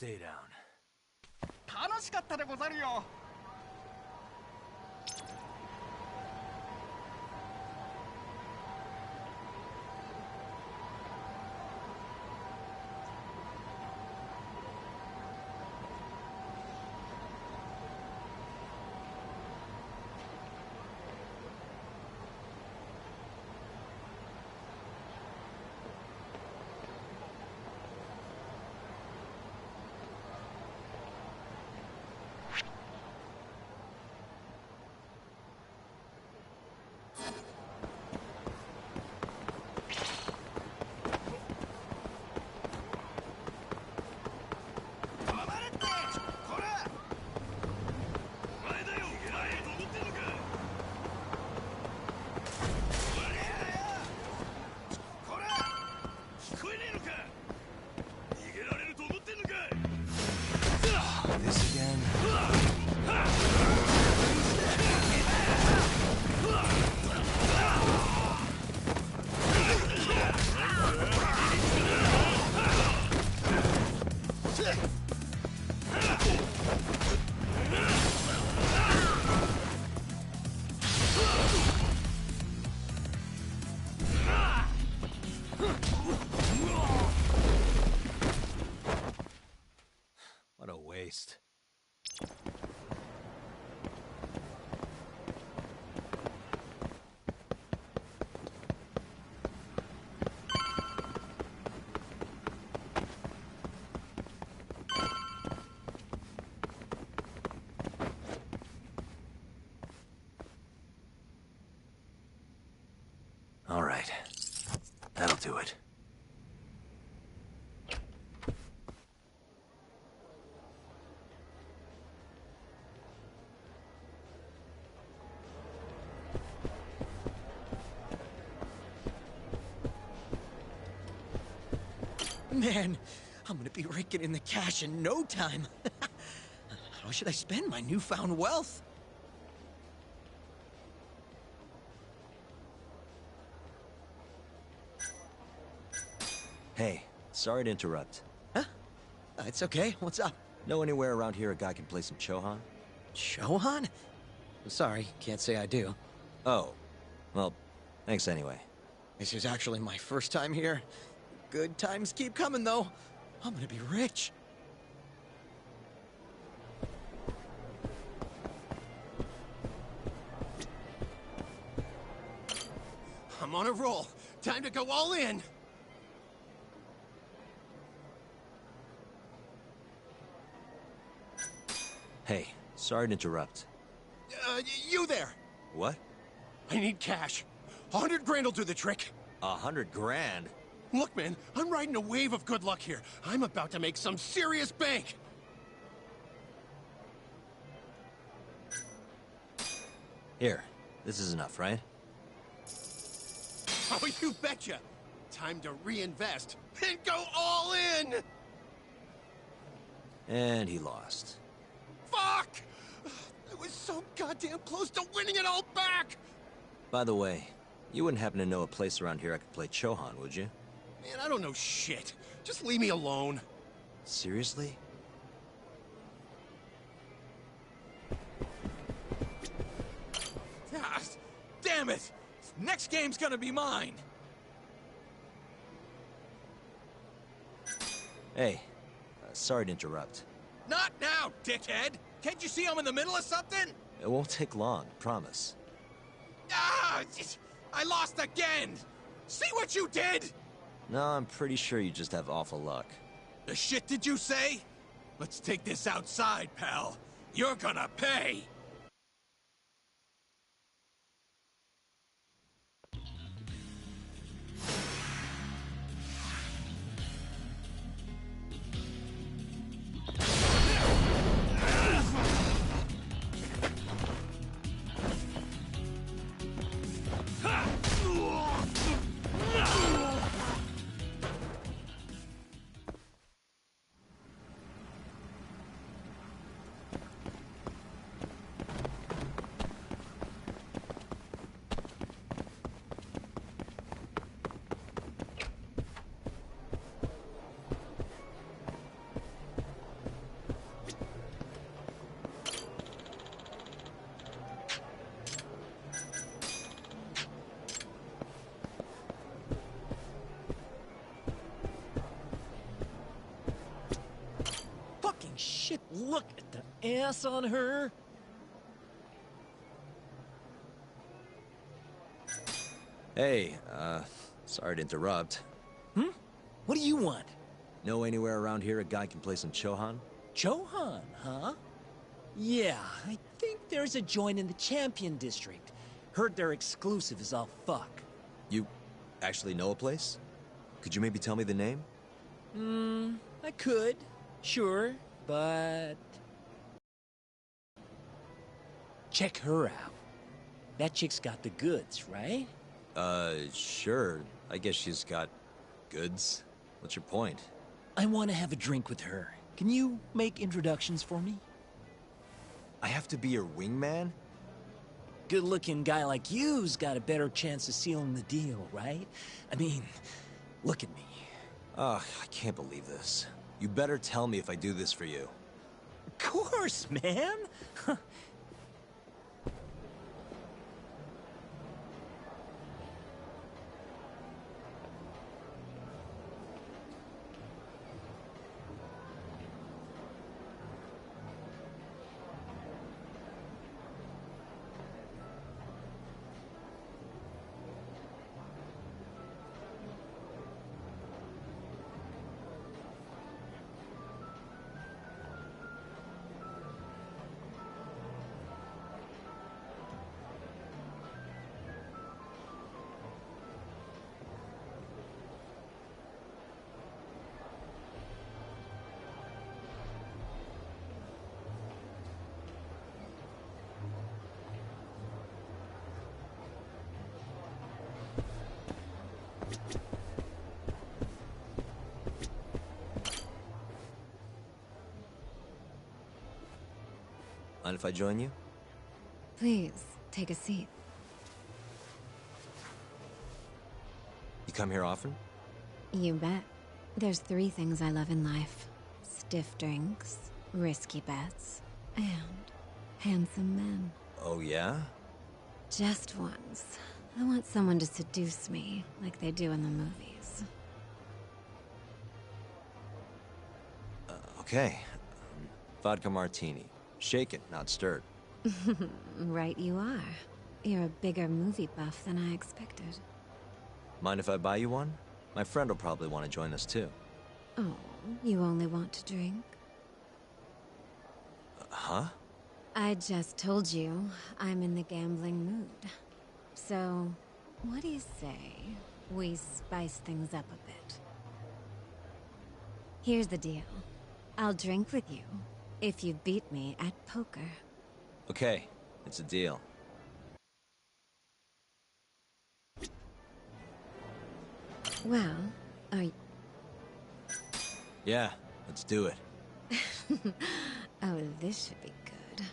stay down. 楽しかったでござるよ。What a waste. All right. That'll do it. Man, I'm gonna be raking in the cash in no time. How should I spend my newfound wealth? Hey, sorry to interrupt. Huh? It's okay. What's up? Know anywhere around here a guy can play some Chohan? Chohan? Sorry, can't say I do. Oh. Well, thanks anyway. This is actually my first time here. Good times keep coming, though. I'm gonna be rich. I'm on a roll. Time to go all in. Hey, sorry to interrupt. You there. What? I need cash. 100 grand will do the trick. 100 grand? Look, man, I'm riding a wave of good luck here. I'm about to make some serious bank. Here, this is enough, right? Oh, you betcha. Time to reinvest and go all in. And he lost. Fuck! I was so goddamn close to winning it all back! By the way, you wouldn't happen to know a place around here I could play Chohan, would you? Man, I don't know shit. Just leave me alone. Seriously? Ah, damn it! Next game's gonna be mine! Hey, sorry to interrupt. Not now, dickhead! Can't you see I'm in the middle of something? It won't take long, promise. Ah! I lost again! See what you did? No, I'm pretty sure you just have awful luck. The shit did you say? Let's take this outside, pal. You're gonna pay! shit, look at the ass on her. Hey, sorry to interrupt. What do you want? Know anywhere around here a guy can play some Chohan? Chohan, huh? Yeah, I think there's a joint in the Champion District. Heard their exclusive is all fuck. You actually know a place? Could you maybe tell me the name? I could, sure, but... check her out. That chick's got the goods, right? Sure. I guess she's got goods. What's your point? I want to have a drink with her. Can you make introductions for me? I have to be your wingman? Good-looking guy like you's got a better chance of sealing the deal, right? I mean, look at me. Ugh, I can't believe this. You better tell me if I do this for you. Of course, man! Mind if I join you? Please, take a seat. You come here often? You bet. There's 3 things I love in life. Stiff drinks, risky bets, and handsome men. Oh, yeah? Just once. I want someone to seduce me, like they do in the movies. Okay. Vodka martini. Shaken, not stirred. Right you are. You're a bigger movie buff than I expected. Mind if I buy you one? My friend will probably want to join us too. Oh, you only want to drink? Huh? I just told you, I'm in the gambling mood. So, what do you say we spice things up a bit? Here's the deal. I'll drink with you if you beat me at poker. Okay, it's a deal. Well, are you... Yeah, let's do it. Oh, this should be good.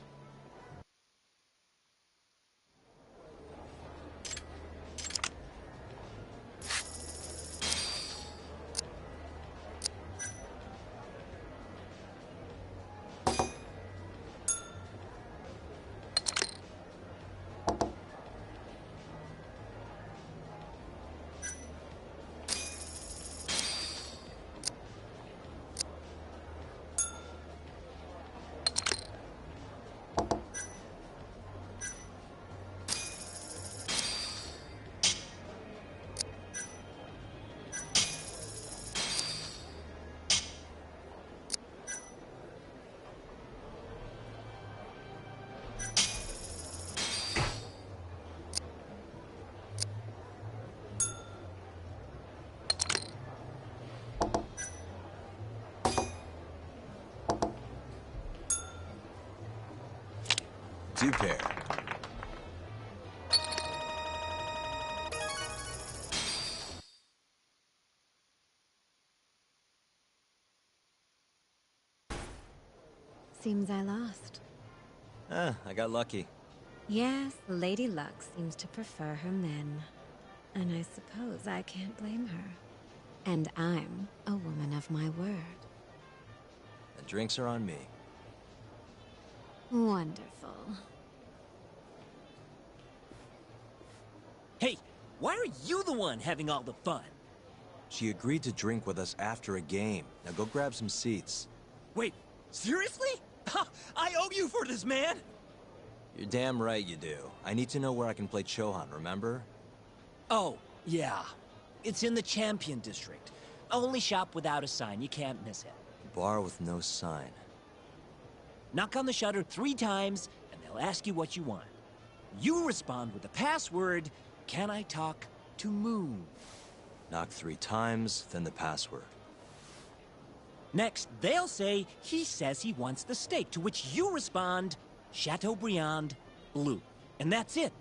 Two pair. Seems I lost. I got lucky. Yes, Lady Luck seems to prefer her men. And I suppose I can't blame her. And I'm a woman of my word. The drinks are on me. Wonderful. Hey, why are you the one having all the fun? She agreed to drink with us after a game. Now go grab some seats. Wait, Seriously? I owe you for this, man! You're damn right you do. I need to know where I can play Chohan, remember? Oh, yeah. It's in the Champion District. Only shop without a sign. You can't miss it. Bar with no sign. Knock on the shutter 3 times, and they'll ask you what you want. You respond with the password, "Can I talk to Moon?" Knock 3 times, then the password. Next, they'll say, "He says he wants the steak," to which you respond, "Chateaubriand Blue." And that's it.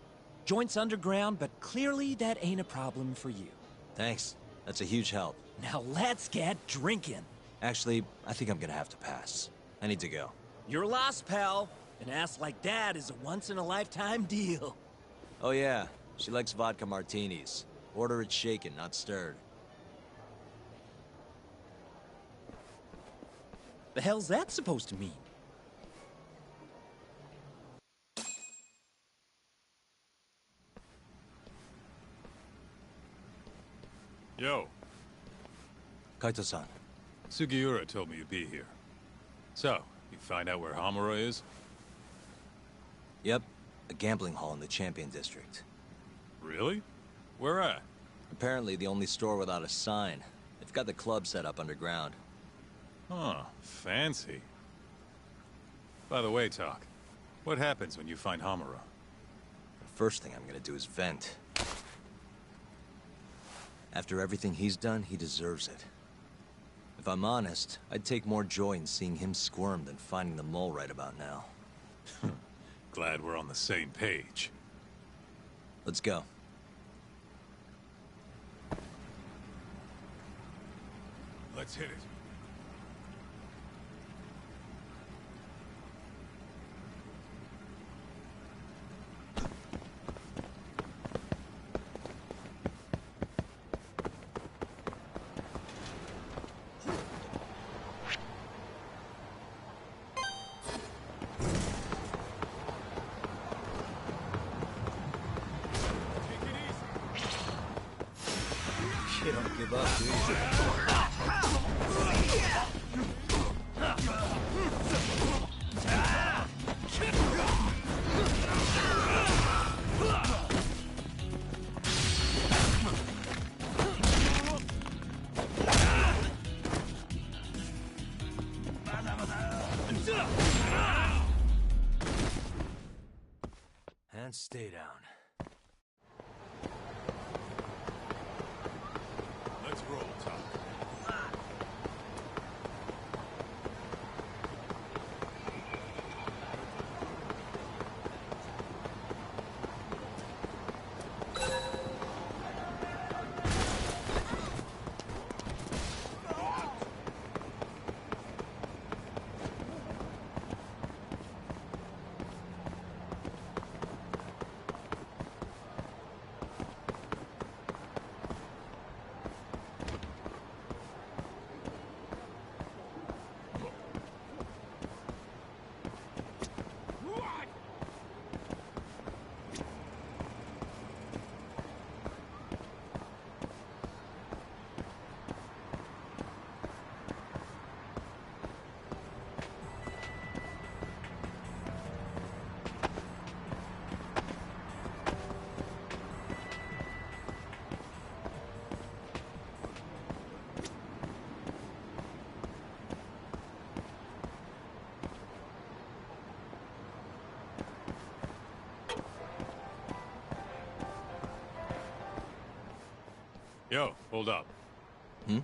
Joint's underground, but clearly that ain't a problem for you. Thanks. That's a huge help. Now let's get drinking. Actually, I think I'm gonna have to pass. I need to go. You're lost, pal. An ass like that is a once-in-a-lifetime deal. Oh yeah, she likes vodka martinis. Order it shaken, not stirred. The hell's that supposed to mean? Yo, Kaito-san. Sugiura told me you'd be here. So, you find out where Hamura is? Yep, a gambling hall in the Champion District. Really? Where at? Apparently the only store without a sign. They've got the club set up underground. Huh, fancy. By the way, Talk, what happens when you find Hamura? The first thing I'm gonna do is vent. After everything he's done, he deserves it. If I'm honest, I'd take more joy in seeing him squirm than finding the mole right about now. Glad we're on the same page. Let's go. Let's hit it. You don't give up, do you? And stay down. Let's roll, Talk. Yo, hold up. Hmm?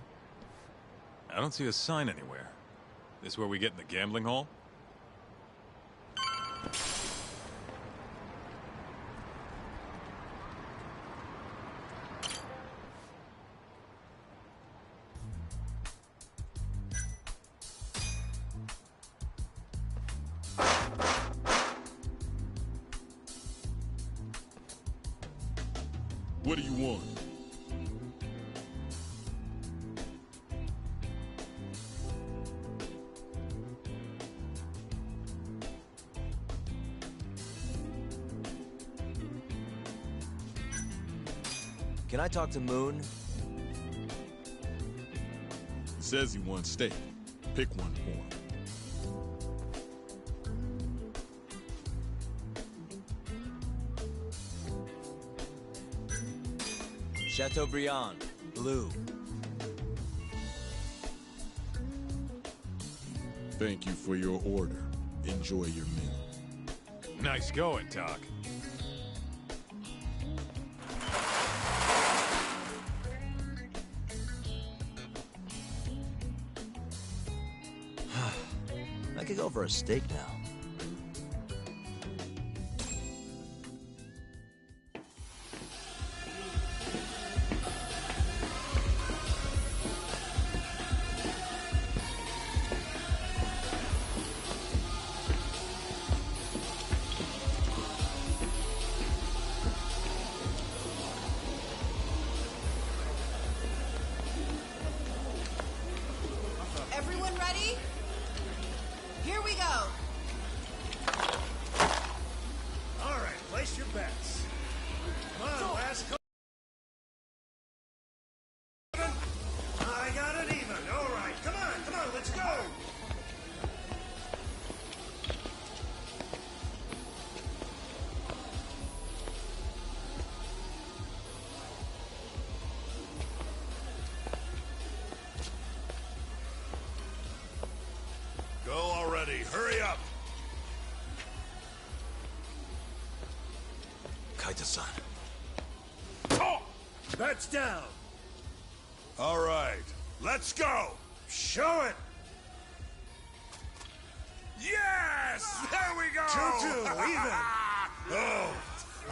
I don't see a sign anywhere. This where we get in the gambling hall? What do you want? Can I talk to Moon? Says he wants steak. Pick one for him. Chateaubriand, blue. Thank you for your order. Enjoy your meal. Nice going, Doc. I could go for a steak now. Everyone ready? Here we go. All right, place your bets. Come on, last call. I got it even. All right, come on, let's go. Go already. Hurry up. Kaita-san. Oh, bets down. All right, let's go. Show it. Yes! There we go! 2-2, even. Oh,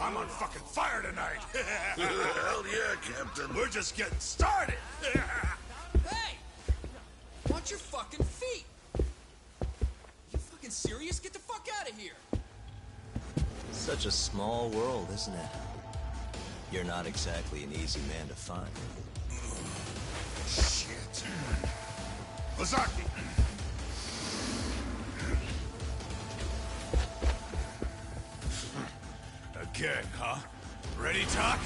I'm on fucking fire tonight. Hell yeah, Captain. We're just getting started. Hey! Watch your fucking feet! You fucking serious? Get the fuck out of here! Such a small world, isn't it? You're not exactly an easy man to find. Shit. Ozaki. Again, huh? Ready, Doc?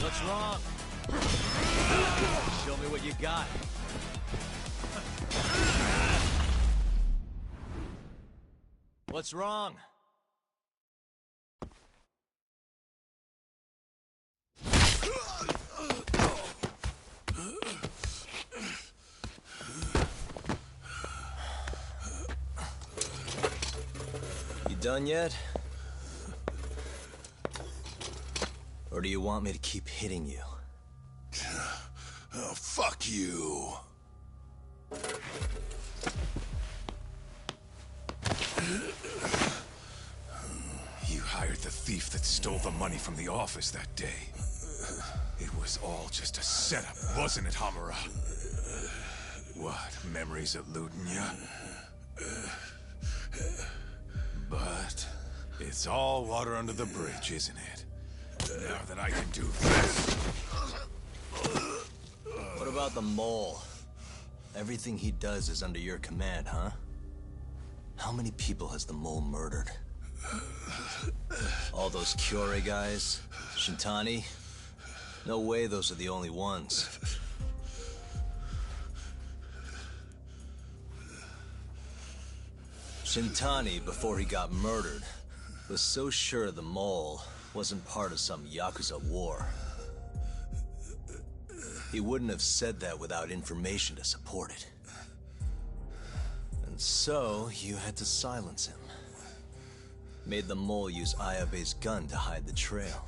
What's wrong? Show me what you got. What's wrong? You done yet? Or do you want me to keep hitting you? Oh, fuck you. You hired the thief that stole the money from the office that day. It was all just a setup, wasn't it, Hamura? What, memories eluding you? But it's all water under the bridge, isn't it? Now that I can do this. What about the mole? Everything he does is under your command, huh? How many people has the mole murdered? All those Kyorei guys? Shintani? No way those are the only ones. Shintani, before he got murdered, was so sure of the mole, wasn't part of some Yakuza war. He wouldn't have said that without information to support it. And so, you had to silence him. Made the mole use Ayabe's gun to hide the trail.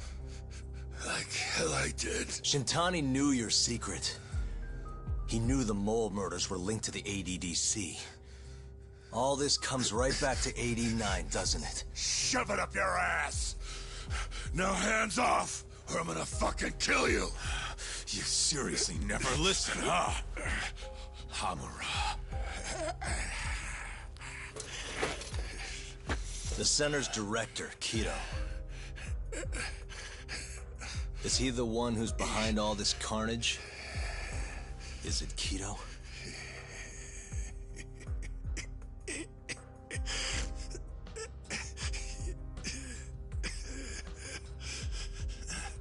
Like hell I did. Shintani knew your secret. He knew the mole murders were linked to the ADDC. All this comes right back to 89, doesn't it? Shove it up your ass! Now hands off, or I'm gonna fucking kill you! You seriously never listen, huh? Hamura. The center's director, Kido. Is he the one who's behind all this carnage? Is it Kido?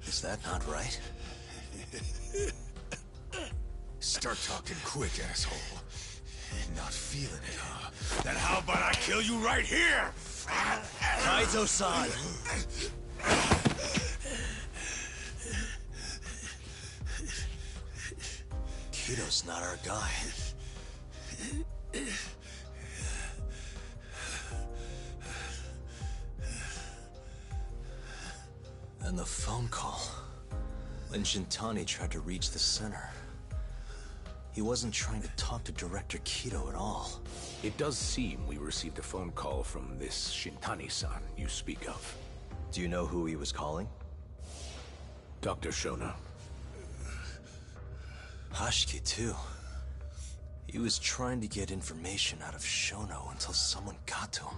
Is that not right? Start talking quick, asshole. Not feeling it, huh? Then how about I kill you right here? Kaito-san! Kido's not our guy. And the phone call. When Shintani tried to reach the center, he wasn't trying to talk to Director Kido at all. It does seem we received a phone call from this Shintani-san you speak of. Do you know who he was calling? Dr. Shona. Hashiki, too. He was trying to get information out of Shono until someone got to him.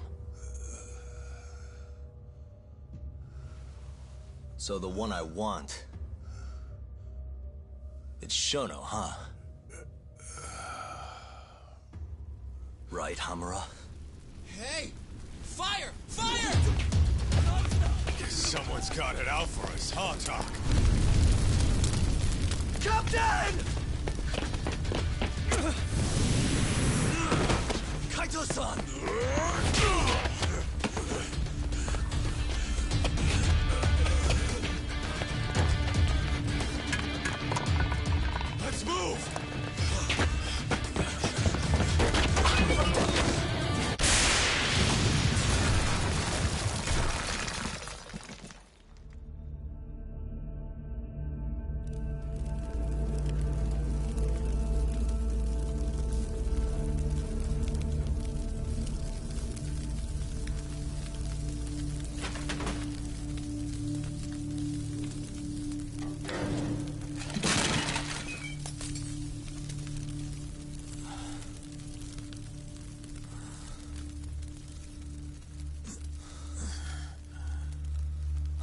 So the one I want... it's Shono, huh? Right, Hamura? Hey! Fire! Fire! Guess someone's got it out for us, huh, Talk? Captain! Kaito-san! Let's move!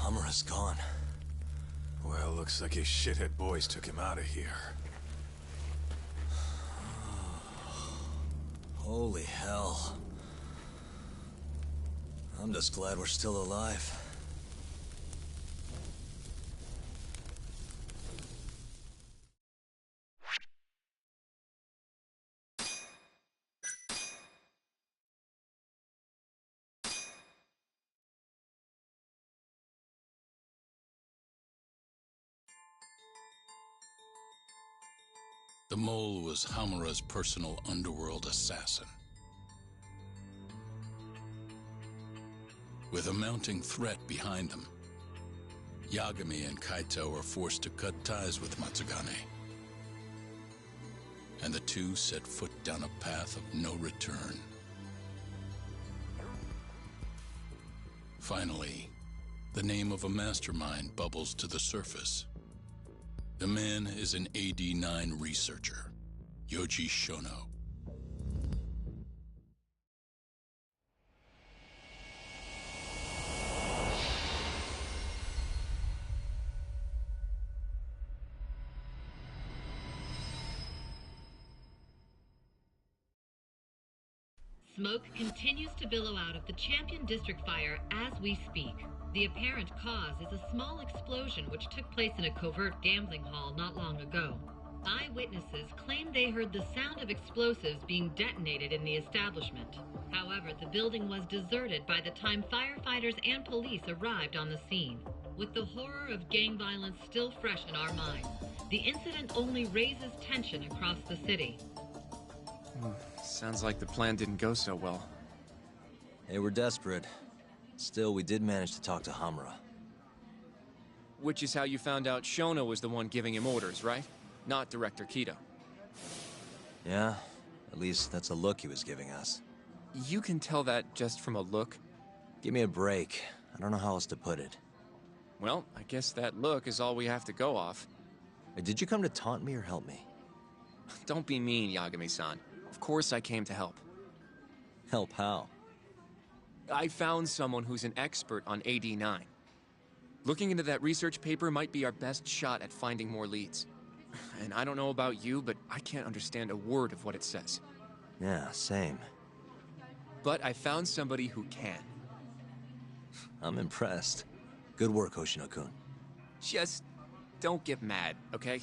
Hamura's gone. Well, looks like his shithead boys took him out of here. Holy hell. I'm just glad we're still alive. The mole was Hamura's personal underworld assassin. With a mounting threat behind them, Yagami and Kaito were forced to cut ties with Matsugane. And the two set foot down a path of no return. Finally, the name of a mastermind bubbles to the surface. The man is an AD9 researcher, Yoji Shono. Smoke continues to billow out of the Champion District fire as we speak. The apparent cause is a small explosion which took place in a covert gambling hall not long ago. Eyewitnesses claim they heard the sound of explosives being detonated in the establishment. However, the building was deserted by the time firefighters and police arrived on the scene. With the horror of gang violence still fresh in our minds, the incident only raises tension across the city. Sounds like the plan didn't go so well. They were desperate. Still, we did manage to talk to Hamura. Which is how you found out Shona was the one giving him orders, right? Not Director Kido. Yeah, at least that's a look he was giving us. You can tell that just from a look? Give me a break. I don't know how else to put it. Well, I guess that look is all we have to go off. Did you come to taunt me or help me? Don't be mean, Yagami-san. Of course I came to help. Help how? I found someone who's an expert on AD9. Looking into that research paper might be our best shot at finding more leads. And I don't know about you, but I can't understand a word of what it says. Yeah, same. But I found somebody who can. I'm impressed. Good work, Hoshino-kun. Just don't get mad, okay?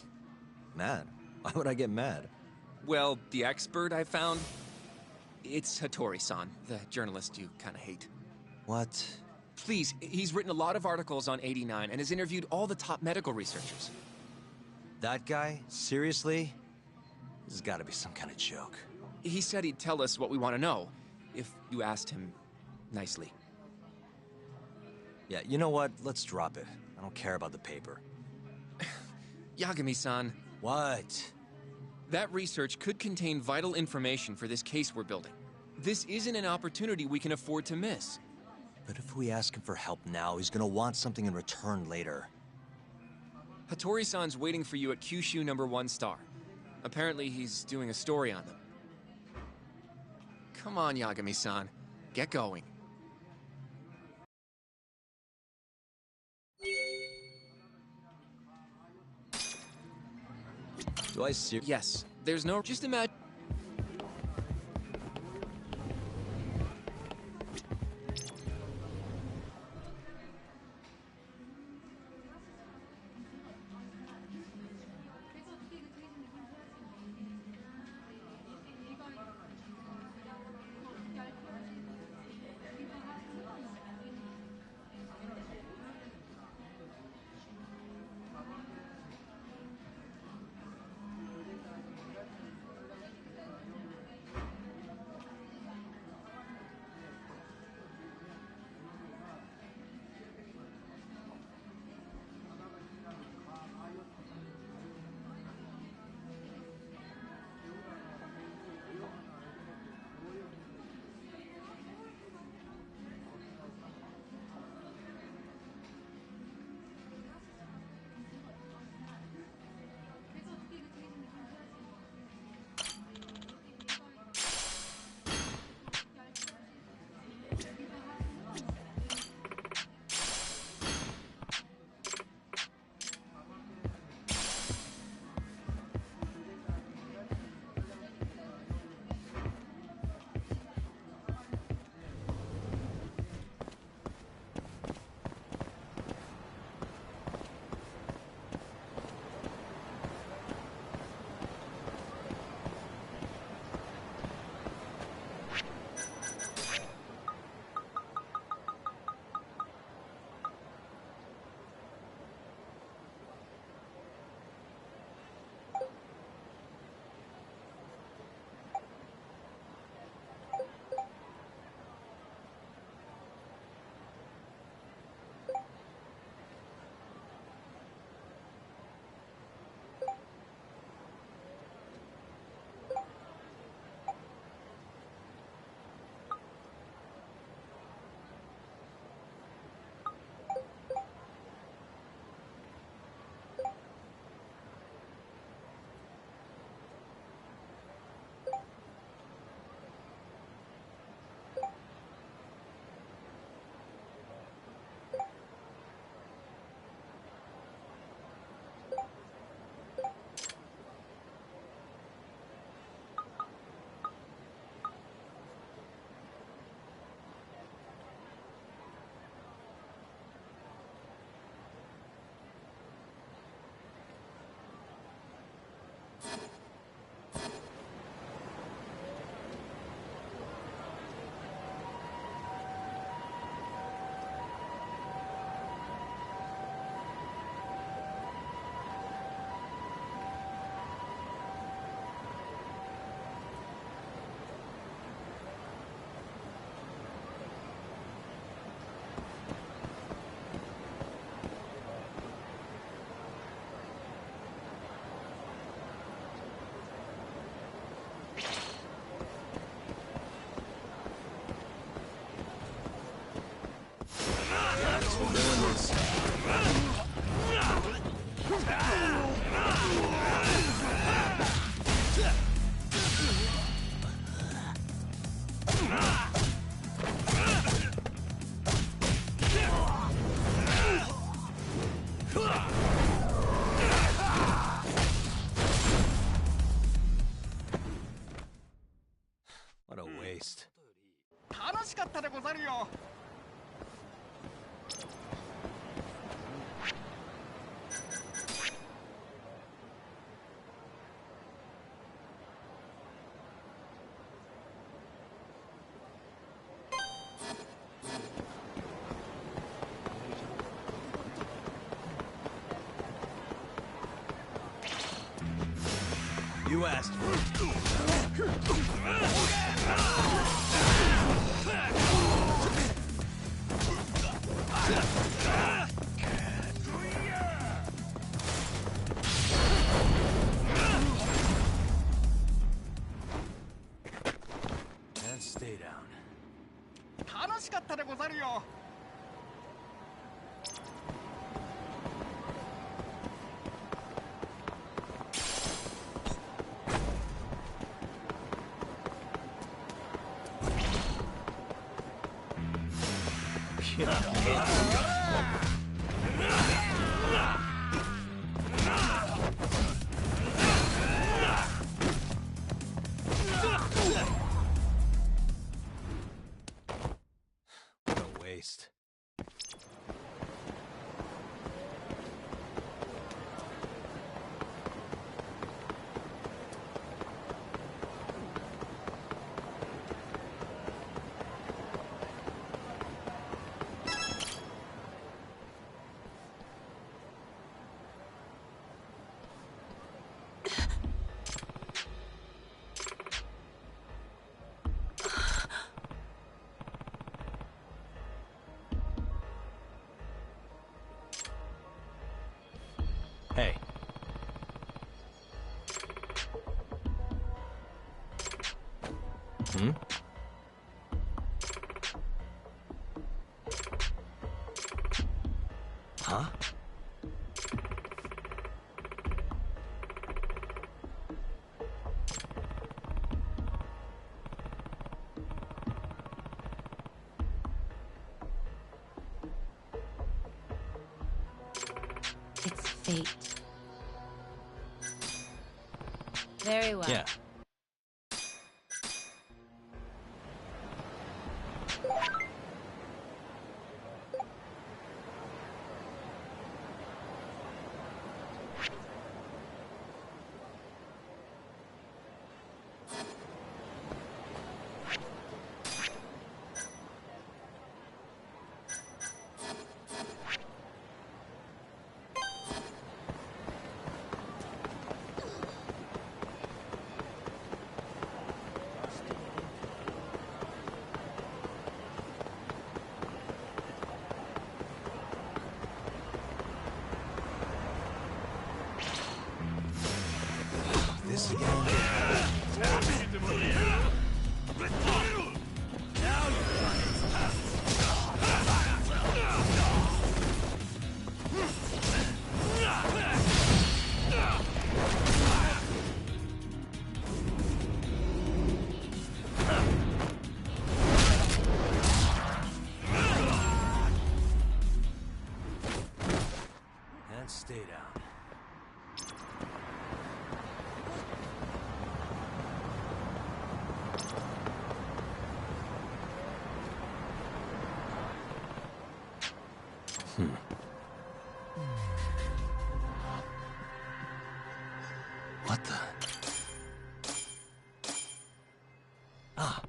Mad? Why would I get mad? Well, the expert I found, it's Hattori-san, the journalist you kind of hate. What? Please, he's written a lot of articles on 89 and has interviewed all the top medical researchers. That guy? Seriously? This has got to be some kind of joke. He said he'd tell us what we want to know, if you asked him nicely. Yeah, you know what? Let's drop it. I don't care about the paper. Yagami-san. What? That research could contain vital information for this case we're building. This isn't an opportunity we can afford to miss. But if we ask him for help now, he's gonna want something in return later. Hattori-san's waiting for you at Kyushu #1 star. Apparently he's doing a story on them. Come on, Yagami-san. Get going. Do I see? Yes. There's no... Just imagine... What a waste. 楽しかったでござるよ。You asked for it. And stay down. 楽しかったでござるよ。What a waste. Hey. Hmm? Huh? It's fate. Very well. Yeah. This again. And stay down. What? What the? Ah.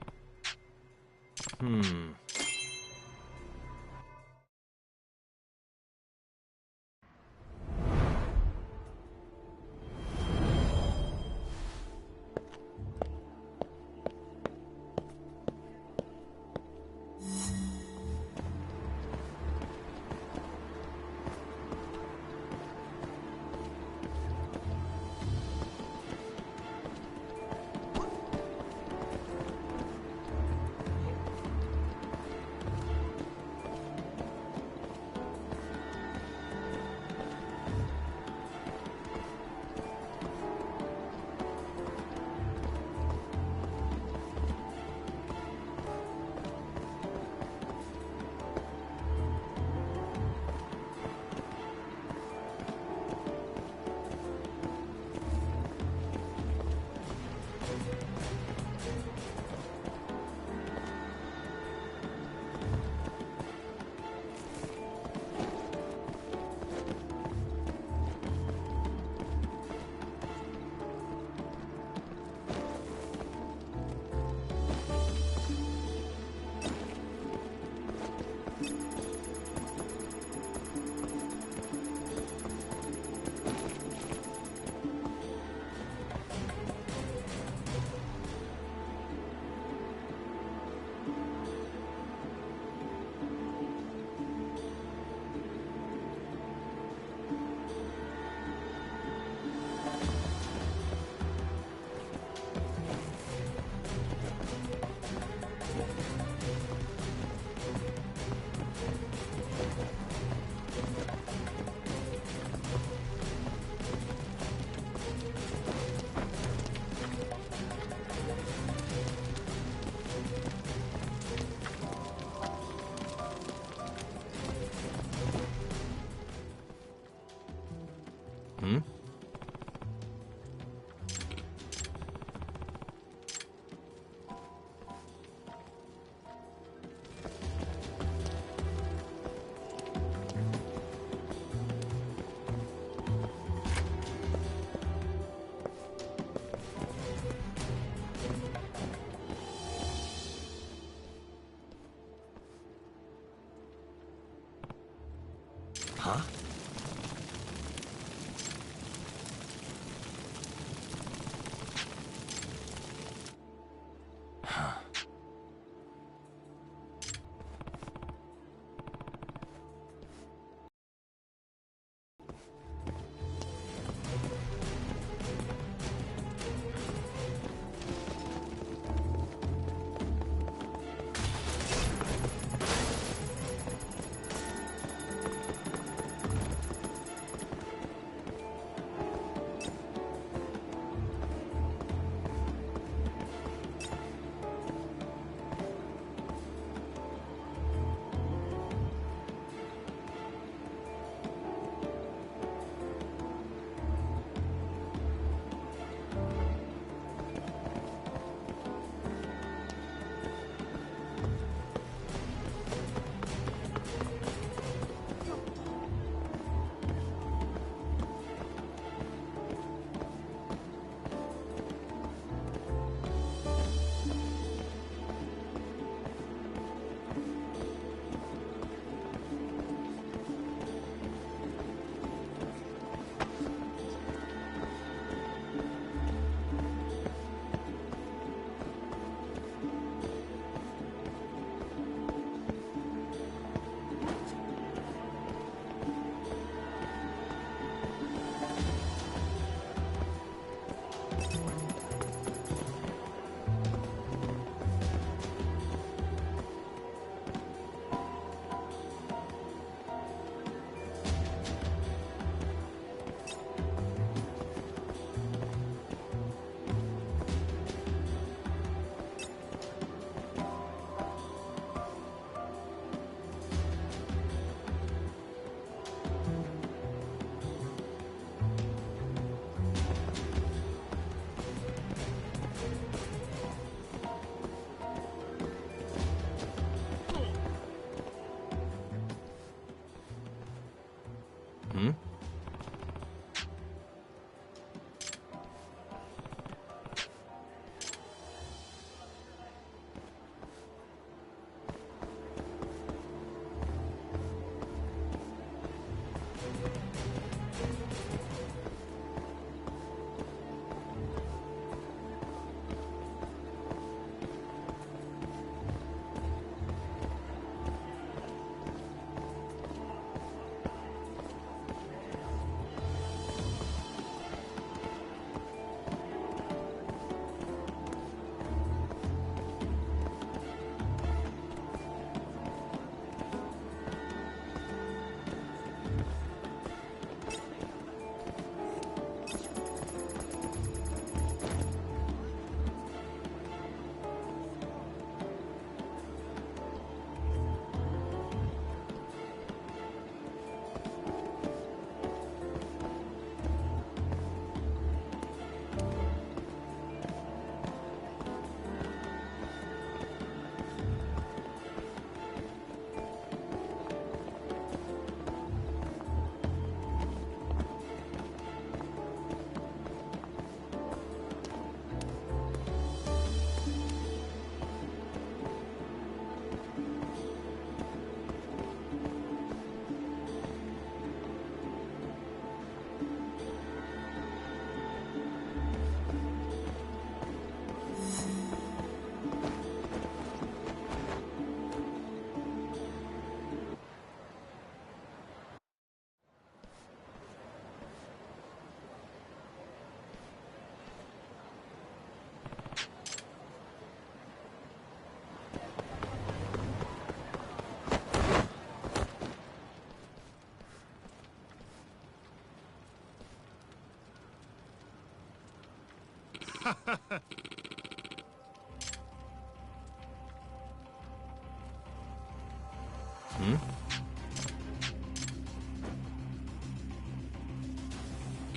Hmm?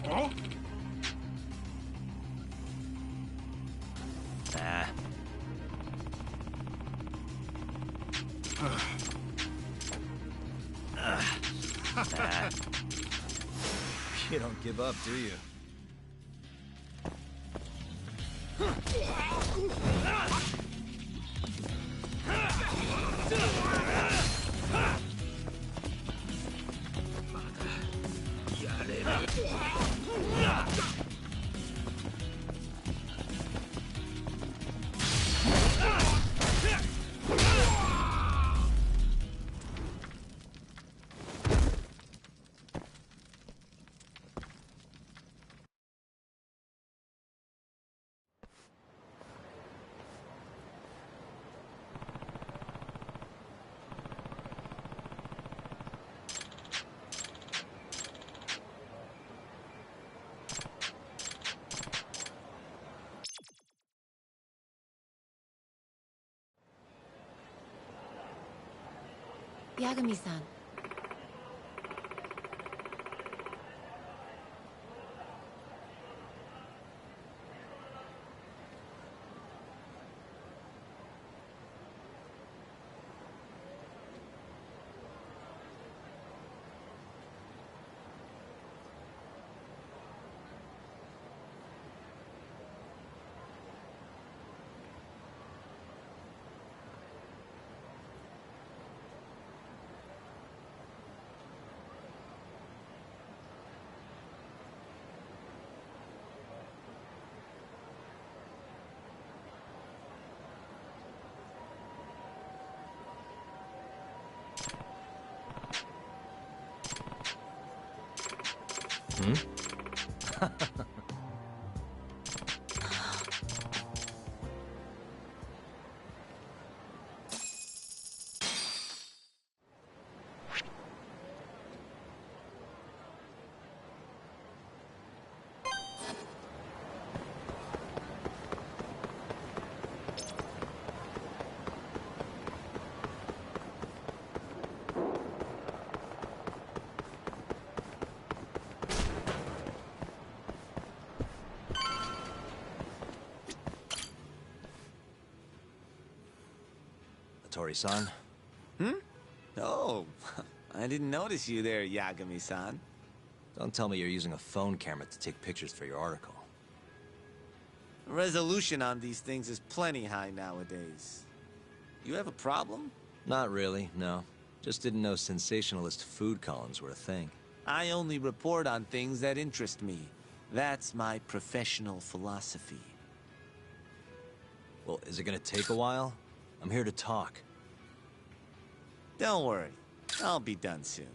Oh? Nah. Nah. You don't give up, do you? Yagami-san. Hmm? Tori-san? Hmm? Oh, I didn't notice you there, Yagami-san. Don't tell me you're using a phone camera to take pictures for your article. Resolution on these things is plenty high nowadays. You have a problem? Not really, no. Just didn't know sensationalist food columns were a thing. I only report on things that interest me. That's my professional philosophy. Well, is it gonna take a while? I'm here to talk. Don't worry. I'll be done soon.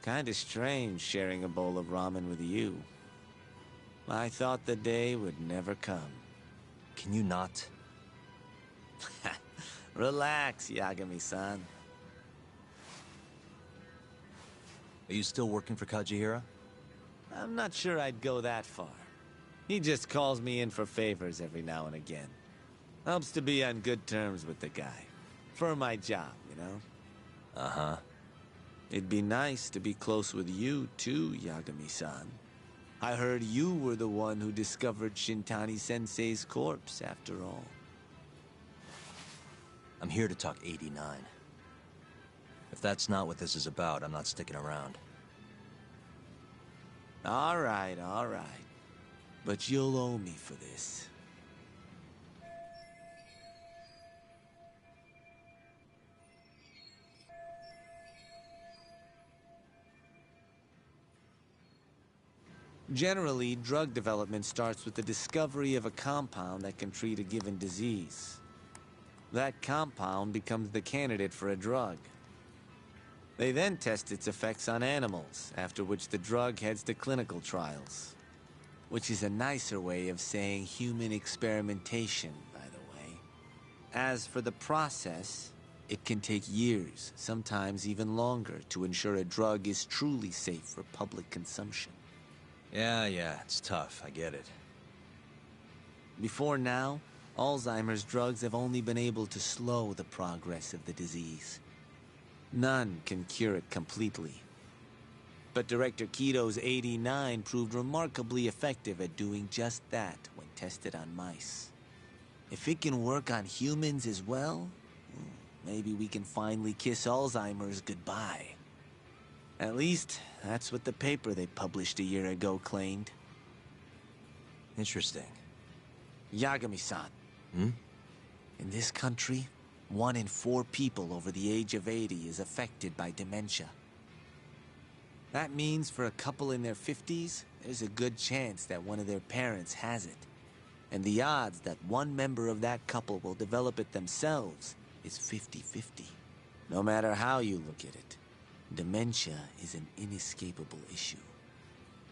Kinda strange sharing a bowl of ramen with you. I thought the day would never come. Can you not? Relax, Yagami-san. Are you still working for Kajihira? I'm not sure I'd go that far. He just calls me in for favors every now and again. Helps to be on good terms with the guy. For my job, you know? Uh-huh. It'd be nice to be close with you, too, Yagami-san. I heard you were the one who discovered Shintani-sensei's corpse, after all. I'm here to talk 89. If that's not what this is about, I'm not sticking around. All right. But you'll owe me for this. Generally, drug development starts with the discovery of a compound that can treat a given disease. That compound becomes the candidate for a drug. They then test its effects on animals, after which the drug heads to clinical trials. Which is a nicer way of saying human experimentation, by the way. As for the process, it can take years, sometimes even longer, to ensure a drug is truly safe for public consumption. Yeah, it's tough, I get it. Before now, Alzheimer's drugs have only been able to slow the progress of the disease. None can cure it completely. But Director Keto's 89 proved remarkably effective at doing just that when tested on mice. If it can work on humans as well, maybe we can finally kiss Alzheimer's goodbye. At least, that's what the paper they published a year ago claimed. Interesting. Yagami-san. Hmm? In this country, 1 in 4 people over the age of 80 is affected by dementia. That means for a couple in their 50s, there's a good chance that one of their parents has it. And the odds that one member of that couple will develop it themselves is 50-50. No matter how you look at it, dementia is an inescapable issue.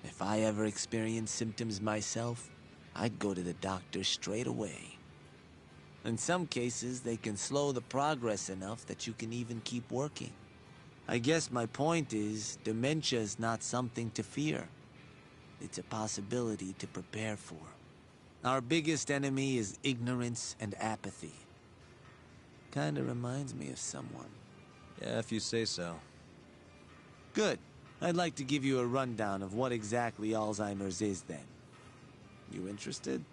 If I ever experienced symptoms myself, I'd go to the doctor straight away. In some cases, they can slow the progress enough that you can even keep working. I guess my point is, dementia is not something to fear. It's a possibility to prepare for. Our biggest enemy is ignorance and apathy. Kinda reminds me of someone. Yeah, if you say so. Good. I'd like to give you a rundown of what exactly Alzheimer's is then. You interested?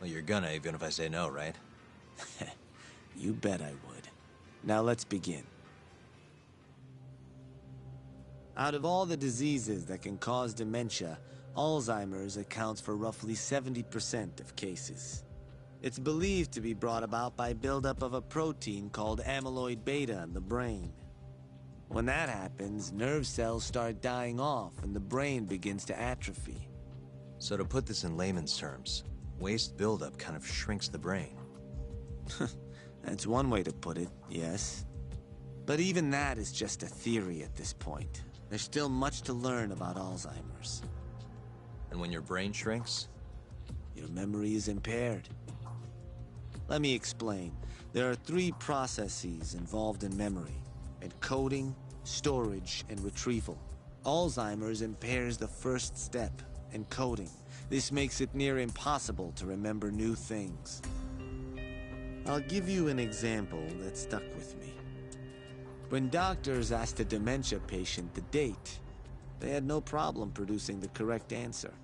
Well, you're gonna, even if I say no, right? You bet I would. Now let's begin. Out of all the diseases that can cause dementia, Alzheimer's accounts for roughly 70% of cases. It's believed to be brought about by buildup of a protein called amyloid beta in the brain. When that happens, nerve cells start dying off and the brain begins to atrophy. So to put this in layman's terms, waste buildup kind of shrinks the brain. That's one way to put it, yes. But even that is just a theory at this point. There's still much to learn about Alzheimer's. And when your brain shrinks? Your memory is impaired. Let me explain. There are 3 processes involved in memory: encoding, storage, and retrieval. Alzheimer's impairs the first step, encoding. This makes it near impossible to remember new things. I'll give you an example that stuck with me. When doctors asked a dementia patient the date, they had no problem producing the correct answer.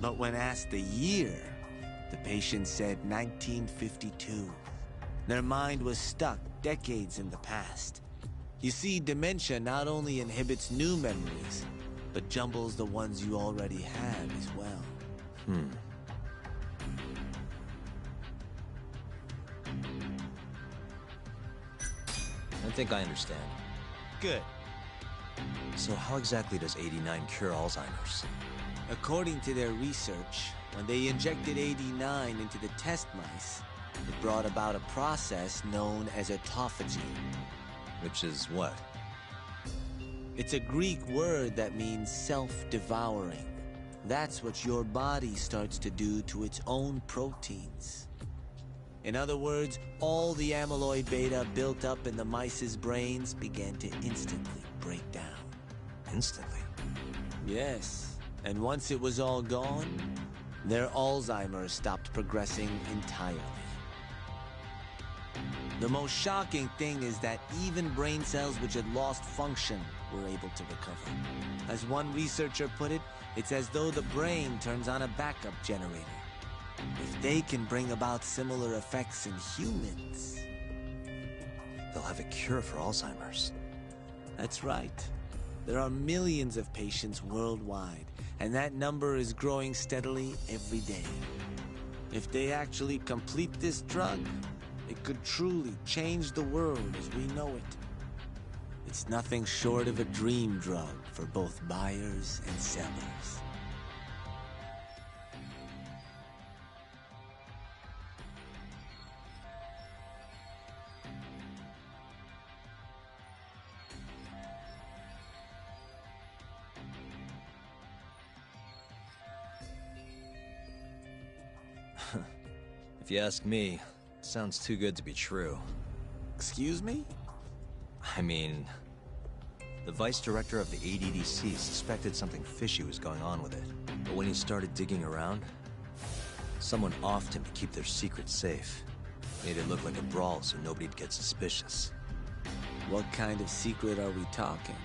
But when asked the year, the patient said 1952. Their mind was stuck decades in the past. You see, dementia not only inhibits new memories, but jumbles the ones you already have as well. I think I understand. Good. So how exactly does 89 cure Alzheimer's? According to their research, when they injected 89 into the test mice, it brought about a process known as autophagy. Which is what? It's a Greek word that means self-devouring. That's what your body starts to do to its own proteins. In other words, all the amyloid beta built up in the mice's brains began to instantly break down. Instantly? Yes. And once it was all gone, their Alzheimer's stopped progressing entirely. The most shocking thing is that even brain cells which had lost function we're able to recover. As one researcher put it, it's as though the brain turns on a backup generator. If they can bring about similar effects in humans... They'll have a cure for Alzheimer's. That's right. There are millions of patients worldwide, and that number is growing steadily every day. If they actually complete this drug, it could truly change the world as we know it. It's nothing short of a dream drug for both buyers and sellers. If you ask me, it sounds too good to be true. Excuse me? I mean, the vice director of the ADDC suspected something fishy was going on with it. But when he started digging around, someone offed him to keep their secret safe. Made it look like a brawl so nobody'd get suspicious. What kind of secret are we talking?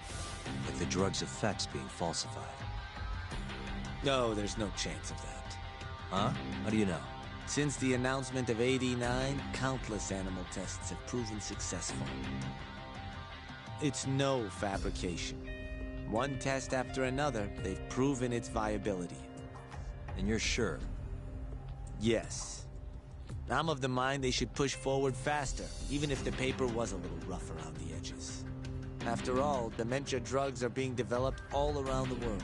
Like the drug's effects being falsified. No, there's no chance of that. Huh? How do you know? Since the announcement of AD9, countless animal tests have proven successful. It's no fabrication. One test after another, they've proven its viability. And you're sure? Yes. I'm of the mind they should push forward faster, even if the paper was a little rough around the edges. After all, dementia drugs are being developed all around the world.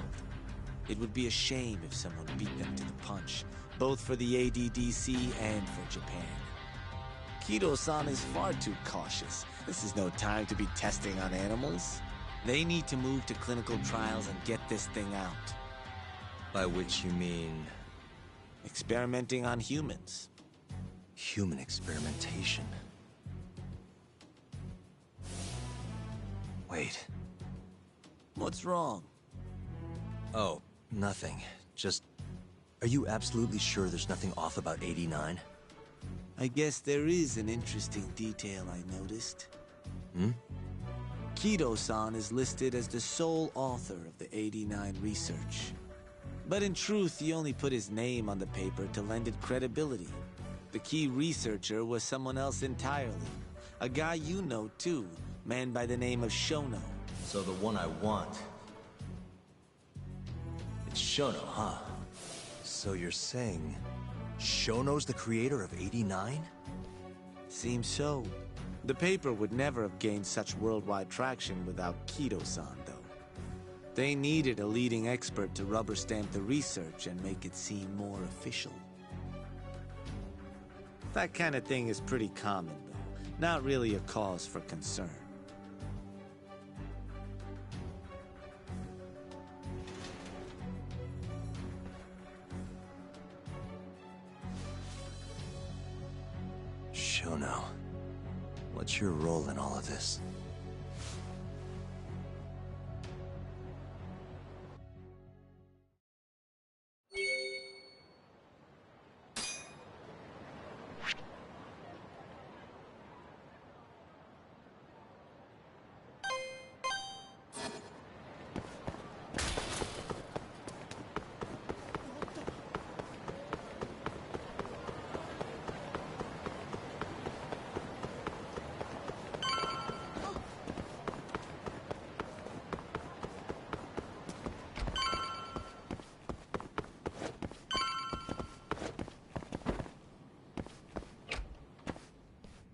It would be a shame if someone beat them to the punch, both for the ADDC and for Japan. Kido-san is far too cautious. This is no time to be testing on animals. They need to move to clinical trials and get this thing out. By which you mean... experimenting on humans. Human experimentation. Wait. What's wrong? Oh, nothing. Just... Are you absolutely sure there's nothing off about 89? I guess there is an interesting detail I noticed. Hmm? Kido-san is listed as the sole author of the 89 research. But in truth, he only put his name on the paper to lend it credibility. The key researcher was someone else entirely. A guy you know, too. Man by the name of Shono. So the one I want... It's Shono, huh? So you're saying... Shono's the creator of 89? Seems so. The paper would never have gained such worldwide traction without Kido-san, though. They needed a leading expert to rubber stamp the research and make it seem more official. That kind of thing is pretty common, though. Not really a cause for concern. Shono, what's your role in all of this?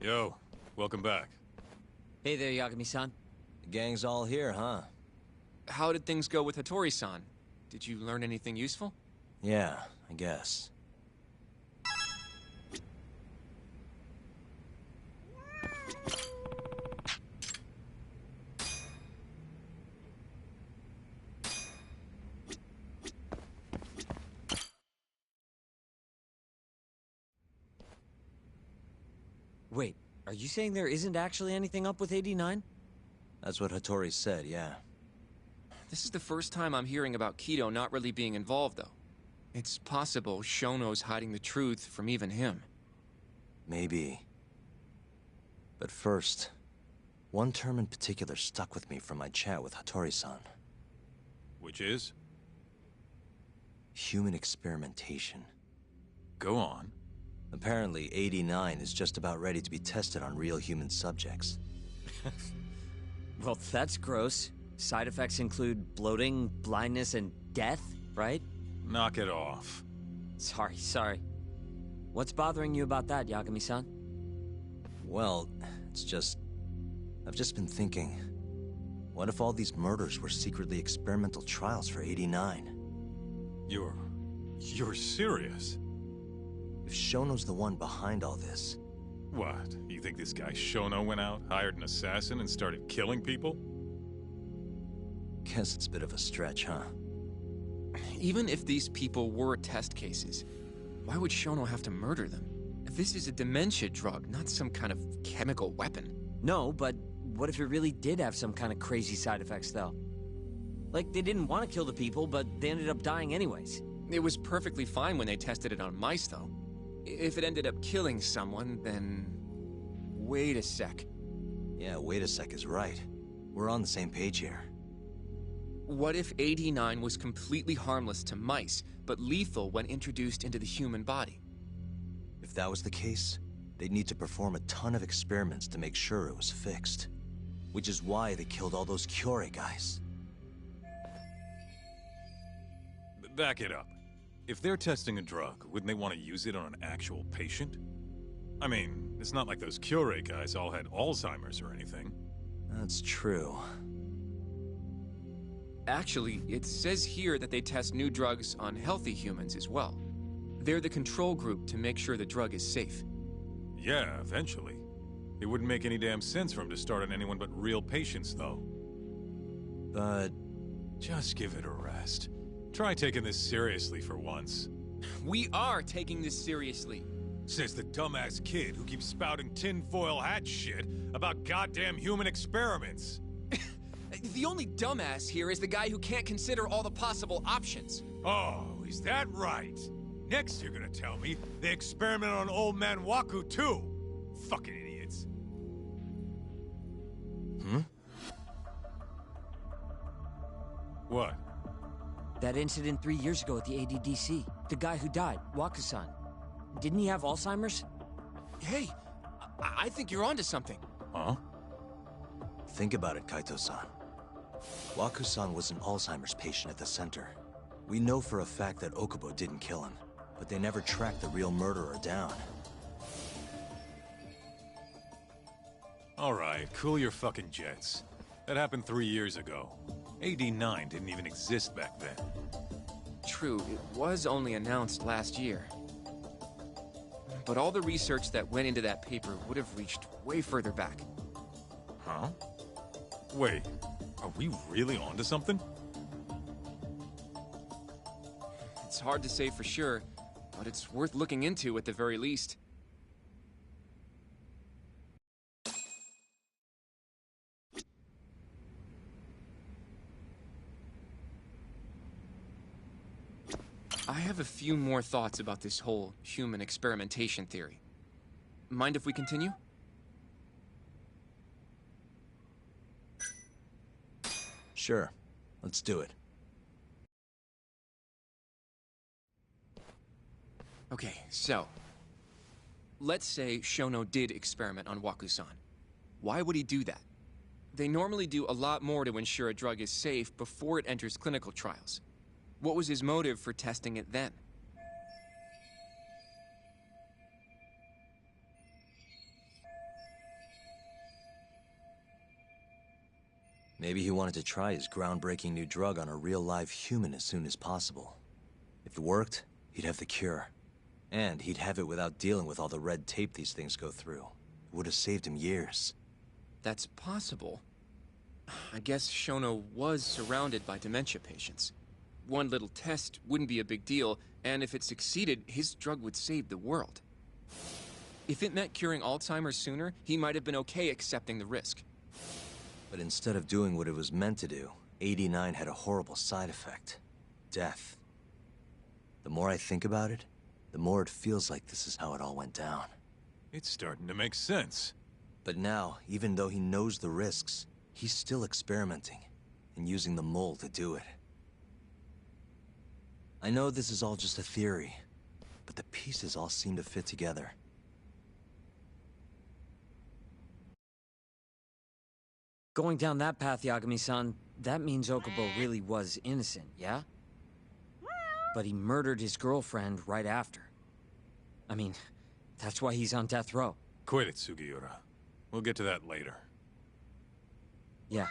Yo, welcome back. Hey there, Yagami-san. The gang's all here, huh? How did things go with Hattori-san? Did you learn anything useful? Yeah, I guess. Wait, are you saying there isn't actually anything up with 89? That's what Hattori said, yeah. This is the first time I'm hearing about Kido not really being involved, though. It's possible Shono's hiding the truth from even him. Maybe. But first, One term in particular stuck with me from my chat with Hattori-san. Which is? Human experimentation. Go on. Apparently, 89 is just about ready to be tested on real human subjects. Well, that's gross. Side effects include bloating, blindness, and death, right? Knock it off. Sorry. What's bothering you about that, Yagami-san? Well, it's just... I've just been thinking... What if all these murders were secretly experimental trials for 89? You're serious? If Shono's the one behind all this... What? You think this guy Shono went out, hired an assassin, and started killing people? Guess it's a bit of a stretch, huh? Even if these people were test cases, why would Shono have to murder them? This is a dementia drug, not some kind of chemical weapon. No, but what if it really did have some kind of crazy side effects, though? Like, they didn't want to kill the people, but they ended up dying anyways. It was perfectly fine when they tested it on mice, though. If it ended up killing someone, then... Wait a sec. Yeah, wait a sec is right. We're on the same page here. What if 89 was completely harmless to mice, but lethal when introduced into the human body? If that was the case, they'd need to perform a ton of experiments to make sure it was fixed. Which is why they killed all those Kyorei guys. Back it up. If they're testing a drug, wouldn't they want to use it on an actual patient? I mean, it's not like those Kyorei guys all had Alzheimer's or anything. That's true. Actually, it says here that they test new drugs on healthy humans as well. They're the control group to make sure the drug is safe. Yeah, eventually. It wouldn't make any damn sense for him to start on anyone but real patients, though. But... just give it a rest. Try taking this seriously for once. We are taking this seriously. Says the dumbass kid who keeps spouting tinfoil hat shit about goddamn human experiments. The only dumbass here is the guy who can't consider all the possible options. Oh, is that right? Next you're gonna tell me they experiment on old man Waku too. Fucking idiots. What? That incident 3 years ago at the ADDC. The guy who died, Waku-san. Didn't he have Alzheimer's? Hey, I think you're onto something. Huh? Think about it, Kaito-san. Waku-san was an Alzheimer's patient at the center. We know for a fact that Okubo didn't kill him, but they never tracked the real murderer down. Alright, cool your fucking jets. That happened 3 years ago. AD9 didn't even exist back then. True, it was only announced last year. But all the research that went into that paper would have reached way further back. Huh? Wait, are we really onto something? It's hard to say for sure, but it's worth looking into at the very least. I have a few more thoughts about this whole human experimentation theory. Mind if we continue? Sure. Let's do it. Okay, so... let's say Shono did experiment on Waku-san. Why would he do that? They normally do a lot more to ensure a drug is safe before it enters clinical trials. What was his motive for testing it then? Maybe he wanted to try his groundbreaking new drug on a real live human as soon as possible. If it worked, he'd have the cure. And he'd have it without dealing with all the red tape these things go through. It would have saved him years. That's possible. I guess Shono was surrounded by dementia patients. One little test wouldn't be a big deal, and if it succeeded, his drug would save the world. If it meant curing Alzheimer's sooner, he might have been okay accepting the risk. But instead of doing what it was meant to do, 89 had a horrible side effect. Death. The more I think about it, the more it feels like this is how it all went down. It's starting to make sense. But now, even though he knows the risks, he's still experimenting and using the mole to do it. I know this is all just a theory, but the pieces all seem to fit together. Going down that path, Yagami-san, that means Okubo really was innocent, yeah? But he murdered his girlfriend right after. I mean, that's why he's on death row. Quit it, Sugiura. We'll get to that later. Yeah.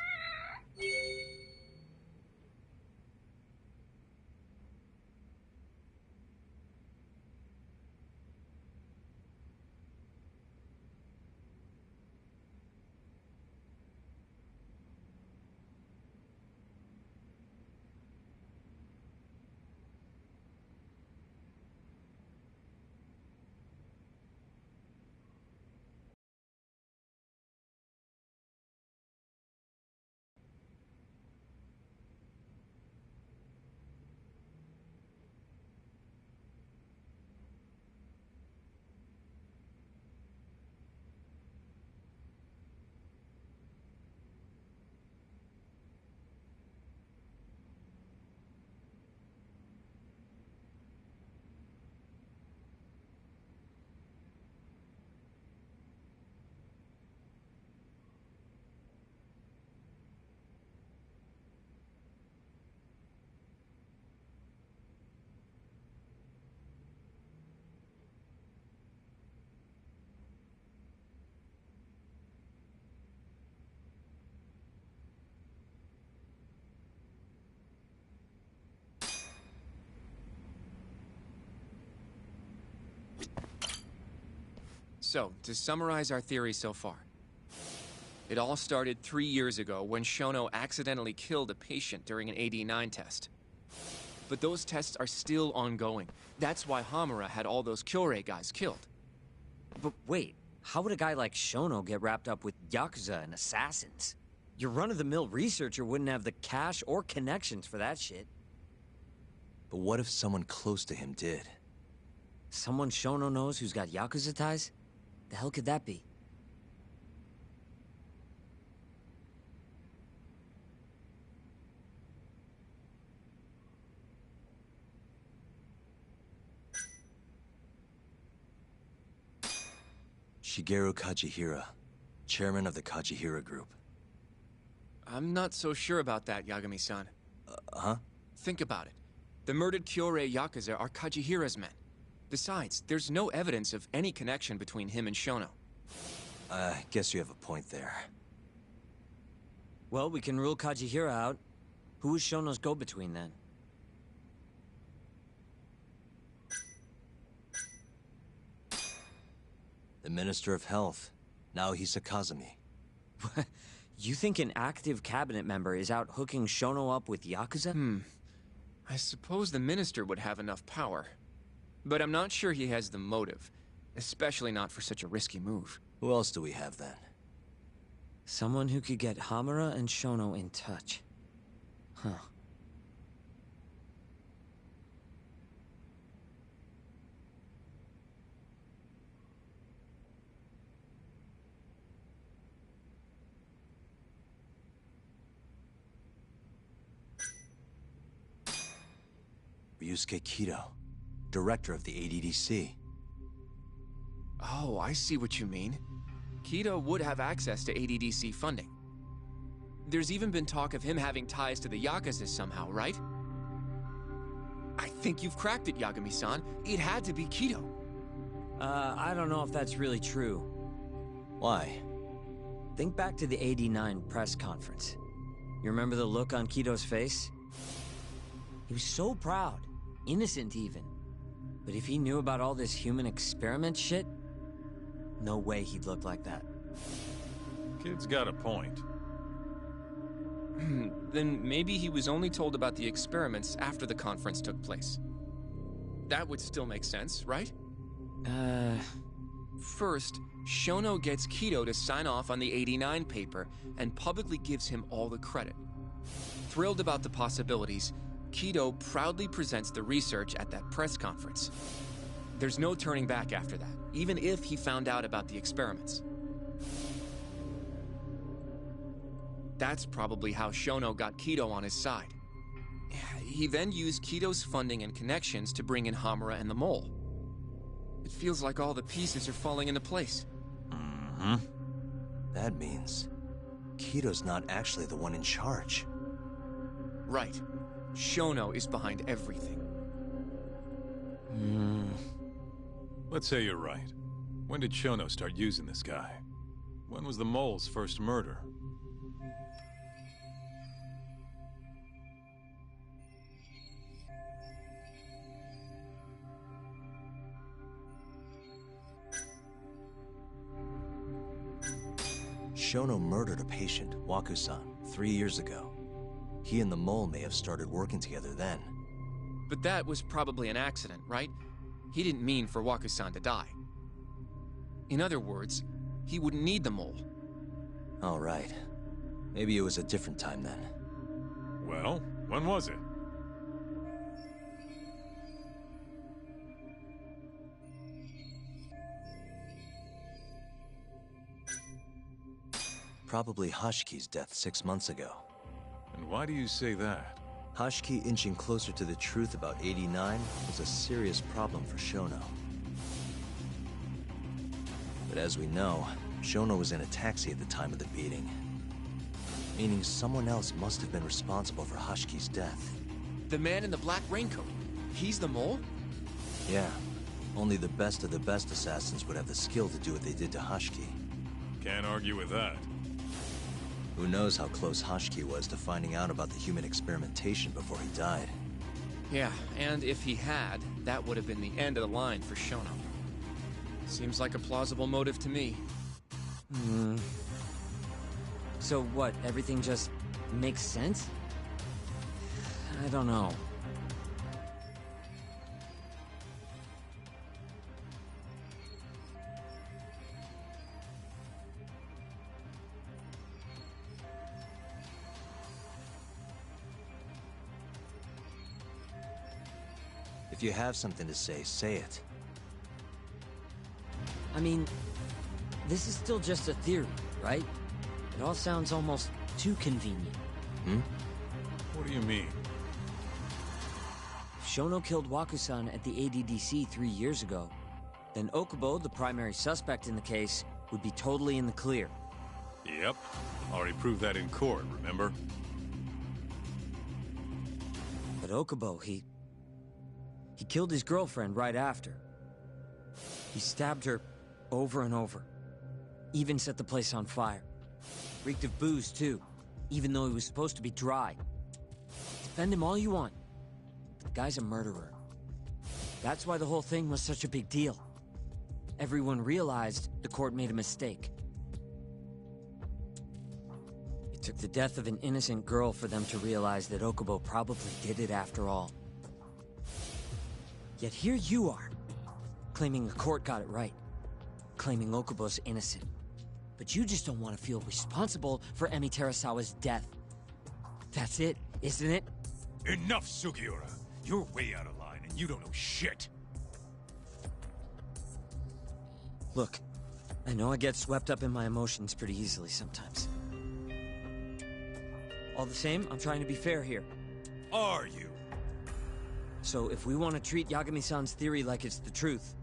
So, to summarize our theory so far. It all started 3 years ago when Shono accidentally killed a patient during an AD9 test. But those tests are still ongoing. That's why Hamura had all those Kyorei guys killed. But wait, how would a guy like Shono get wrapped up with Yakuza and assassins? Your run-of-the-mill researcher wouldn't have the cash or connections for that shit. But what if someone close to him did? Someone Shono knows who's got Yakuza ties? The hell could that be? Shigeru Kajihira, chairman of the Kajihira Group. I'm not so sure about that, Yagami-san. Huh? Think about it. The murdered Kyorei Yakuza are Kajihira's men. Besides, there's no evidence of any connection between him and Shono. I guess you have a point there. Well, we can rule Kajihira out. Who is Shono's go-between, then? The Minister of Health, Naohisa Kazumi. You think an active cabinet member is out hooking Shono up with Yakuza? I suppose the minister would have enough power. But I'm not sure he has the motive. Especially not for such a risky move. Who else do we have, then? Someone who could get Hamura and Shono in touch. Huh. Ryusuke Kido, director of the ADDC. Oh, I see what you mean. Kido would have access to ADDC funding. There's even been talk of him having ties to the Yakuza somehow, right? I think you've cracked it, Yagami-san. It had to be Kido. I don't know if that's really true. Why? Think back to the '89 press conference. You remember the look on Kido's face? He was so proud, innocent even. But if he knew about all this human experiment shit, no way he'd look like that. Kid's got a point. Then maybe he was only told about the experiments after the conference took place. That would still make sense, right? First, Shono gets Kido to sign off on the '89 paper and publicly gives him all the credit. Thrilled about the possibilities, Kido proudly presents the research at that press conference. There's no turning back after that, even if he found out about the experiments. That's probably how Shono got Kido on his side. He then used Kido's funding and connections to bring in Hamura and the Mole. It feels like all the pieces are falling into place. Mm-hmm. That means Kido's not actually the one in charge. Right. Shono is behind everything. Let's say you're right. When did Shono start using this guy? When was the Mole's first murder? Shono murdered a patient, Waku-san, 3 years ago. He and the Mole may have started working together then. But that was probably an accident, right? He didn't mean for Waku-san to die. In other words, he wouldn't need the Mole. All right. Maybe it was a different time then. Well, when was it? Probably Hashiki's death 6 months ago. And why do you say that? Hashiki inching closer to the truth about 89 was a serious problem for Shono. But as we know, Shono was in a taxi at the time of the beating. Meaning someone else must have been responsible for Hashiki's death. The man in the black raincoat. He's the Mole? Yeah. Only the best of the best assassins would have the skill to do what they did to Hashiki. Can't argue with that. Who knows how close Hashiki was to finding out about the human experimentation before he died. Yeah, and if he had, that would have been the end of the line for Shono. Seems like a plausible motive to me. So what, everything just makes sense? I don't know. If you have something to say it. I mean, this is still just a theory, right? It all sounds almost too convenient. What do you mean? If Shono killed Waku-san at the ADDC 3 years ago, then Okubo, the primary suspect in the case, would be totally in the clear. Yep. Already proved that in court, remember? But Okubo, he killed his girlfriend right after. He stabbed her over and over. Even set the place on fire. Reeked of booze, too, even though he was supposed to be dry. Defend him all you want. The guy's a murderer. That's why the whole thing was such a big deal. Everyone realized the court made a mistake. It took the death of an innocent girl for them to realize that Okubo probably did it after all. Yet here you are, claiming the court got it right, claiming Okubo's innocent. But you just don't want to feel responsible for Emi Terasawa's death. That's it, isn't it? Enough, Sugiura. You're way out of line, and you don't know shit. Look, I know I get swept up in my emotions pretty easily sometimes. All the same, I'm trying to be fair here. Are you? So if we want to treat Yagami-san's theory like it's the truth,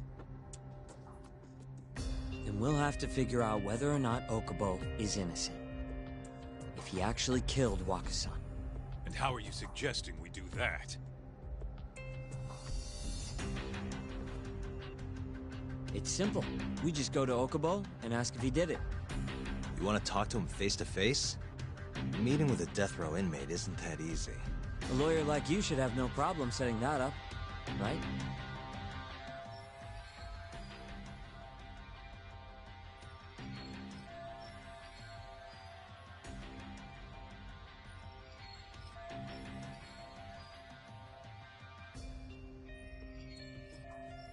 then we'll have to figure out whether or not Okubo is innocent. If he actually killed Waku-san. And how are you suggesting we do that? It's simple. We just go to Okubo and ask if he did it. You want to talk to him face to face? Meeting with a death row inmate isn't that easy. A lawyer like you should have no problem setting that up, right?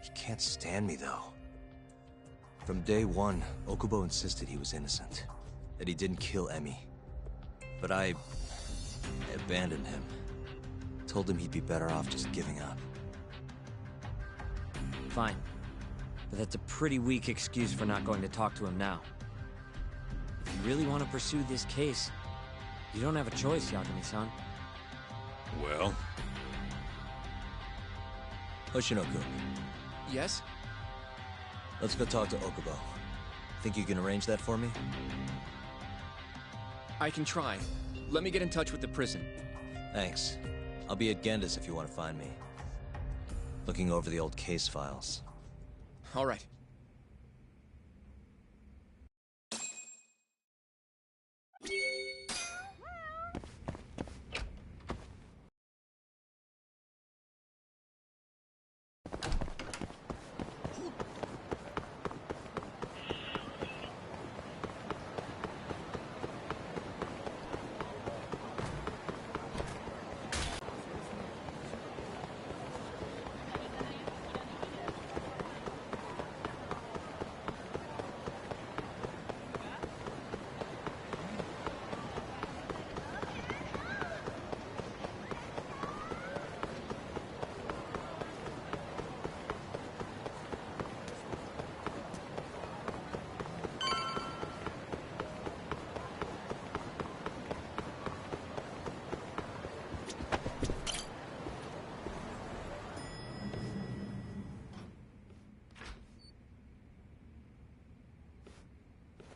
He can't stand me, though. From day one, Okubo insisted he was innocent, that he didn't kill Emi. But I abandoned him. Told him he'd be better off just giving up. Fine. But that's a pretty weak excuse for not going to talk to him now. If you really want to pursue this case, You don't have a choice, Yagami-san. Well? Hoshinoku, Yes? let's go talk to Okubo. Think you can arrange that for me? I can try. Let me get in touch with the prison. Thanks. I'll be at Genda's if you want to find me. Looking over the old case files. All right.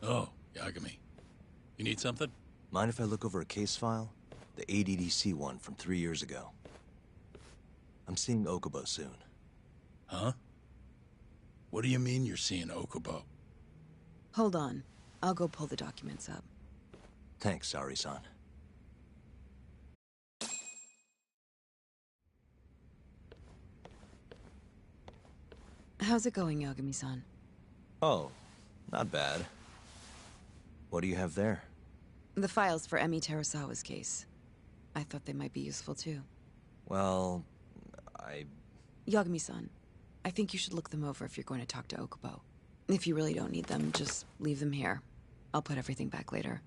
Oh, Yagami. You need something? Mind if I look over a case file? The ADDC one from 3 years ago. I'm seeing Okubo soon. Huh? What do you mean you're seeing Okubo? Hold on. I'll go pull the documents up. Thanks, Ari-san. How's it going, Yagami-san? Oh, not bad. What do you have there? The files for Emi Terasawa's case. I thought they might be useful too. Well, Yagami-san, I think you should look them over if you're going to talk to Okubo. If you really don't need them, just leave them here. I'll put everything back later.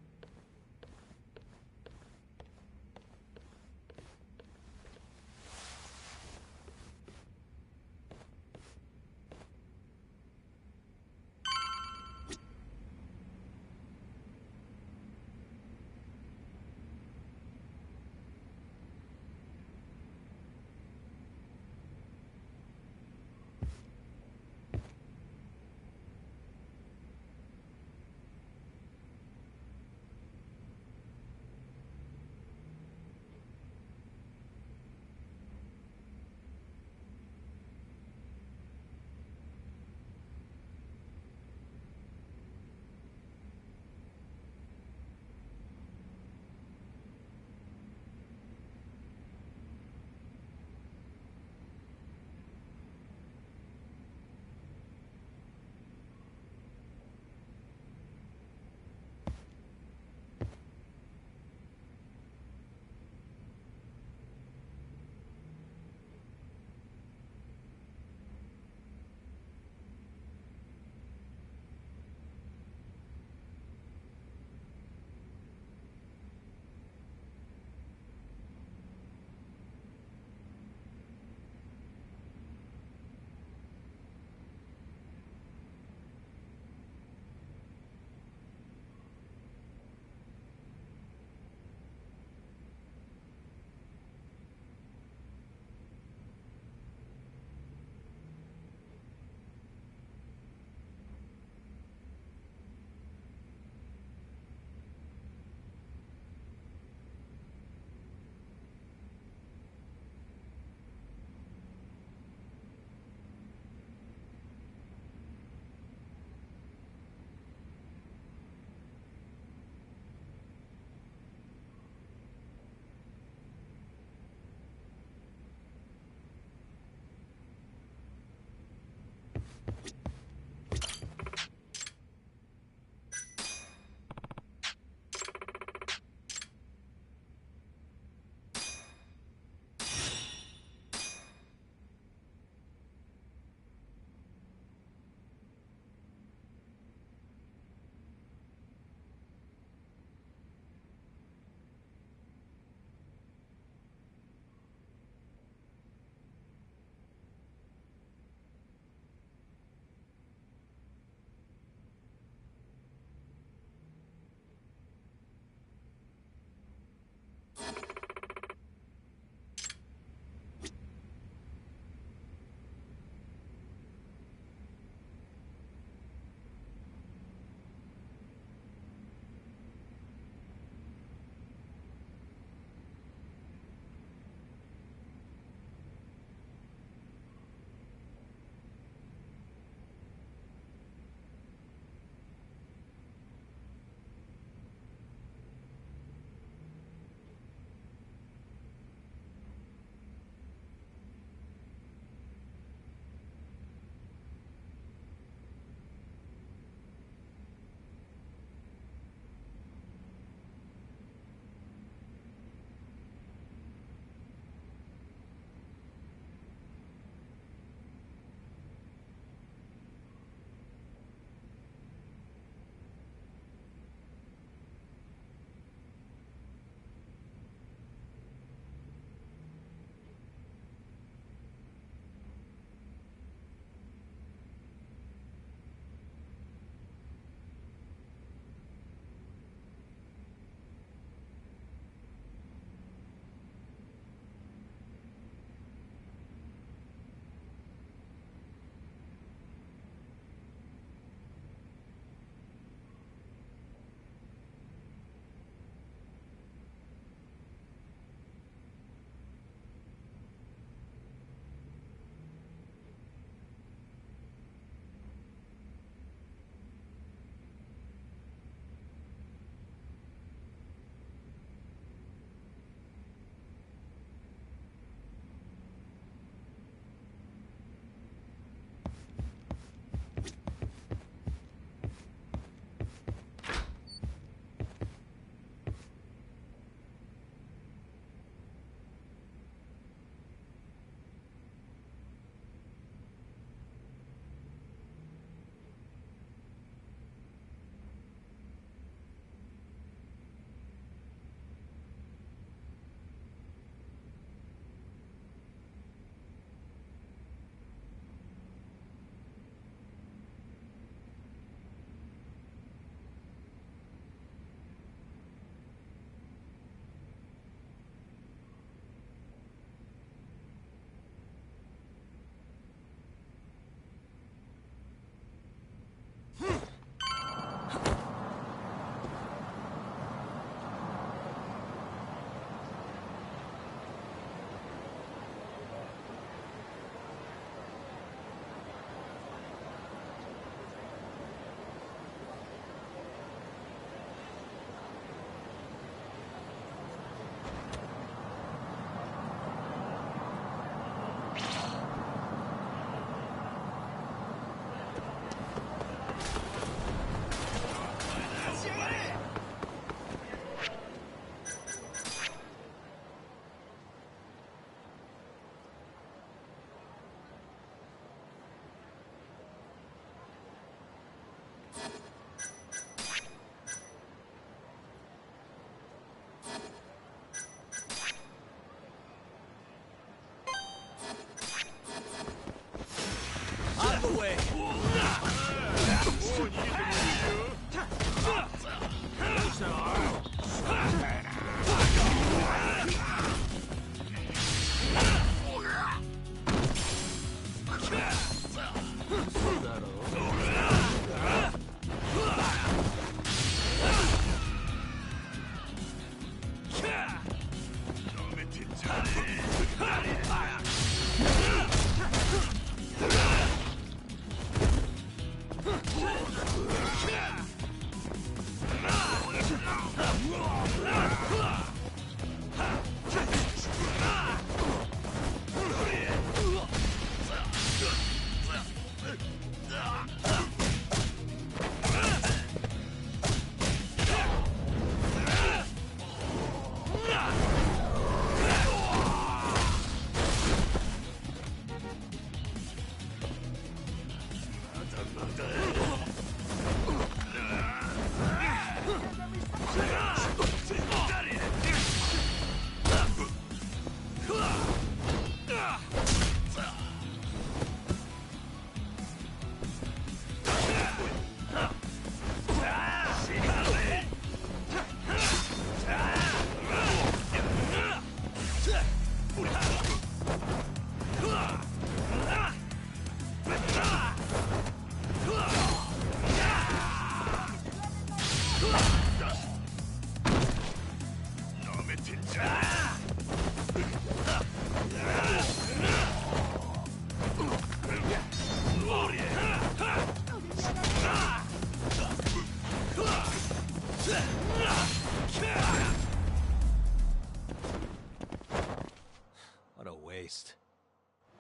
What a waste.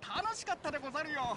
楽しかったでござるよ。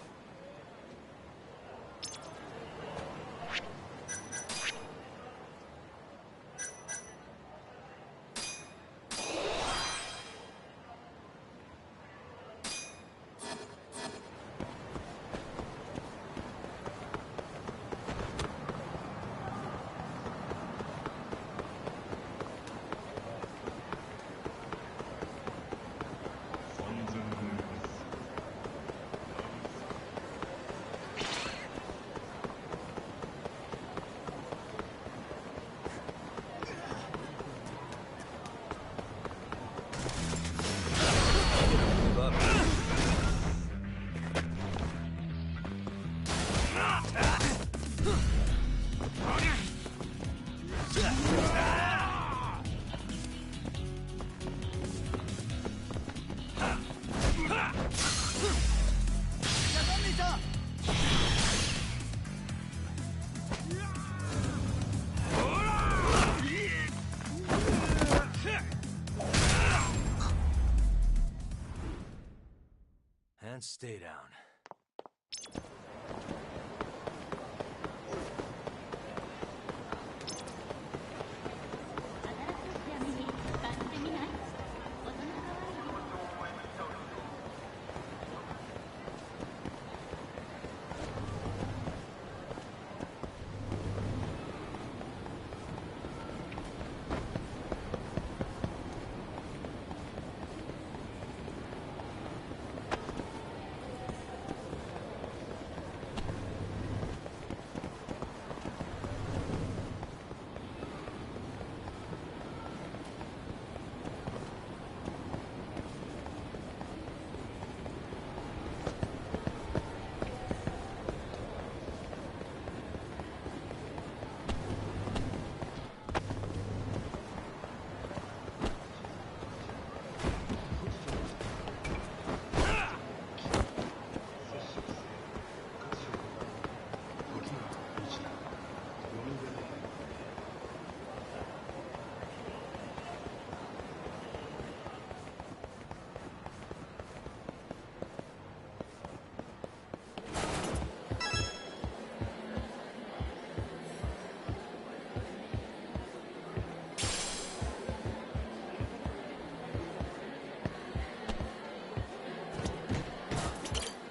And stay down.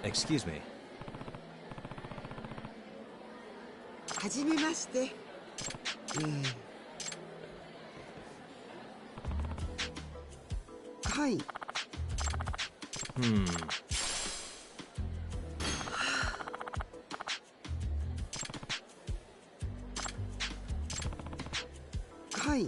Excuse me. はじめまして。はい。はい。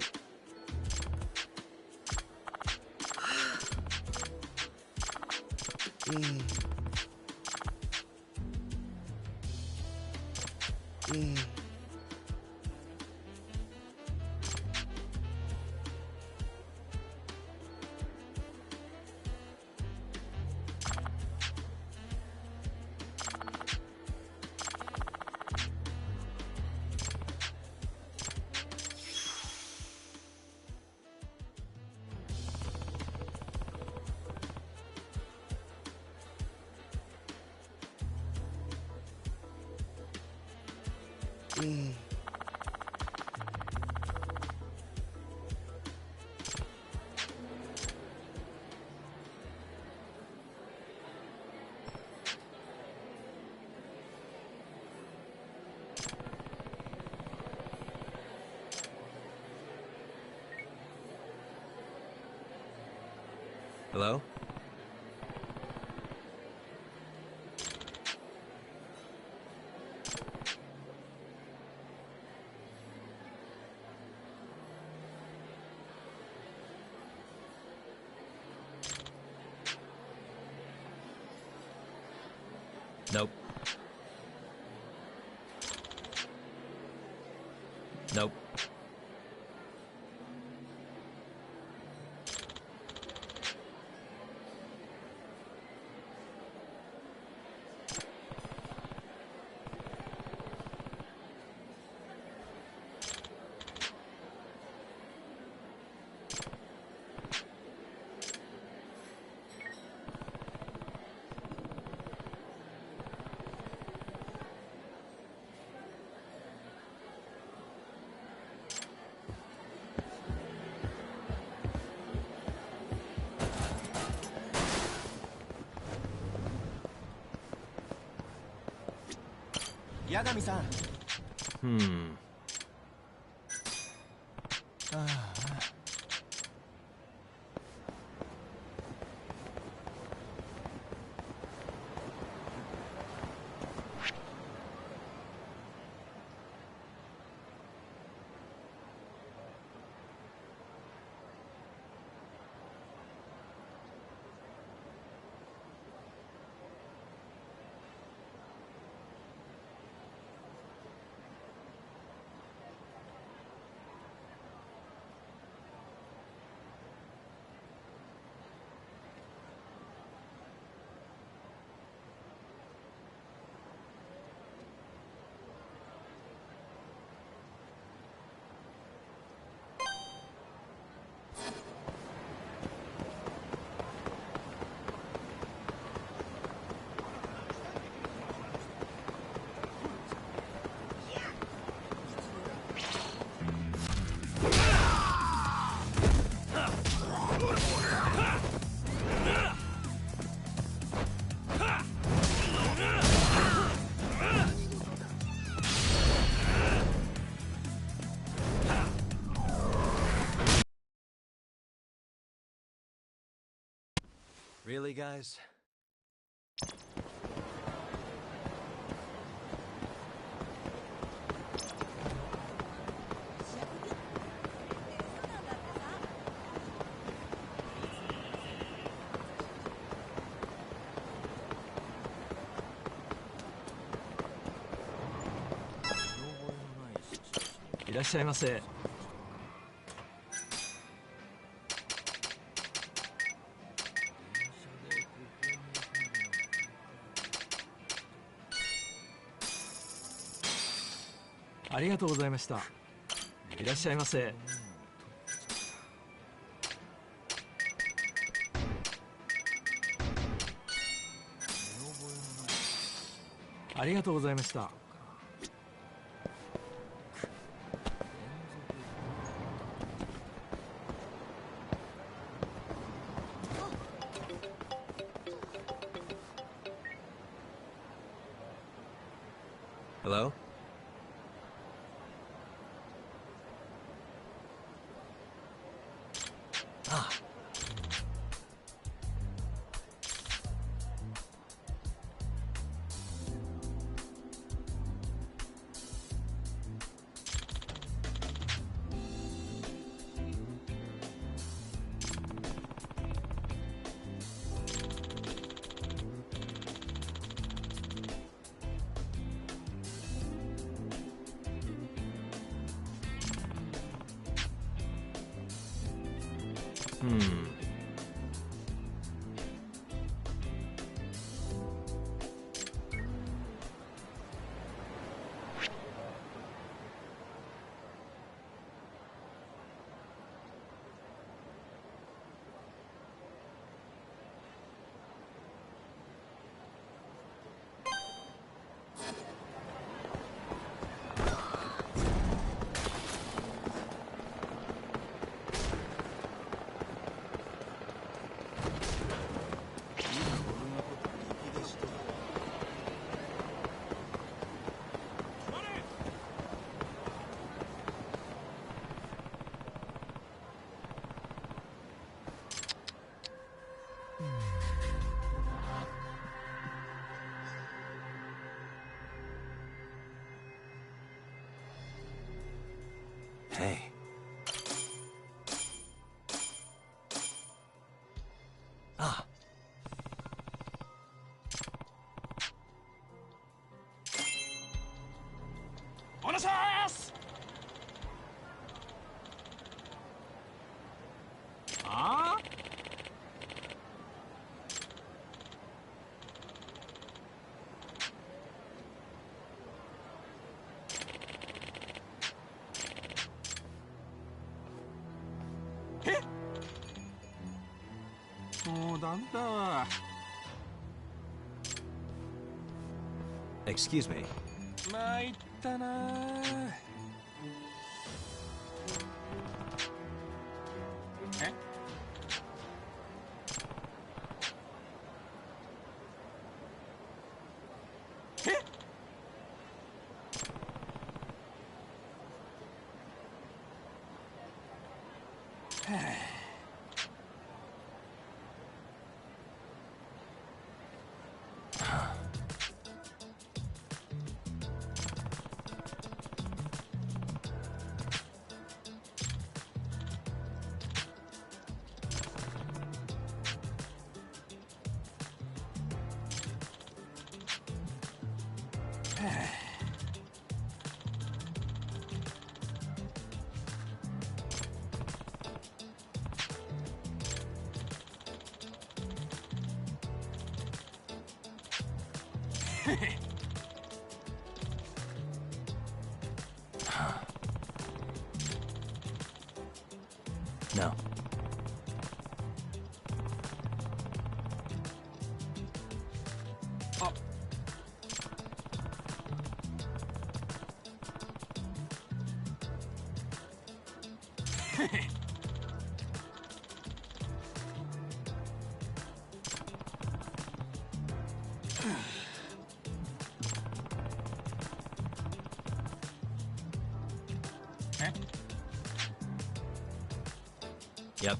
Hello? Nope. Nope. Yagami-san. Ah. 'Really, guys? Iらっしゃいませ。ありがとうございました。いらっしゃいませ。ありがとうございました。Hello? Ah. Hey. Ah. Onasaas! Huh? Excuse me. 参ったなえNo.あえ Yep.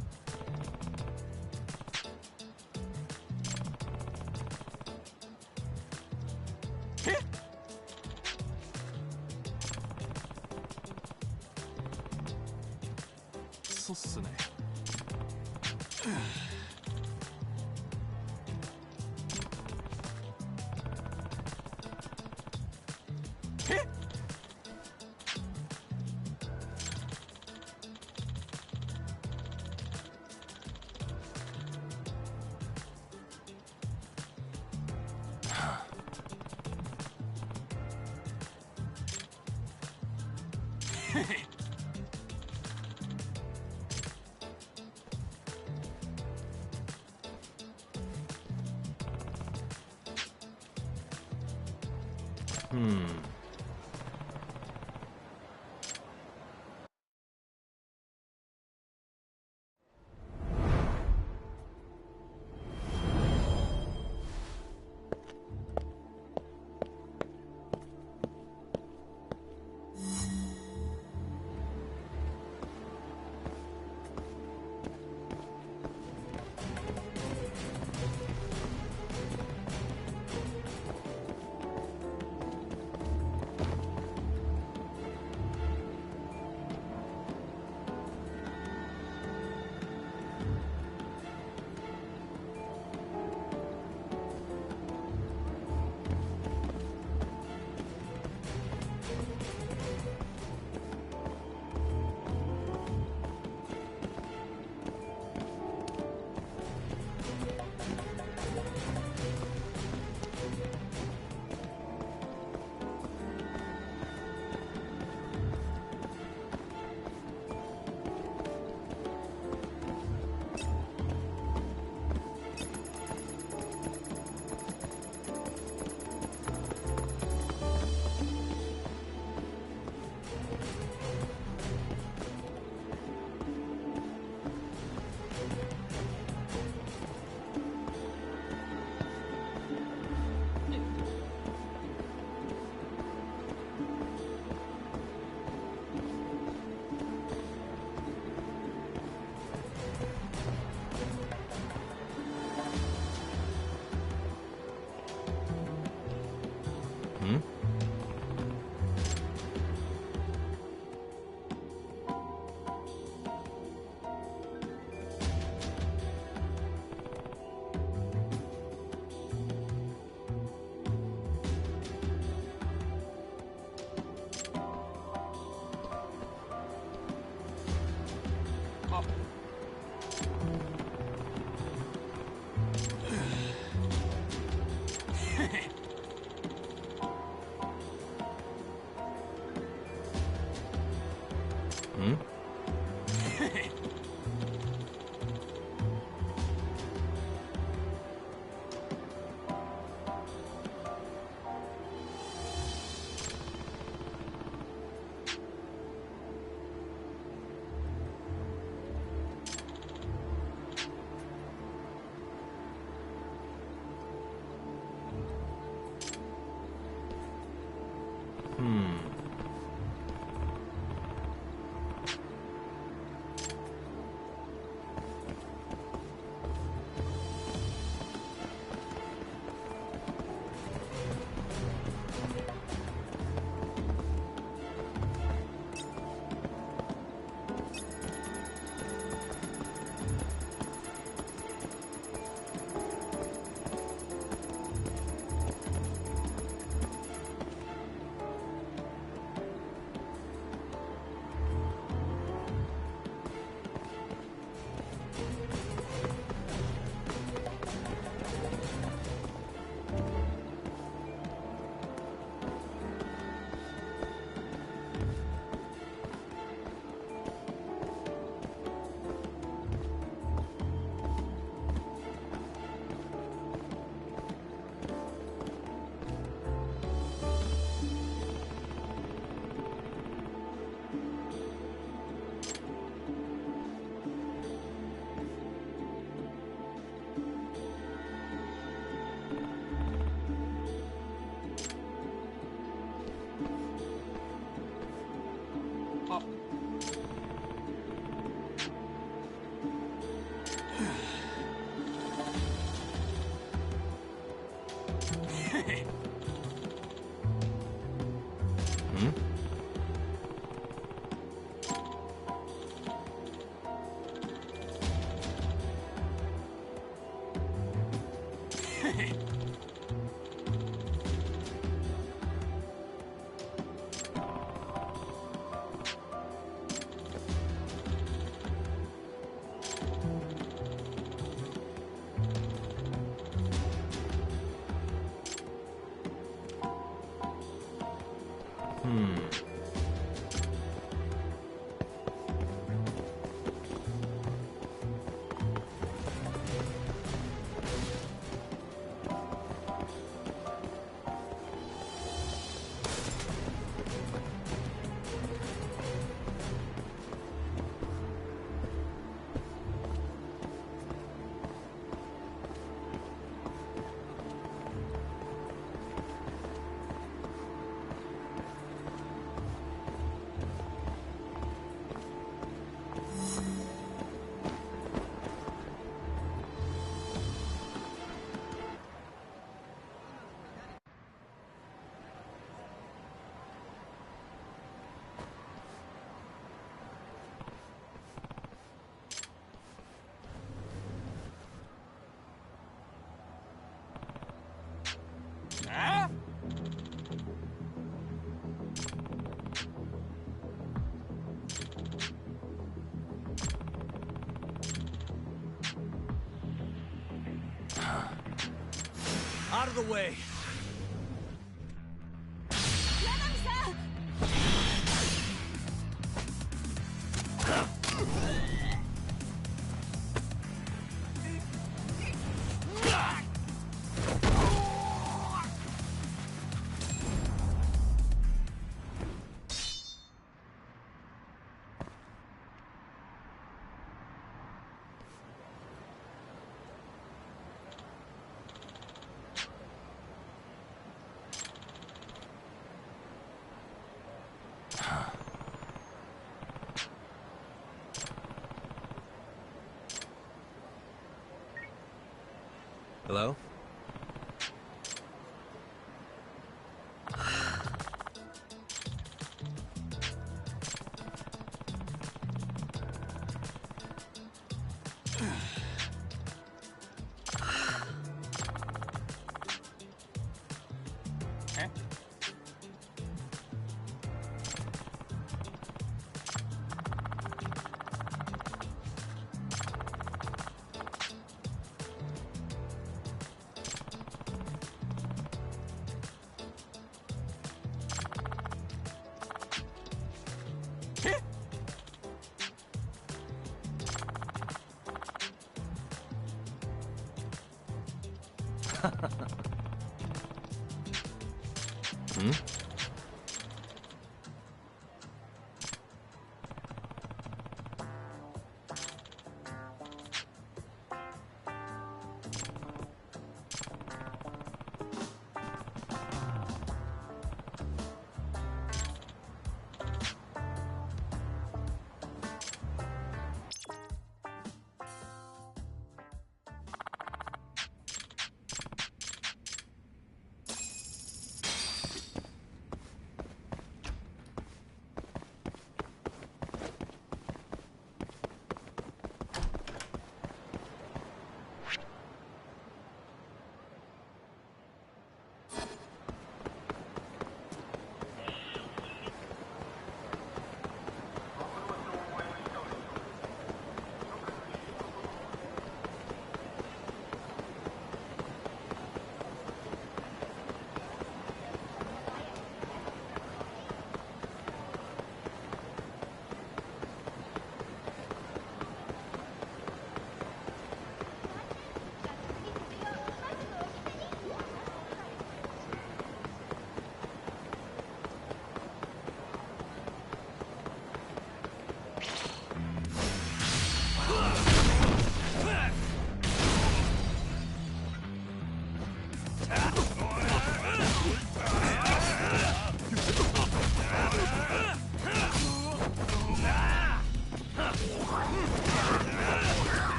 そうっすね Out of the way! Hello? Hmm?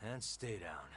And stay down.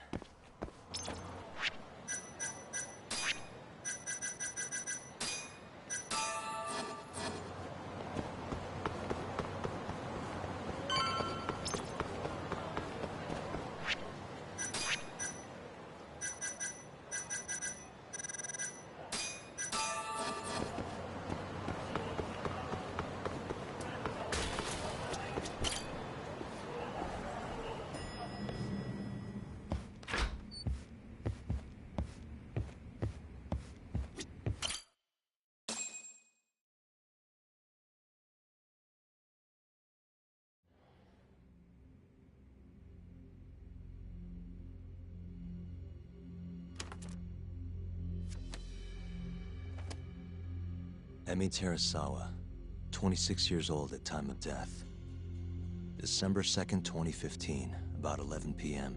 Emi Terasawa, 26 years old at time of death. December 2nd, 2015, about 11 p.m.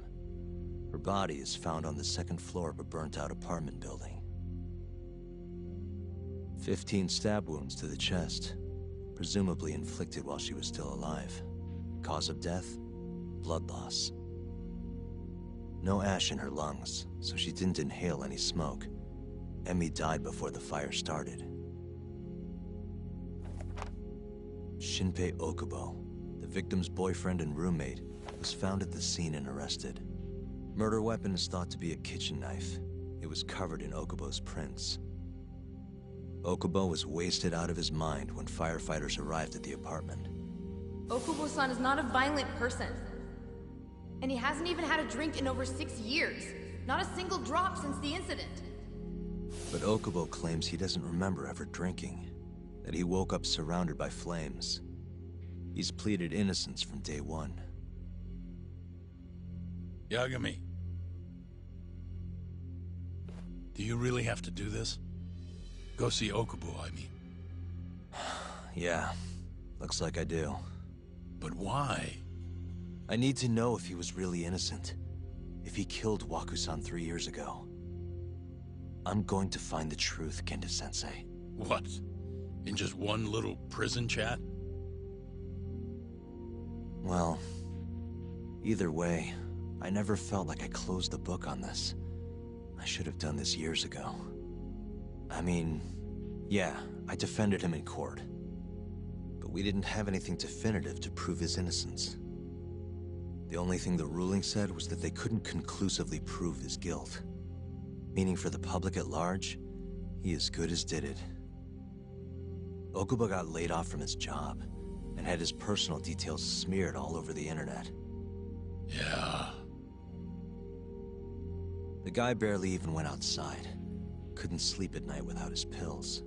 Her body is found on the second floor of a burnt-out apartment building. 15 stab wounds to the chest, presumably inflicted while she was still alive. Cause of death? Blood loss. No ash in her lungs, so she didn't inhale any smoke. Emi died before the fire started. Shinpei Okubo, the victim's boyfriend and roommate, was found at the scene and arrested. Murder weapon is thought to be a kitchen knife. It was covered in Okubo's prints. Okubo was wasted out of his mind when firefighters arrived at the apartment. Okubo-san is not a violent person. And he hasn't even had a drink in over 6 years. Not a single drop since the incident. But Okubo claims he doesn't remember ever drinking, that he woke up surrounded by flames. He's pleaded innocence from day one. Yagami. Do you really have to do this? Go see Okubo, I mean. Yeah, looks like I do. But why? I need to know if he was really innocent. If he killed Waku-san 3 years ago. I'm going to find the truth, Kendo-sensei. What? In just one little prison chat? Well, either way, I never felt like I closed the book on this. I should have done this years ago. I mean, yeah, I defended him in court. But we didn't have anything definitive to prove his innocence. The only thing the ruling said was that they couldn't conclusively prove his guilt. Meaning for the public at large, he as good as did it. Okubo got laid off from his job, and had his personal details smeared all over the internet. Yeah. The guy barely even went outside. Couldn't sleep at night without his pills.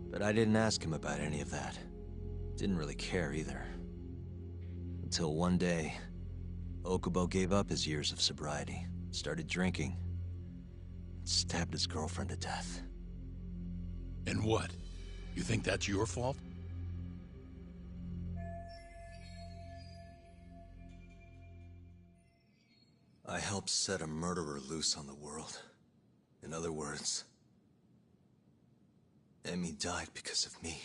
But I didn't ask him about any of that. Didn't really care either. Until one day, Okubo gave up his years of sobriety, started drinking, and stabbed his girlfriend to death. And what? You think that's your fault? I helped set a murderer loose on the world. In other words, Emmy died because of me.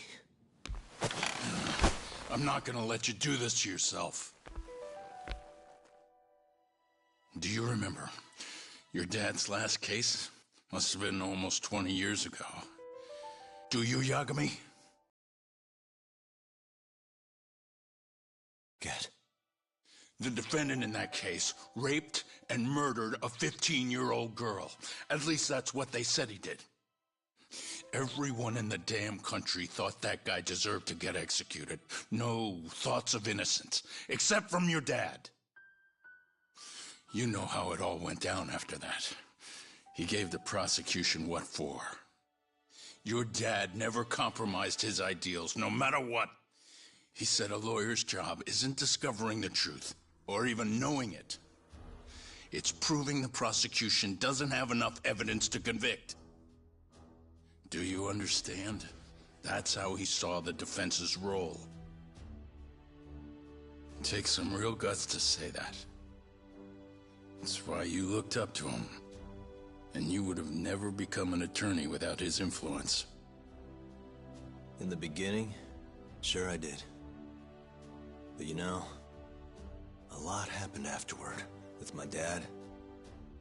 I'm not gonna let you do this to yourself. Do you remember your dad's last case? Must have been almost 20 years ago. Do you, Yagami? Get. The defendant in that case raped and murdered a 15-year-old girl. At least that's what they said he did. Everyone in the damn country thought that guy deserved to get executed. No thoughts of innocence, except from your dad. You know how it all went down after that. He gave the prosecution what for. Your dad never compromised his ideals, no matter what. He said a lawyer's job isn't discovering the truth, or even knowing it. It's proving the prosecution doesn't have enough evidence to convict. Do you understand? That's how he saw the defense's role. It takes some real guts to say that. That's why you looked up to him. And you would have never become an attorney without his influence. In the beginning, sure I did. But you know, a lot happened afterward, with my dad,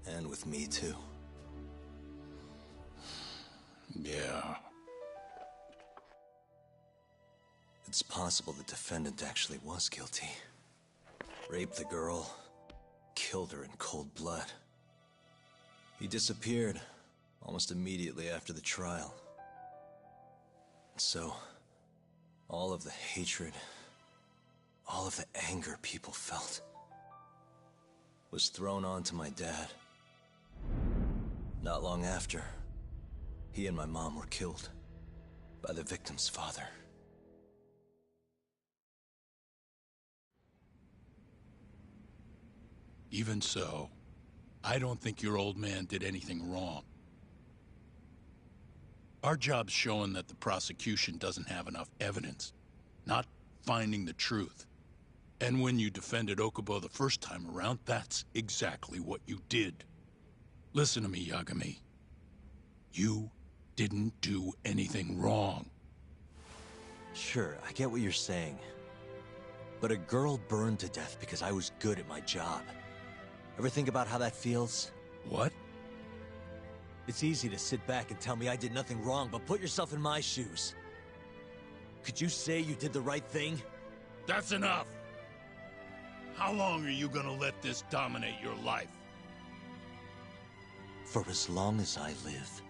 and with me too. Yeah. It's possible the defendant actually was guilty. Raped the girl, killed her in cold blood. He disappeared almost immediately after the trial. So, all of the hatred, all of the anger people felt was thrown onto my dad. Not long after, he and my mom were killed by the victim's father. Even so, I don't think your old man did anything wrong. Our job's showing that the prosecution doesn't have enough evidence, not finding the truth. And when you defended Okubo the first time around, that's exactly what you did. Listen to me, Yagami. You didn't do anything wrong. Sure, I get what you're saying. But a girl burned to death because I was good at my job. Ever think about how that feels? What? It's easy to sit back and tell me I did nothing wrong, but put yourself in my shoes. Could you say you did the right thing? That's enough! How long are you gonna let this dominate your life? For as long as I live.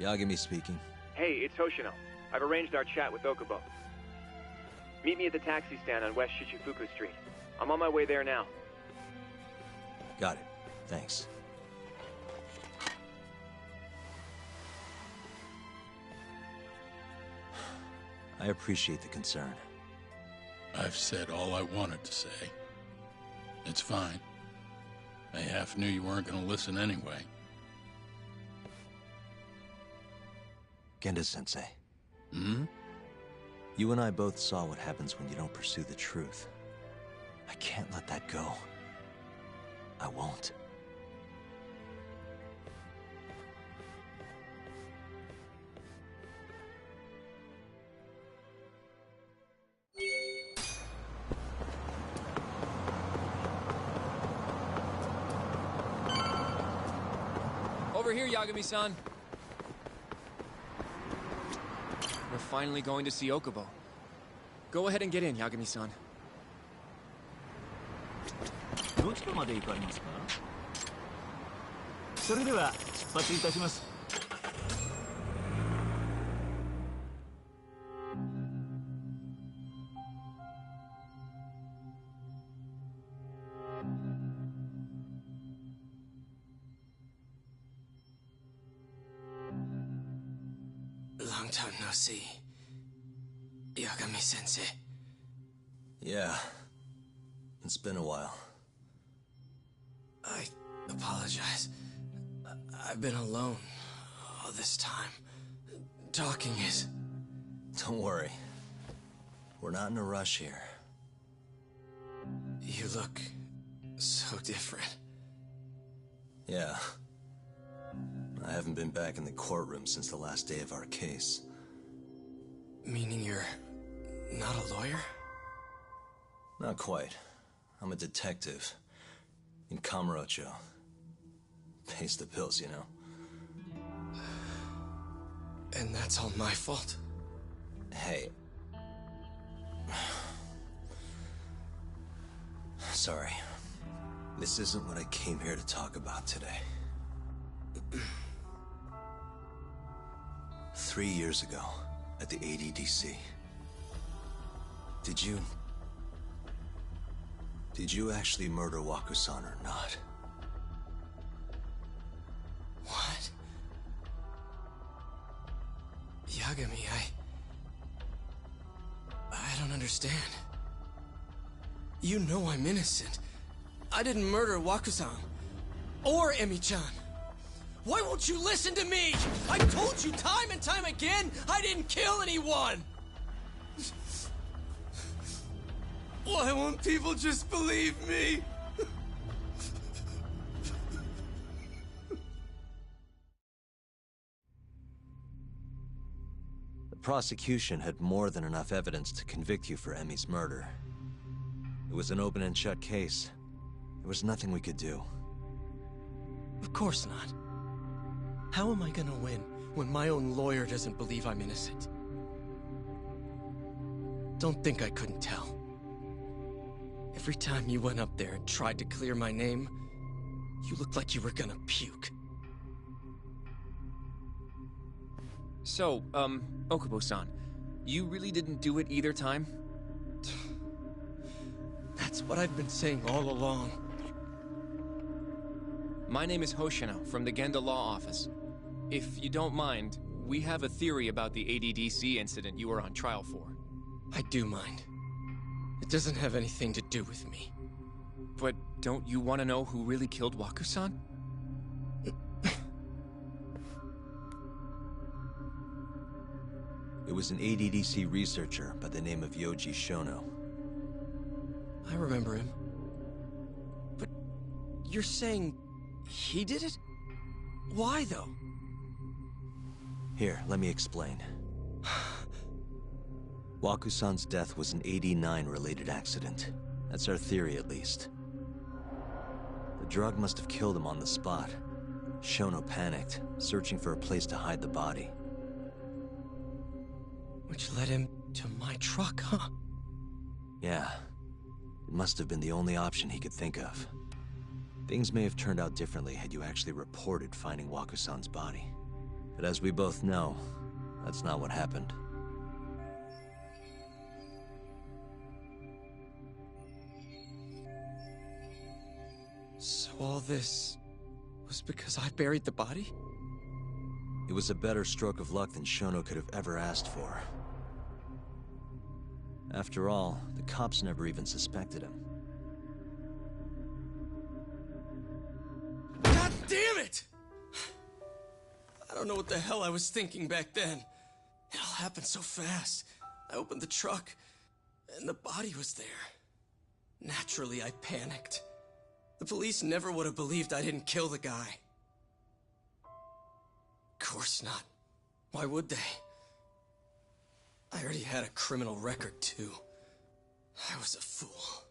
Yagami speaking. Hey, it's Hoshino. I've arranged our chat with Okubo. Meet me at the taxi stand on West Shichifuku Street. I'm on my way there now. Got it. Thanks. I appreciate the concern. I've said all I wanted to say. It's fine. I half knew you weren't gonna listen anyway. Genda-sensei. Hmm? You and I both saw what happens when you don't pursue the truth. I can't let that go. I won't. Over here, Yagami-san. We're finally going to see Okubo. Go ahead and get in, Yagami-san. どちらまで行かれますか？それでは出発いたします。Long time no see. Yagami-sensei. Yeah. It's been a while. I apologize. I've been alone all this time. Talking is... Don't worry. We're not in a rush here. You look so different. Yeah. I haven't been back in the courtroom since the last day of our case. Meaning you're not a lawyer? Not quite. I'm a detective. In Kamurocho. Pays the bills, you know. And that's all my fault? Hey. Sorry. This isn't what I came here to talk about today. 3 years ago, at the ADDC. Did you actually murder Waku-san or not? What? Yagami, I don't understand. You know I'm innocent. I didn't murder Waku-san. Or Emi-chan. Why won't you listen to me? I told you time and time again, I didn't kill anyone! Why won't people just believe me? The prosecution had more than enough evidence to convict you for Emi's murder. It was an open and shut case. There was nothing we could do. Of course not. How am I gonna win when my own lawyer doesn't believe I'm innocent? Don't think I couldn't tell. Every time you went up there and tried to clear my name, you looked like you were gonna puke. So, Okubo-san, you really didn't do it either time? That's what I've been saying all along. My name is Hoshino from the Genda Law Office. If you don't mind, we have a theory about the ADDC incident you were on trial for. I do mind. It doesn't have anything to do with me. But don't you want to know who really killed Waku-san? It was an ADDC researcher by the name of Yoji Shono. I remember him. But you're saying he did it? Why, though? Here, let me explain. Waku-san's death was an 89-related accident. That's our theory, at least. The drug must have killed him on the spot. Shono panicked, searching for a place to hide the body. Which led him to my truck, huh? Yeah. It must have been the only option he could think of. Things may have turned out differently had you actually reported finding Waku-san's body. But as we both know, that's not what happened. So all this was because I buried the body? It was a better stroke of luck than Shono could have ever asked for. After all, the cops never even suspected him. God damn it! I don't know what the hell I was thinking back then. It all happened so fast. I opened the truck, and the body was there. Naturally, I panicked. The police never would have believed I didn't kill the guy. Of course not. Why would they? I already had a criminal record, too. I was a fool.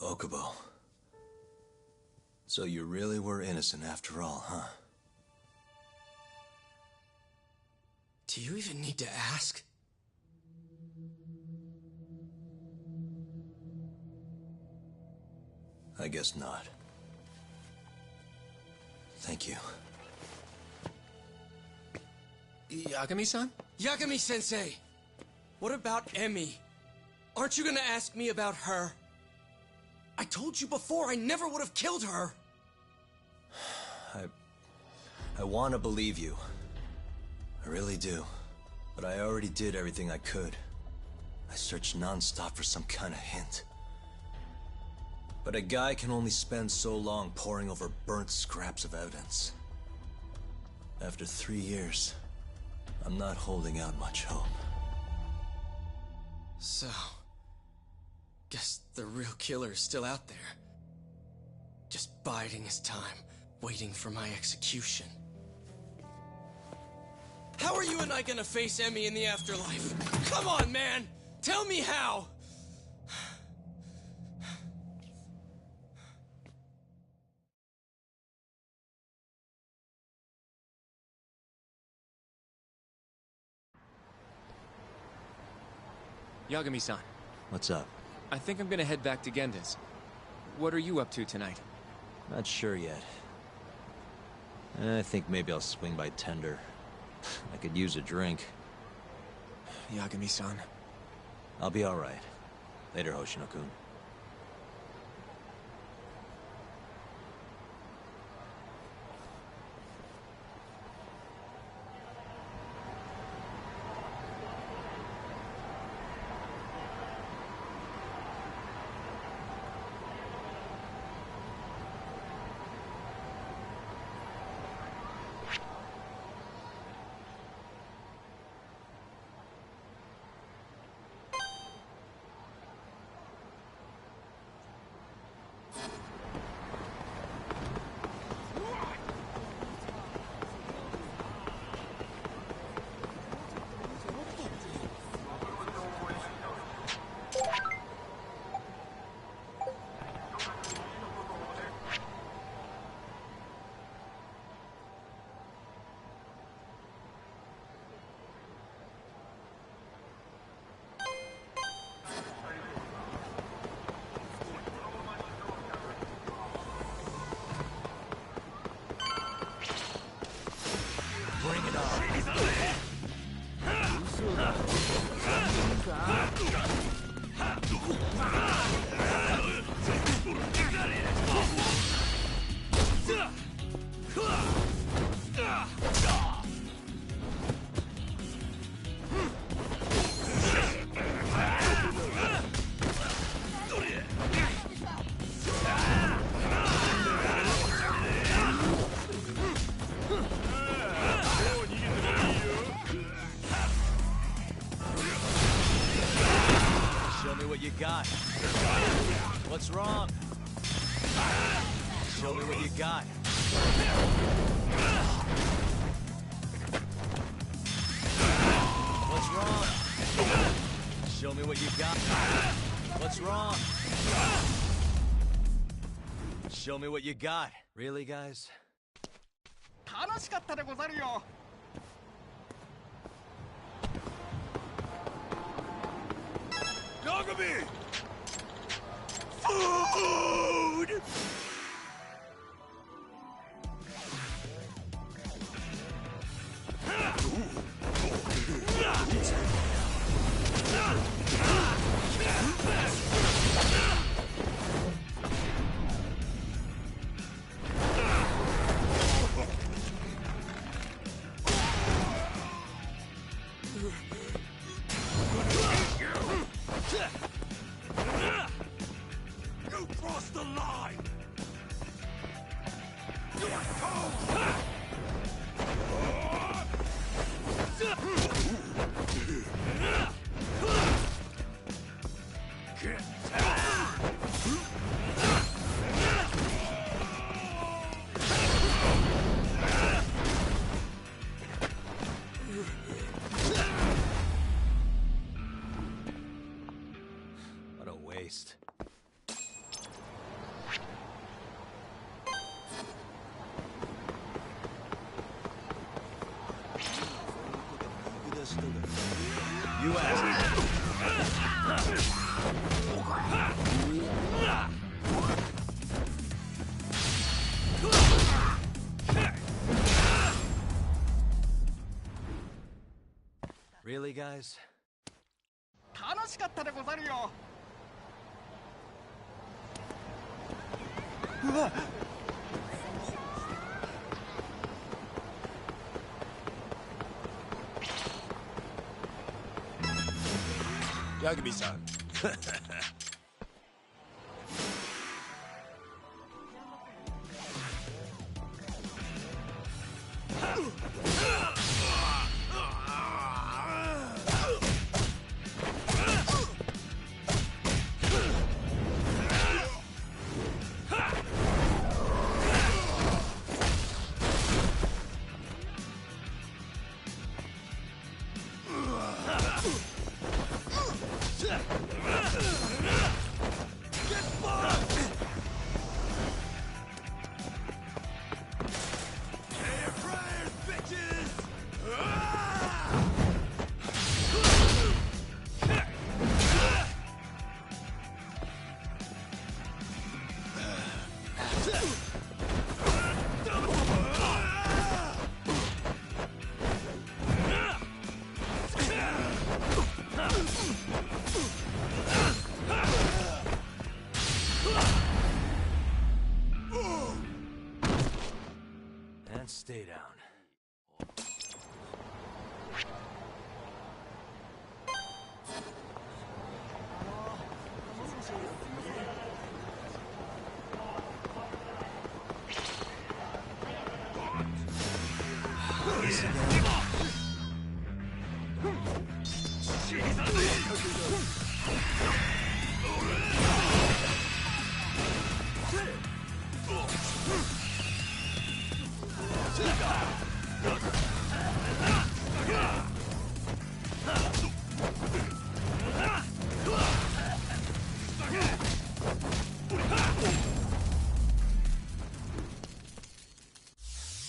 Okubo. So you really were innocent after all, huh? Do you even need to ask? I guess not. Thank you. Yagami-san? Yagami-sensei! What about Emmy? Aren't you gonna ask me about her? I told you before I never would have killed her! I want to believe you. I really do. But I already did everything I could. I searched non-stop for some kind of hint. But a guy can only spend so long poring over burnt scraps of evidence. After 3 years, I'm not holding out much hope. So, guess the real killer is still out there. Just biding his time, waiting for my execution. How are you and I gonna face Emmy in the afterlife? Come on, man! Tell me how! Yagami-san. What's up? I think I'm gonna head back to Genda's. What are you up to tonight? Not sure yet. I think maybe I'll swing by Tender. I could use a drink. Yagami-san. I'll be alright. Later, Hoshino-kun. Got? What's wrong? Show me what you got. What's wrong? Show me what you got. What's wrong? Show me what you got. Really, guys? 楽しかったでござるよ。Yagami! Food! You asked. Really, guys? 楽しかったでござるよ。うわっ。Yagami-san. And stay down.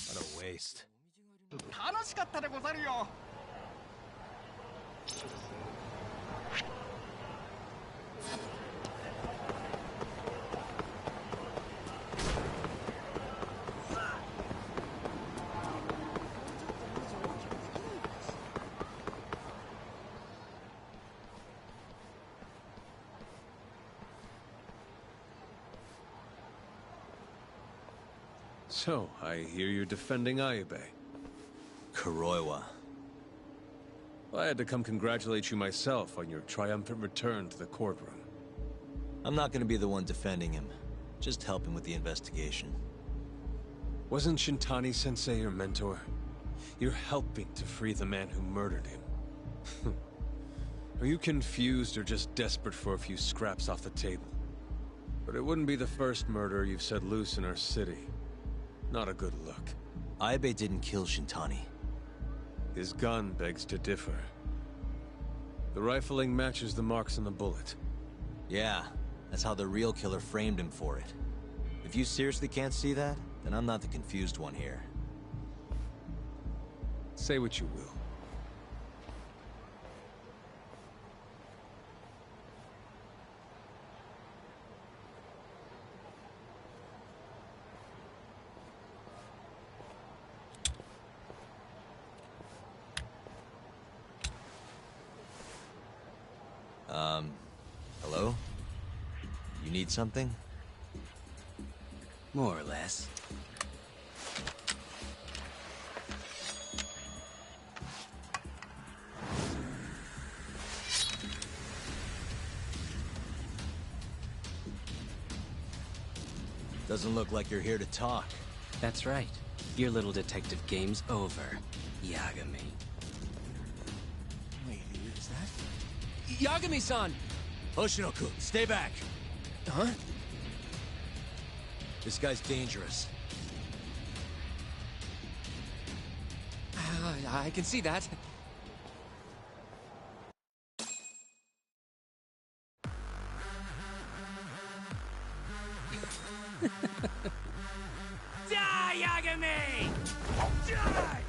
What a waste. 楽しかったでござるよ。So, I hear you're defending Ayube. Kuroiwa. I had to come congratulate you myself on your triumphant return to the courtroom. I'm not gonna be the one defending him. Just helping with the investigation. Wasn't Shintani-sensei your mentor? You're helping to free the man who murdered him. Are you confused or just desperate for a few scraps off the table? But it wouldn't be the first murder you've set loose in our city. Not a good look. Ayube didn't kill Shintani. His gun begs to differ. The rifling matches the marks on the bullet. Yeah, that's how the real killer framed him for it. If you seriously can't see that, then I'm not the confused one here. Say what you will. Hello? You need something? More or less. Doesn't look like you're here to talk. That's right. Your little detective game's over, Yagami. Wait, is that... Yagami-san! Hoshino-kun, stay back! Huh? This guy's dangerous. I can see that. Die, Yagami! Die!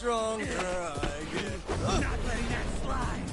stronger I get. Not letting that slide.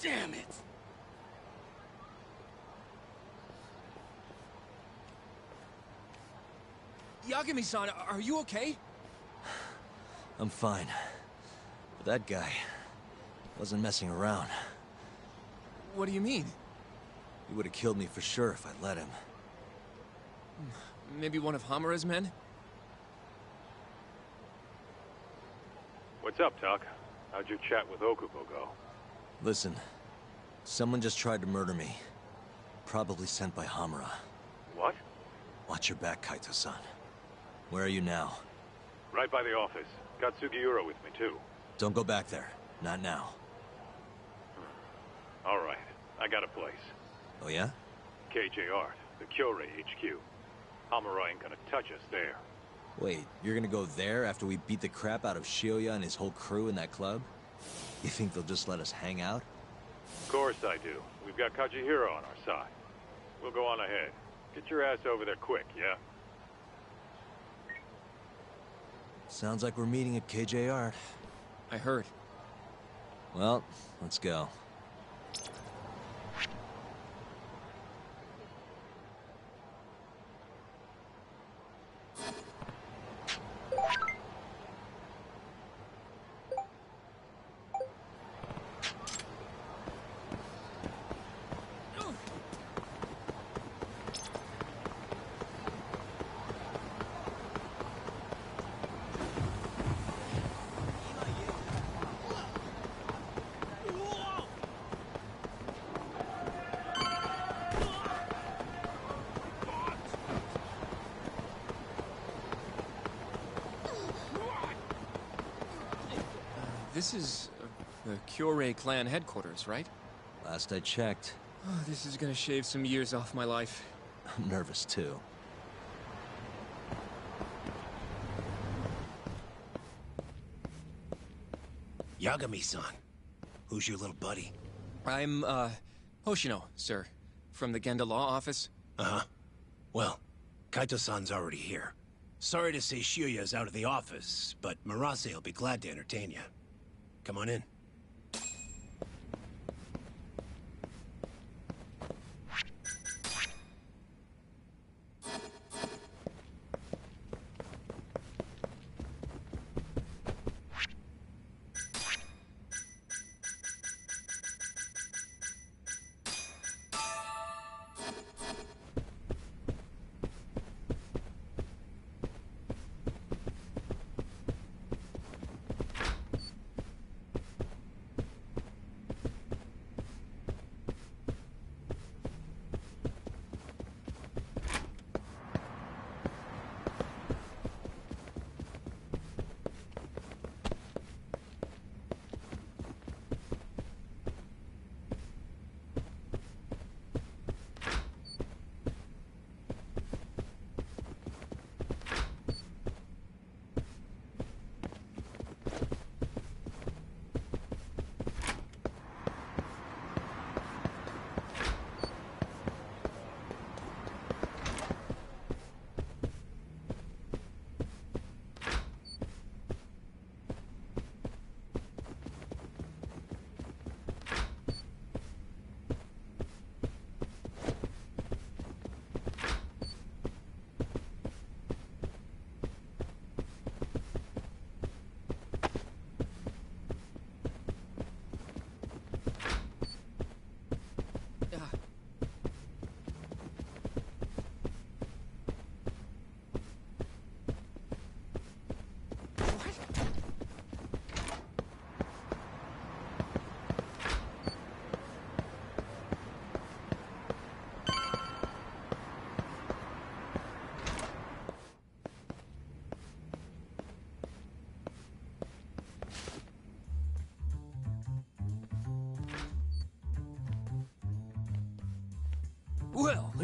Damn it! Yagami-san, are you okay? I'm fine. But that guy wasn't messing around. What do you mean? He would have killed me for sure if I'd let him. Maybe one of Hamura's men? What's up, Tuck? How'd your chat with Okubo go? Listen, someone just tried to murder me. Probably sent by Hamura. What? Watch your back, Kaito-san. Where are you now? Right by the office. Got Sugiura with me, too. Don't go back there. Not now. All right. I got a place. Oh yeah? KJ Art, the Kyorei HQ. Hamura ain't gonna touch us there. Wait, you're gonna go there after we beat the crap out of Shioya and his whole crew in that club? You think they'll just let us hang out? Of course I do. We've got Kajihiro on our side. We'll go on ahead. Get your ass over there quick, yeah? Sounds like we're meeting at KJ Art. I heard. Well, let's go. This is the Kyorei clan headquarters, right? Last I checked. Oh, this is gonna shave some years off my life. I'm nervous too. Yagami-san. Who's your little buddy? I'm, Hoshino, sir. From the Genda Law Office. Uh-huh. Well, Kaito-san's already here. Sorry to say Shioya's out of the office, but Murase will be glad to entertain you. Come on in.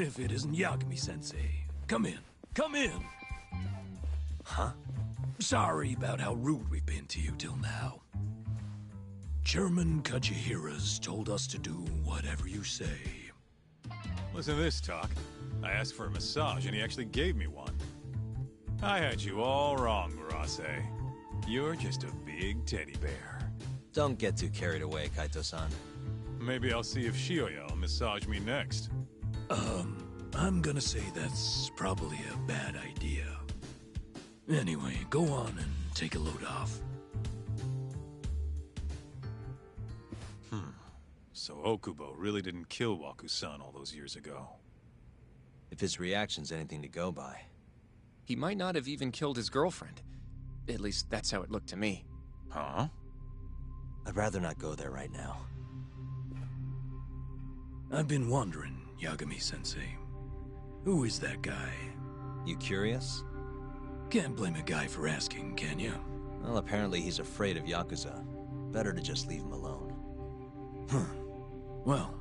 if it isn't Yagami-sensei. Come in. Come in! Huh? Sorry about how rude we've been to you till now. Chairman Kajihira's told us to do whatever you say. Listen to this talk. I asked for a massage and he actually gave me one. I had you all wrong, Murase. You're just a big teddy bear. Don't get too carried away, Kaito-san. Maybe I'll see if Shioya will massage me next. I'm gonna say that's probably a bad idea. Anyway, go on and take a load off. So Okubo really didn't kill Waku-san all those years ago. If his reaction's anything to go by. He might not have even killed his girlfriend. At least that's how it looked to me. Huh? I'd rather not go there right now. I've been wondering, Yagami-sensei. Who is that guy? You curious? Can't blame a guy for asking, can you? Well, apparently he's afraid of Yakuza. Better to just leave him alone. Huh. Well,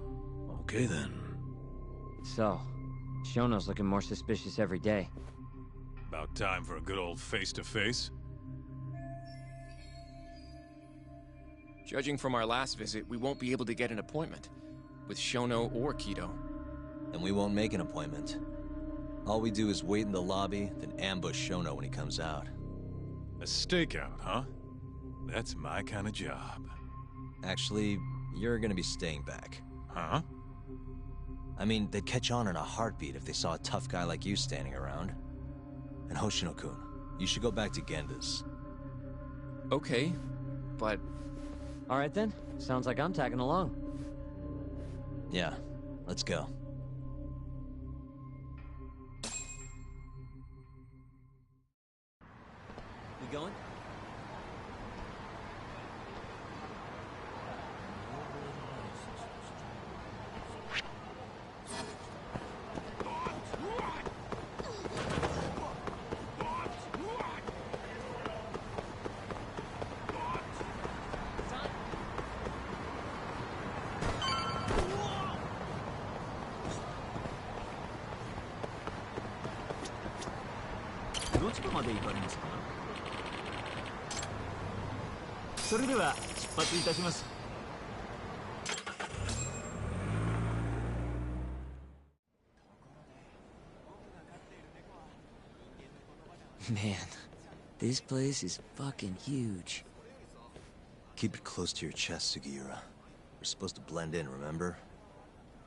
okay then. So, Shono's looking more suspicious every day. About time for a good old face-to-face. Judging from our last visit, we won't be able to get an appointment with Shono or Kido. And we won't make an appointment. All we do is wait in the lobby, then ambush Shono when he comes out. A stakeout, huh? That's my kind of job. Actually, you're gonna be staying back. Huh? I mean, they'd catch on in a heartbeat if they saw a tough guy like you standing around. And Hoshino-kun, you should go back to Genda's. Okay, but... Alright then, sounds like I'm tagging along. Yeah, let's go. We going? Man, this place is fucking huge. Keep it close to your chest, Sugiura. We're supposed to blend in, remember?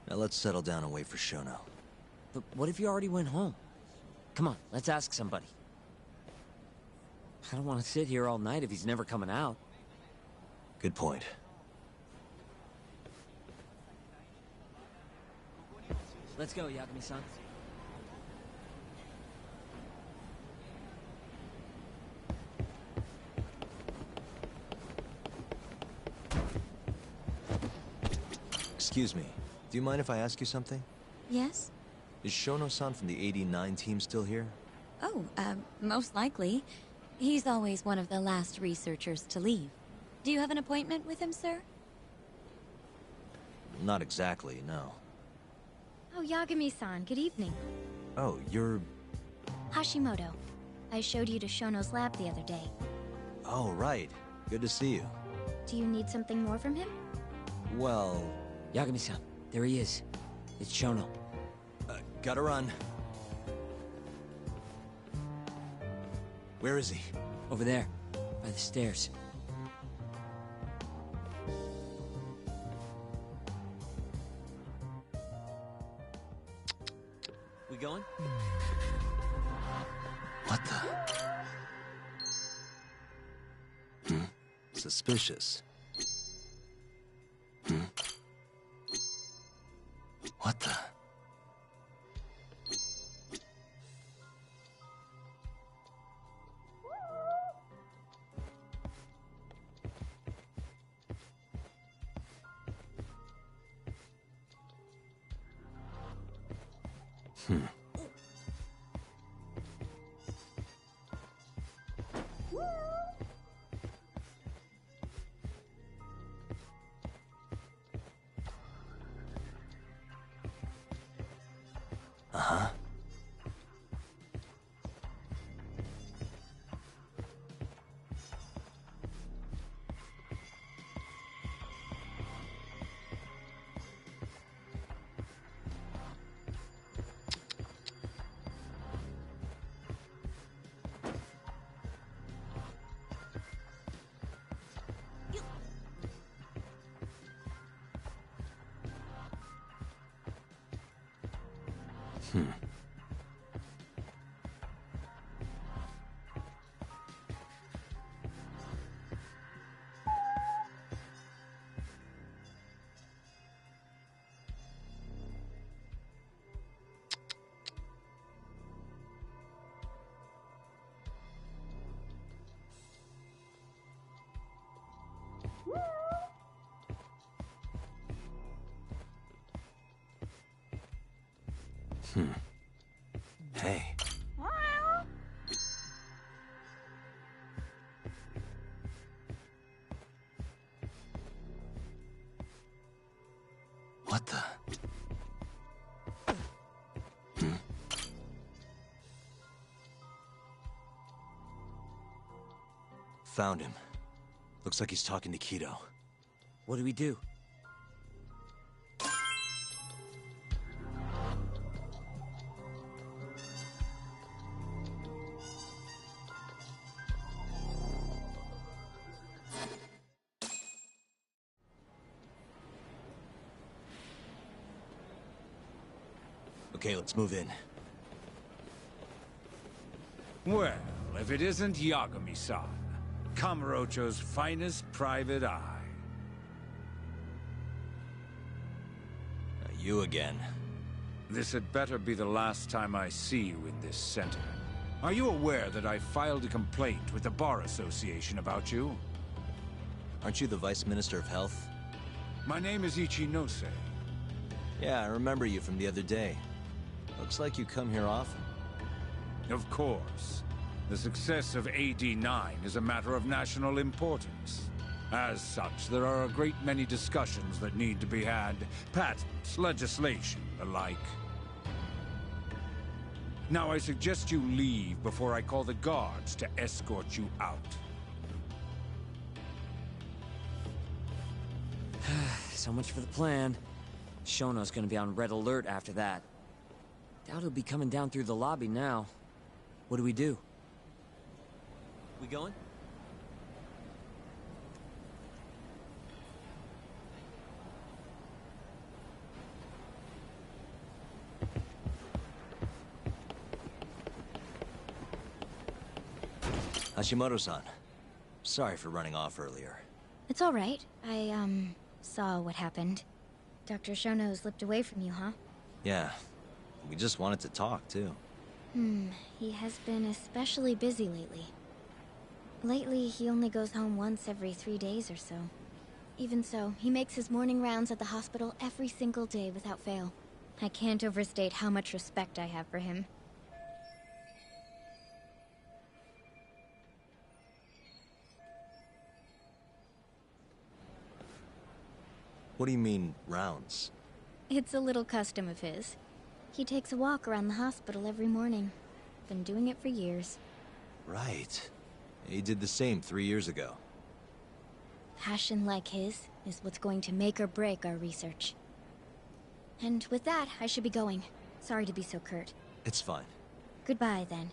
Now let's settle down and wait for Shono. But what if you already went home? Come on, let's ask somebody. I don't want to sit here all night if he's never coming out. Good point. Let's go, Yagami-san. Excuse me, do you mind if I ask you something? Yes? Is Shono-san from the 89 team still here? Oh, most likely. He's always one of the last researchers to leave. Do you have an appointment with him, sir? Not exactly, no. Oh, Yagami-san, good evening. Oh, you're... Hashimoto. I showed you to Shono's lab the other day. Oh, right. Good to see you. Do you need something more from him? Well... Yagami-san, there he is. It's Shono. Gotta run. Where is he? Over there, by the stairs. We going? What the? Suspicious. What the? Uh-huh. Hey. What the? Found him. Looks like he's talking to Keto. What do we do? Okay, let's move in. Well, if it isn't Yagami-san, Kamurocho's finest private eye. You again. This had better be the last time I see you in this center. Are you aware that I filed a complaint with the Bar Association about you? Aren't you the Vice Minister of Health? My name is Ichinose. Yeah, I remember you from the other day. Looks like you come here often. Of course. The success of AD9 is a matter of national importance. As such, there are a great many discussions that need to be had. Patents, legislation, the like. Now I suggest you leave before I call the guards to escort you out. So much for the plan. Shono's gonna be on red alert after that. Doubt he'll be coming down through the lobby now. What do we do? We going? Hashimoto-san. Sorry for running off earlier. It's all right. I, saw what happened. Dr. Shono slipped away from you, huh? Yeah. We just wanted to talk, too. He has been especially busy lately. Lately, he only goes home once every 3 days or so. Even so, he makes his morning rounds at the hospital every single day without fail. I can't overstate how much respect I have for him. What do you mean, rounds? It's a little custom of his. He takes a walk around the hospital every morning. Been doing it for years. Right. He did the same 3 years ago. Passion like his is what's going to make or break our research. And with that, I should be going. Sorry to be so curt. It's fine. Goodbye, then.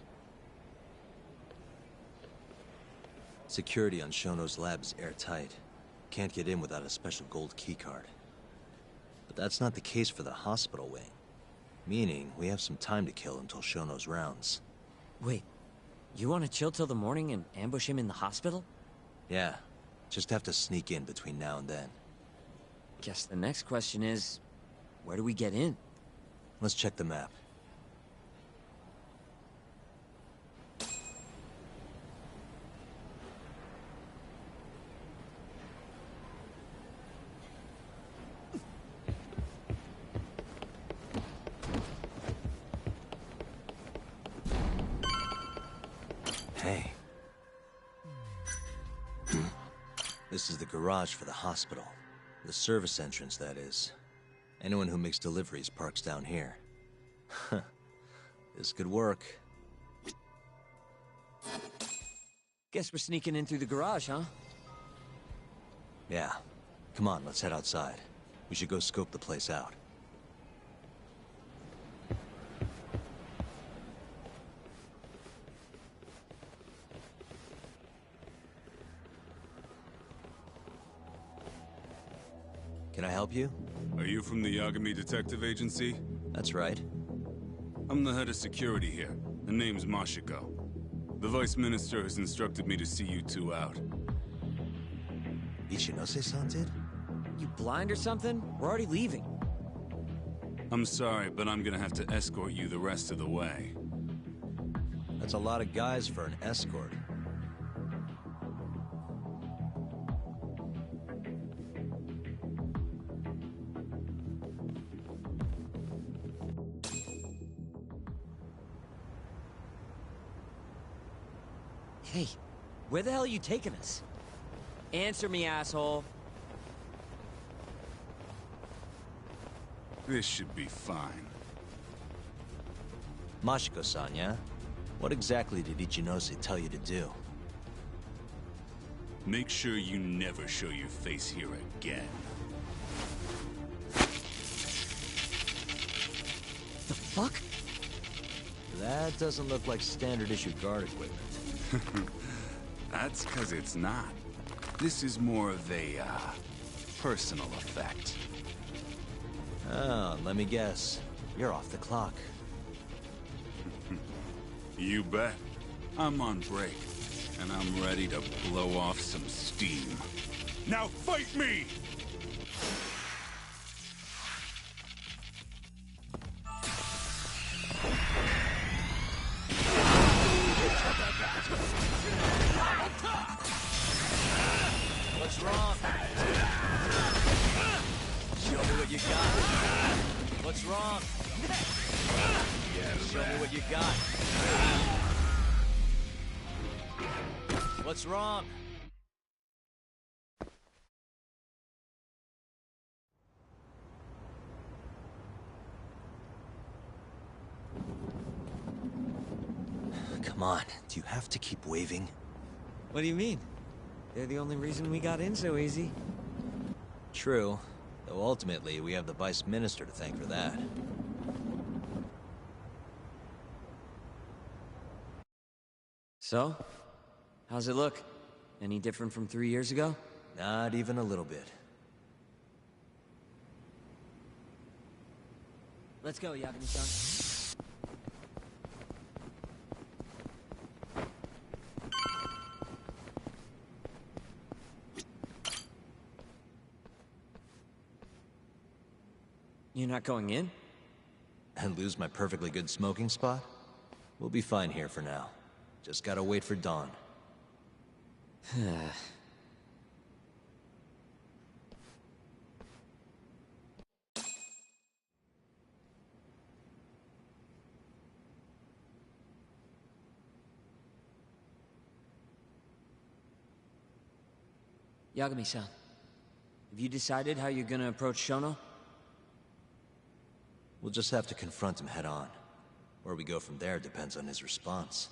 Security on Shono's lab is airtight. Can't get in without a special gold keycard. But that's not the case for the hospital wing. Meaning, we have some time to kill until Shono's rounds. Wait, you want to chill till the morning and ambush him in the hospital? Yeah, just have to sneak in between now and then. Guess the next question is, where do we get in? Let's check the map. Hey. This is the garage for the hospital. The service entrance, that is. Anyone who makes deliveries parks down here. This could work. Guess we're sneaking in through the garage, huh? Yeah. Come on, let's head outside. We should go scope the place out. Can I help you? Are you from the Yagami Detective Agency? That's right. I'm the head of security here. The name's Mashiko. The Vice Minister has instructed me to see you two out. Ichinose-san did? You blind or something? We're already leaving. I'm sorry, but I'm gonna have to escort you the rest of the way. That's a lot of guys for an escort. Hey, where the hell are you taking us? Answer me, asshole. This should be fine. Mashiko-san, yeah? What exactly did Ichinose tell you to do? Make sure you never show your face here again. The fuck? That doesn't look like standard issue guard equipment. That's because it's not. This is more of a, personal effect. Oh, let me guess. You're off the clock. You bet. I'm on break, and I'm ready to blow off some steam. Now fight me! What's wrong? Show me what you got. What's wrong? Show me what you got. What's wrong? Come on, do you have to keep waving? What do you mean? They're the only reason we got in so easy. True, though ultimately we have the Vice Minister to thank for that. So? How's it look? Any different from 3 years ago? Not even a little bit. Let's go, Yagami-san. You're not going in? And lose my perfectly good smoking spot? We'll be fine here for now. Just gotta wait for dawn. Yagami-san, have you decided how you're gonna approach Shono? We'll just have to confront him head on. Where we go from there depends on his response.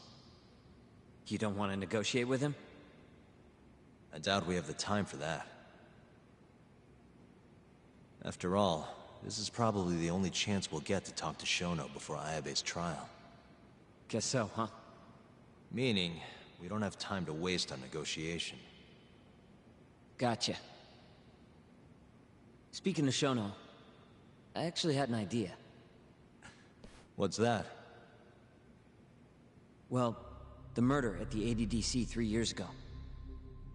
You don't want to negotiate with him? I doubt we have the time for that. After all, this is probably the only chance we'll get to talk to Shono before Ayabe's trial. Guess so, huh? Meaning, we don't have time to waste on negotiation. Gotcha. Speaking of Shono, I actually had an idea. What's that? Well, the murder at the ADDC 3 years ago.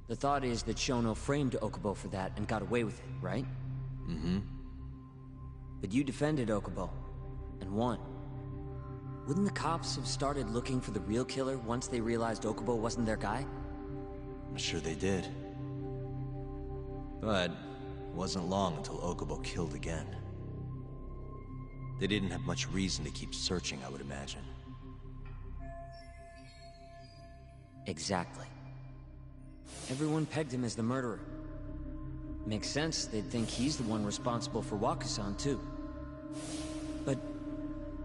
The thought is that Shono framed Okubo for that and got away with it, right? Mm-hmm. But you defended Okubo, and won. Wouldn't the cops have started looking for the real killer once they realized Okubo wasn't their guy? I'm sure they did. But it wasn't long until Okubo killed again. They didn't have much reason to keep searching, I would imagine. Exactly. Everyone pegged him as the murderer. Makes sense, they'd think he's the one responsible for Wakusan, too. But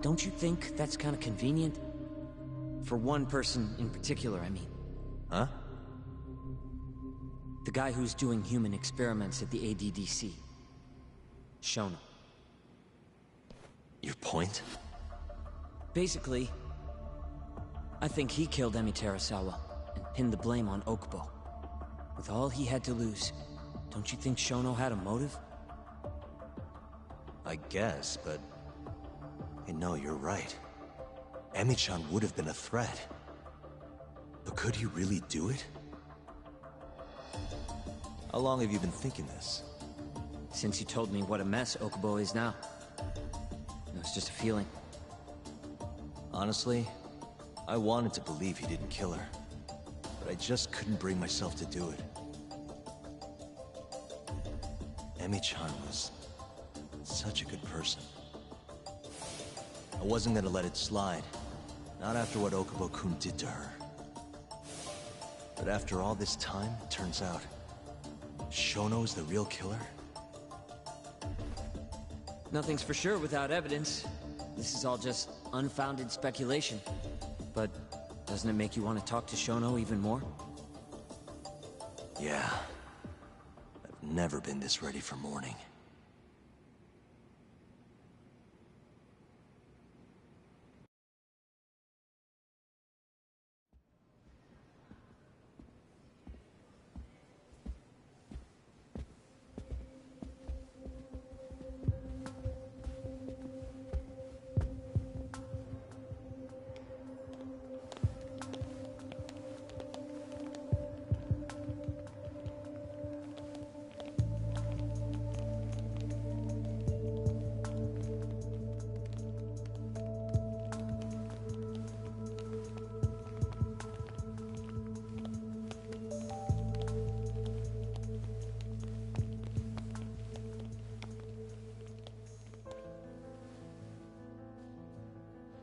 Don't you think that's kind of convenient? For one person in particular, I mean. Huh? The guy who's doing human experiments at the ADDC. Shono. Your point? Basically, I think he killed Emi Terasawa and pinned the blame on Okubo. With all he had to lose, don't you think Shono had a motive? I guess, but... Hey, no, you're right. Emi-chan would have been a threat. But could he really do it? How long have you been thinking this? Since you told me what a mess Okubo is now. It was just a feeling. Honestly, I wanted to believe he didn't kill her. But I just couldn't bring myself to do it. Emi-chan was such a good person. I wasn't gonna let it slide. Not after what Okubo-kun did to her. But after all this time, it turns out... Shono's the real killer? Nothing's for sure without evidence. This is all just unfounded speculation. But doesn't it make you want to talk to Shono even more? Yeah. I've never been this ready for morning.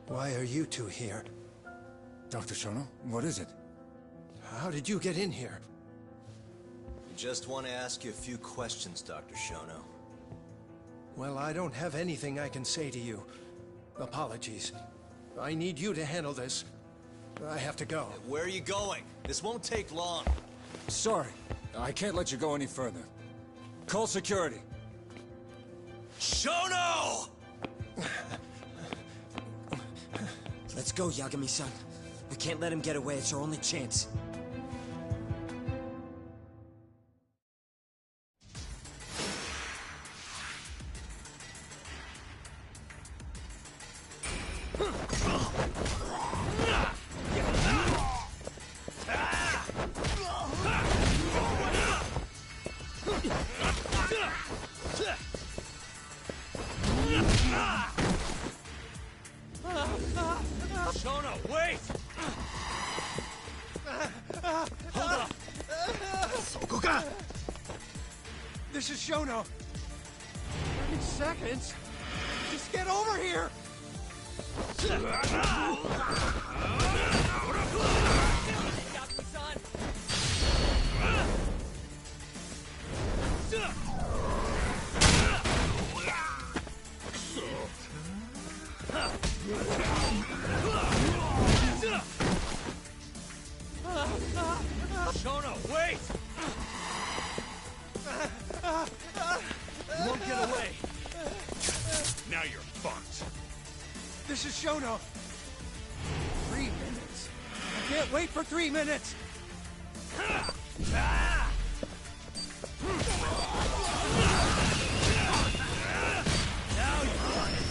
Why are you two here? Dr. Shono, what is it? How did you get in here? We just want to ask you a few questions, Dr. Shono. Well, I don't have anything I can say to you. Apologies. I need you to handle this. I have to go. Where are you going? This won't take long. Sorry, I can't let you go any further. Call security. Shono! Let's go, Yagami-san. We can't let him get away. It's our only chance. Shono, wait! Hold up! This is Shono. 30 seconds? Just get over here! Shono, wait! You won't get away. Now you're fucked. This is Shono. 3 minutes. I can't wait for 3 minutes. Now you're on it.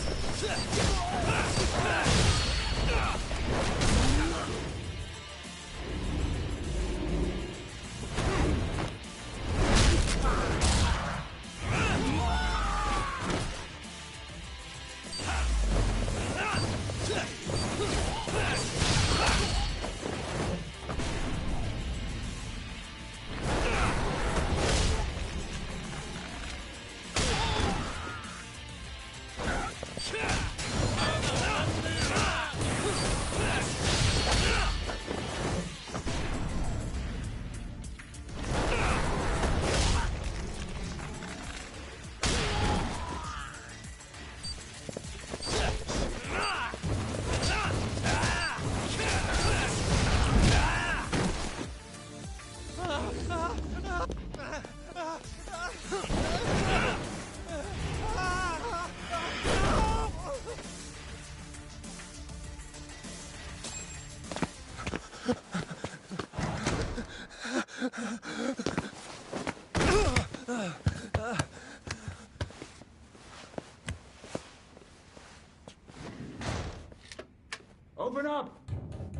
Open up!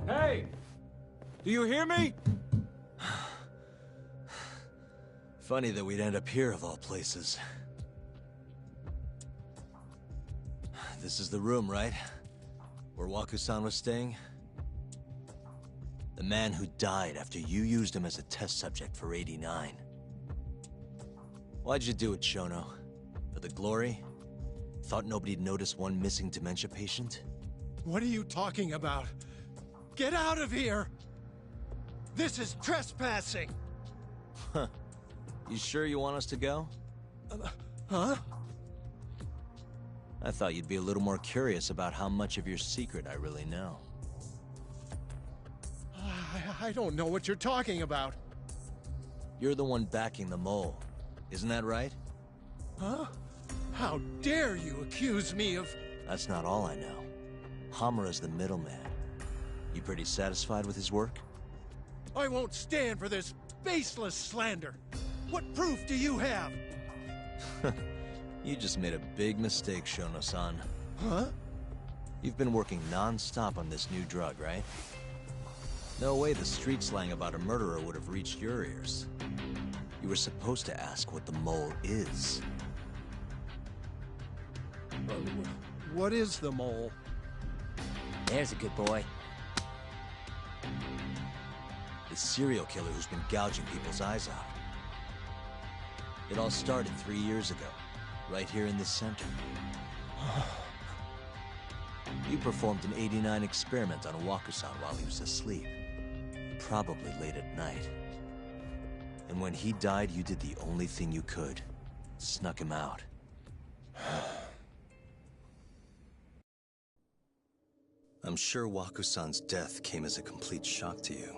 Hey! Do you hear me? Funny that we'd end up here of all places. This is the room, right? Where Waku-san was staying? The man who died after you used him as a test subject for 89. Why'd you do it, Shono? For the glory? Thought nobody'd notice one missing dementia patient? What are you talking about? Get out of here! This is trespassing! Huh. You sure you want us to go? Huh? I thought you'd be a little more curious about how much of your secret I really know. I don't know what you're talking about. You're the one backing the mole. Isn't that right? Huh? How dare you accuse me of... That's not all I know. Hamura's the middleman. You pretty satisfied with his work? I won't stand for this baseless slander. What proof do you have? You just made a big mistake, Shono-san. Huh? You've been working non-stop on this new drug, right? No way the street slang about a murderer would have reached your ears. You were supposed to ask what the mole is. What is the mole? There's a good boy. The serial killer who's been gouging people's eyes out. It all started 3 years ago, right here in this center. You performed an 89 experiment on Waku-san while he was asleep. Probably late at night. And when he died, you did the only thing you could. Snuck him out. I'm sure Waku-san's death came as a complete shock to you.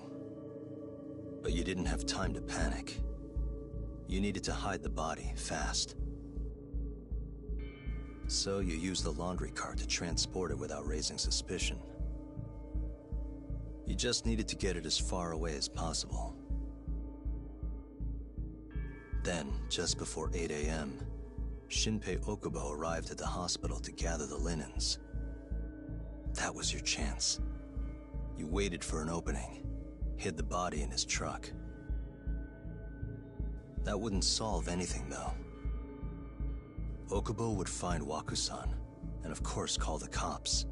But you didn't have time to panic. You needed to hide the body, fast. So you used the laundry cart to transport it without raising suspicion. You just needed to get it as far away as possible. Then, just before 8 a.m., Shinpei Okubo arrived at the hospital to gather the linens. That was your chance. You waited for an opening, hid the body in his truck. That wouldn't solve anything, though. Okubo would find Waku-san, and of course call the cops.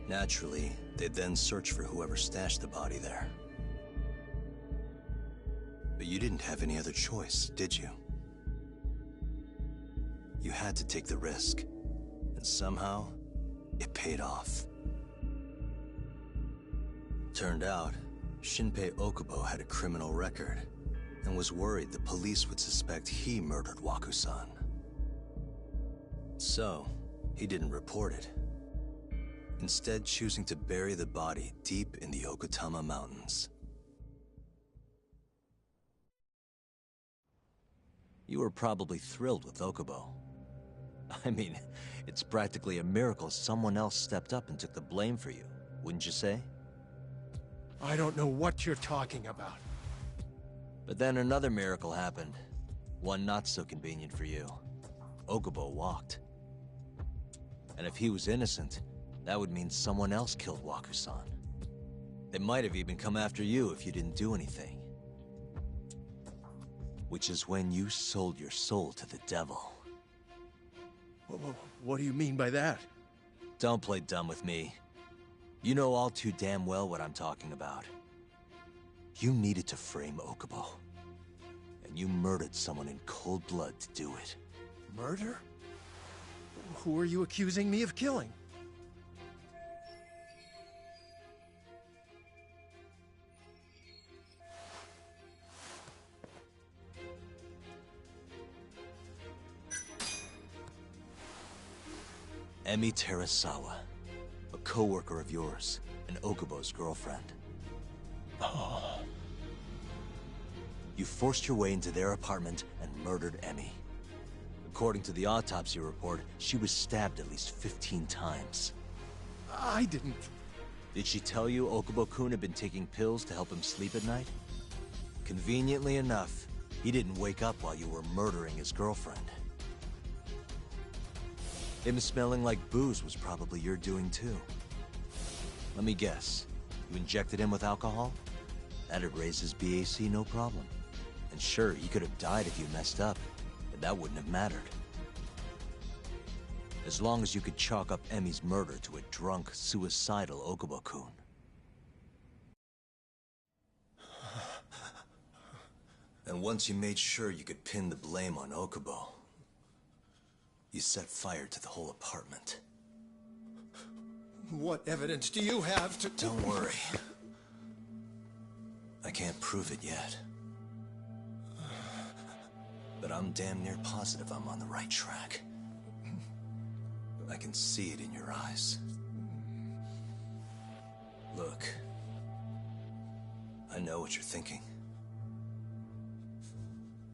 Naturally, they'd then search for whoever stashed the body there. But you didn't have any other choice, did you? You had to take the risk, and somehow, it paid off. Turned out, Shinpei Okubo had a criminal record, and was worried the police would suspect he murdered Waku-san. So, he didn't report it. Instead choosing to bury the body deep in the Okutama Mountains. You were probably thrilled with Okubo. I mean, it's practically a miracle someone else stepped up and took the blame for you, wouldn't you say? I don't know what you're talking about. But then another miracle happened. One not so convenient for you. Okubo walked. And if he was innocent, that would mean someone else killed Waku-san. They might have even come after you if you didn't do anything. Which is when you sold your soul to the devil. What do you mean by that? Don't play dumb with me. You know all too damn well what I'm talking about. You needed to frame Okubo. And you murdered someone in cold blood to do it. Murder? Who are you accusing me of killing? Emi Terasawa, a co-worker of yours, and Okubo's girlfriend. Oh. You forced your way into their apartment and murdered Emi. According to the autopsy report, she was stabbed at least 15 times. I didn't... Did she tell you Okubo-kun had been taking pills to help him sleep at night? Conveniently enough, he didn't wake up while you were murdering his girlfriend. Him smelling like booze was probably your doing too. Let me guess. You injected him with alcohol? That'd raise his BAC no problem. And sure, he could have died if you messed up, but that wouldn't have mattered. As long as you could chalk up Emi's murder to a drunk, suicidal Okubo-kun. And once you made sure you could pin the blame on Okubo, you set fire to the whole apartment. What evidence do you have to... Don't worry. I can't prove it yet. But I'm damn near positive I'm on the right track. I can see it in your eyes. Look. I know what you're thinking.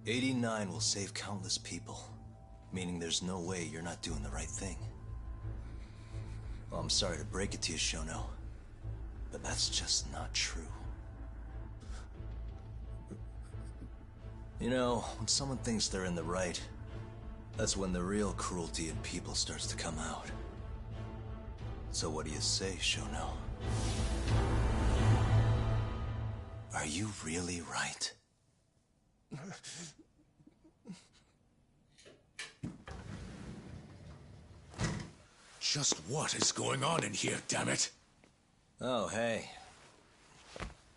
89 will save countless people, meaning there's no way you're not doing the right thing. Well, I'm sorry to break it to you, Shono, but that's just not true. You know, when someone thinks they're in the right, that's when the real cruelty in people starts to come out. So what do you say, Shono? Are you really right? Just what is going on in here, damn it? Oh, hey.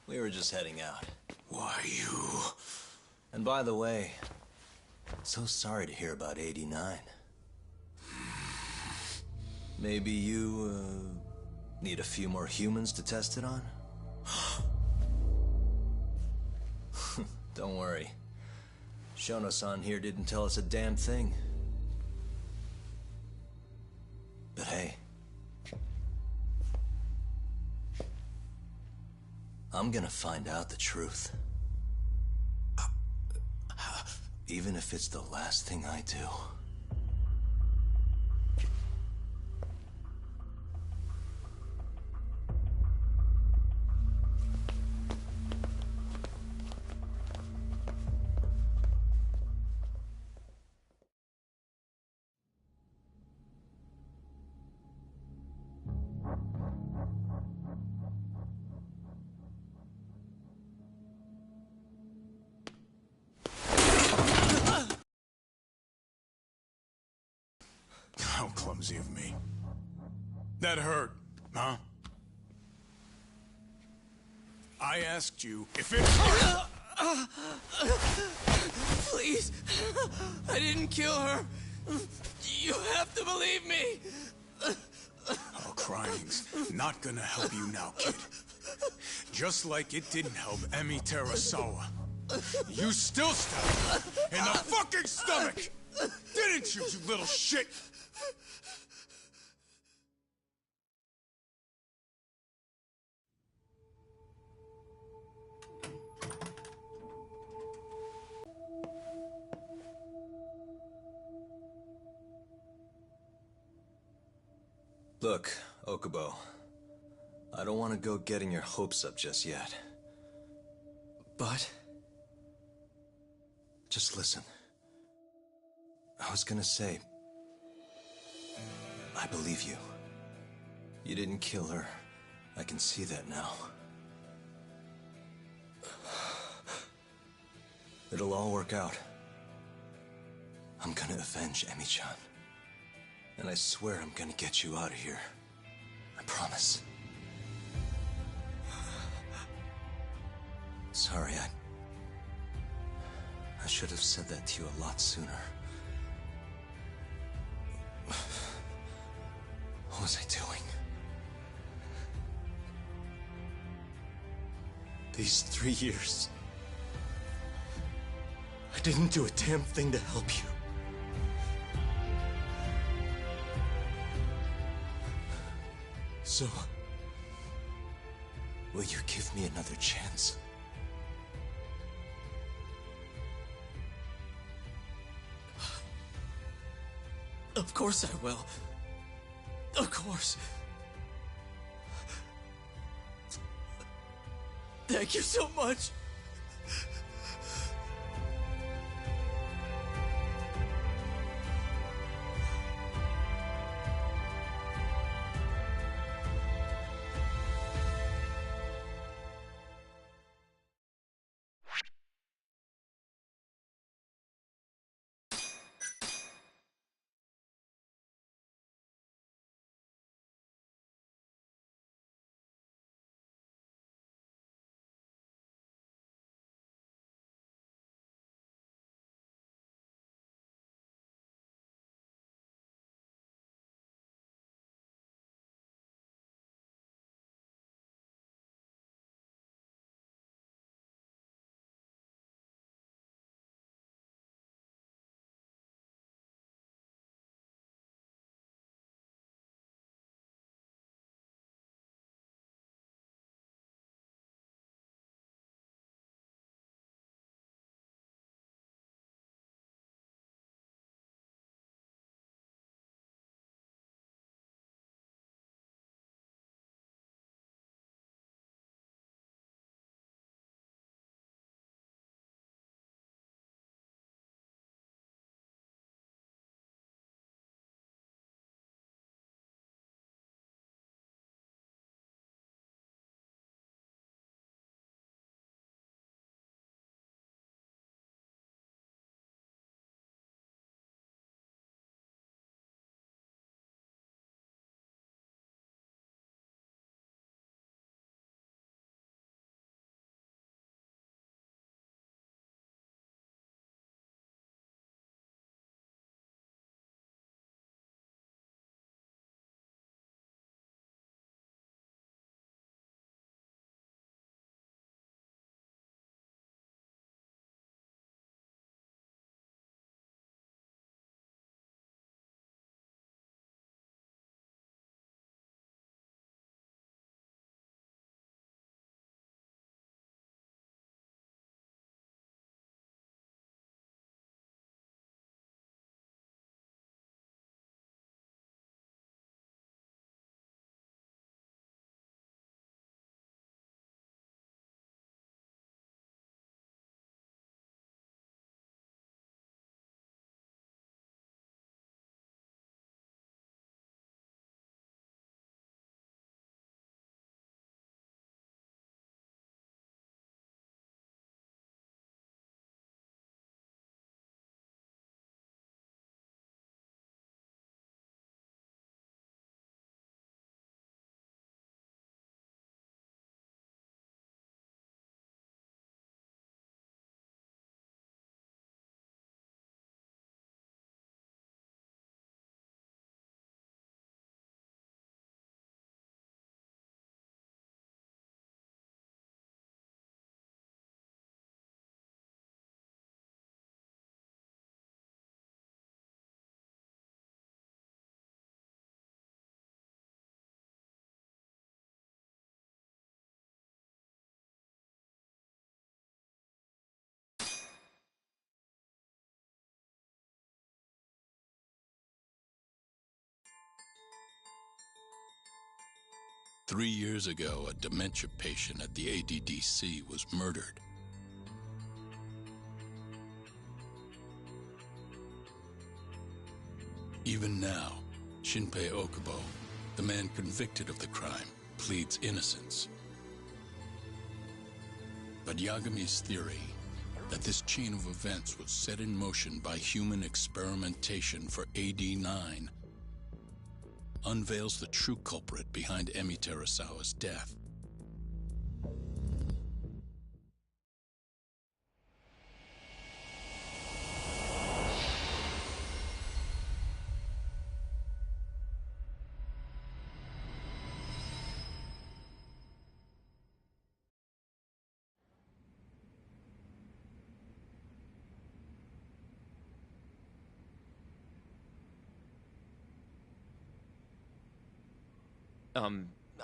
We were just heading out. Why, you... And by the way, so sorry to hear about 89. Maybe you, need a few more humans to test it on? Don't worry. Shono-san here didn't tell us a damn thing. But hey, I'm gonna find out the truth. Even if it's the last thing I do. How clumsy of me. That hurt, huh? I asked you if it hurt! Please, I didn't kill her. You have to believe me. Oh, crying's not gonna help you now, kid. Just like it didn't help Emi Terasawa. You still stabbed her in the fucking stomach! Didn't you, you little shit? Look, Okubo. I don't want to go getting your hopes up just yet. But? Just listen. I was gonna say... I believe you. You didn't kill her. I can see that now. It'll all work out. I'm gonna avenge Emi-chan. And I swear I'm gonna get you out of here. I promise. Sorry, I should have said that to you a lot sooner. What was I doing? These 3 years, I didn't do a damn thing to help you. So, will you give me another chance? Of course I will. Of course. Thank you so much. Three years ago, a dementia patient at the ADDC was murdered. Even now, Shinpei Okubo, the man convicted of the crime, pleads innocence. But Yagami's theory that this chain of events was set in motion by human experimentation for AD-9 unveils the true culprit behind Emi Terasawa's death.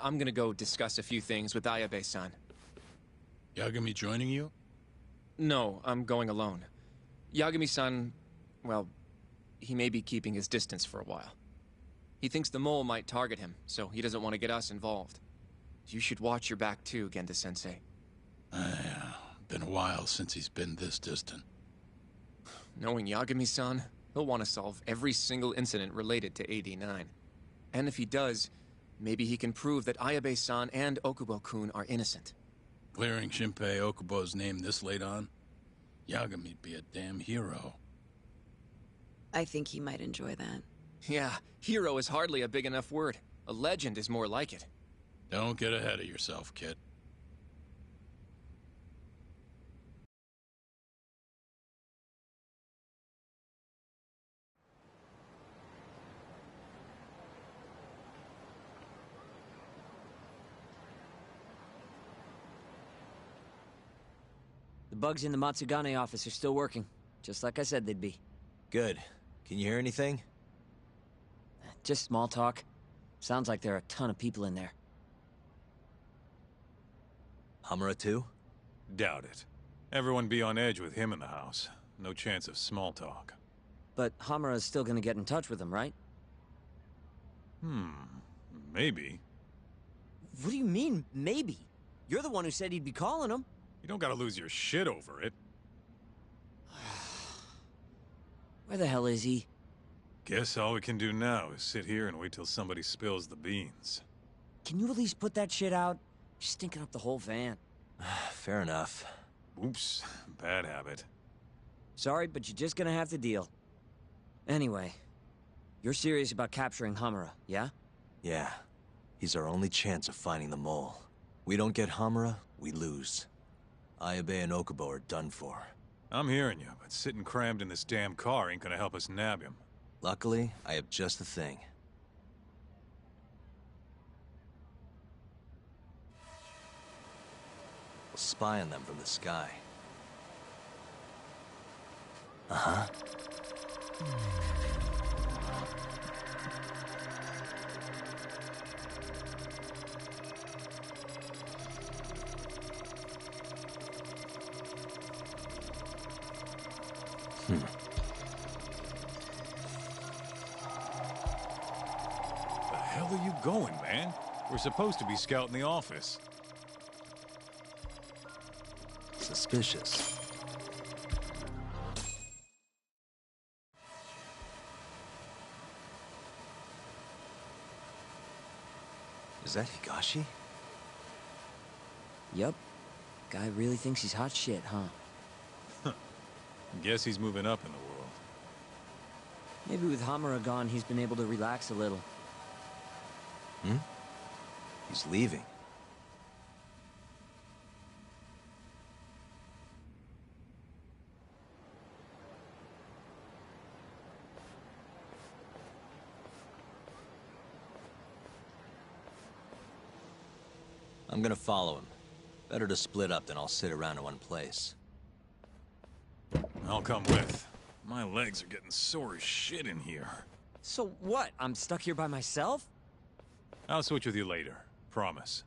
I'm gonna go discuss a few things with Ayabe-san. Yagami joining you? No, I'm going alone. Yagami-san, well, he may be keeping his distance for a while. He thinks the mole might target him, so he doesn't want to get us involved. You should watch your back too, Genda-sensei. Yeah, been a while since he's been this distant. Knowing Yagami-san, he'll want to solve every single incident related to AD9. And if he does, maybe he can prove that Ayabe-san and Okubo-kun are innocent. Clearing Shinpei Okubo's name this late on? Yagami'd be a damn hero. I think he might enjoy that. Yeah, hero is hardly a big enough word. A legend is more like it. Don't get ahead of yourself, kid. The bugs in the Matsugane office are still working, just like I said they'd be. Good. Can you hear anything? Just small talk. Sounds like there are a ton of people in there. Hamura too? Doubt it. Everyone be on edge with him in the house. No chance of small talk. But Hamura's still gonna get in touch with him, right? Maybe. What do you mean, maybe? You're the one who said he'd be calling him. You don't gotta lose your shit over it. Where the hell is he? Guess all we can do now is sit here and wait till somebody spills the beans. Can you at least put that shit out? You're stinking up the whole van. Fair enough. Oops, bad habit. Sorry, but you're just gonna have to deal. Anyway, you're serious about capturing Hamura, yeah? Yeah. He's our only chance of finding the mole. We don't get Hamura, we lose. Ayabe and Okubo are done for. I'm hearing you, but sitting crammed in this damn car ain't gonna help us nab him. Luckily, I have just the thing. We'll spy on them from the sky. Uh-huh. The hell are you going, man? We're supposed to be scouting the office. Suspicious. Is that Higashi? Yup. Guy really thinks he's hot shit, huh? Guess he's moving up in the world. Maybe with Hamura gone, he's been able to relax a little. He's leaving. I'm gonna follow him. Better to split up than I'll sit around in one place. I'll come with. My legs are getting sore as shit in here. So what? I'm stuck here by myself? I'll switch with you later. Promise.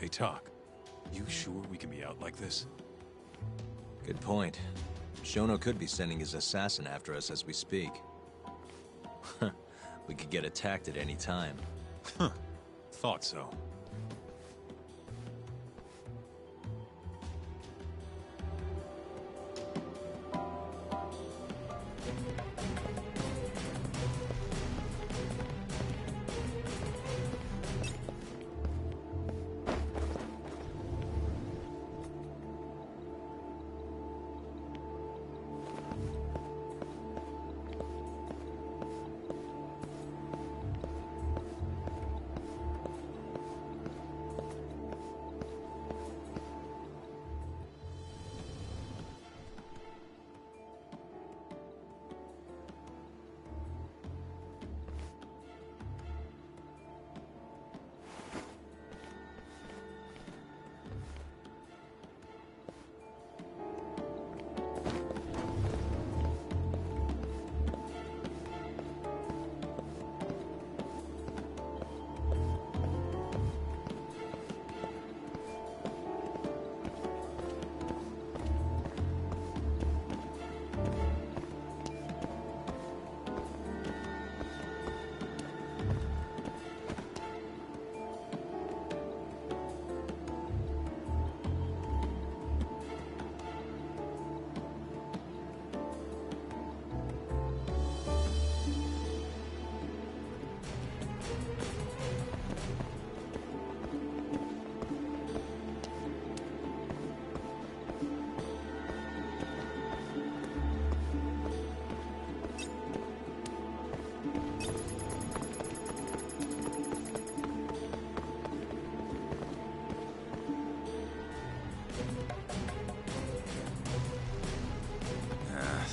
Hey, Talk. You sure we can be out like this? Good point. Shono could be sending his assassin after us as we speak. We could get attacked at any time. Thought so.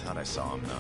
Thought I saw him, though.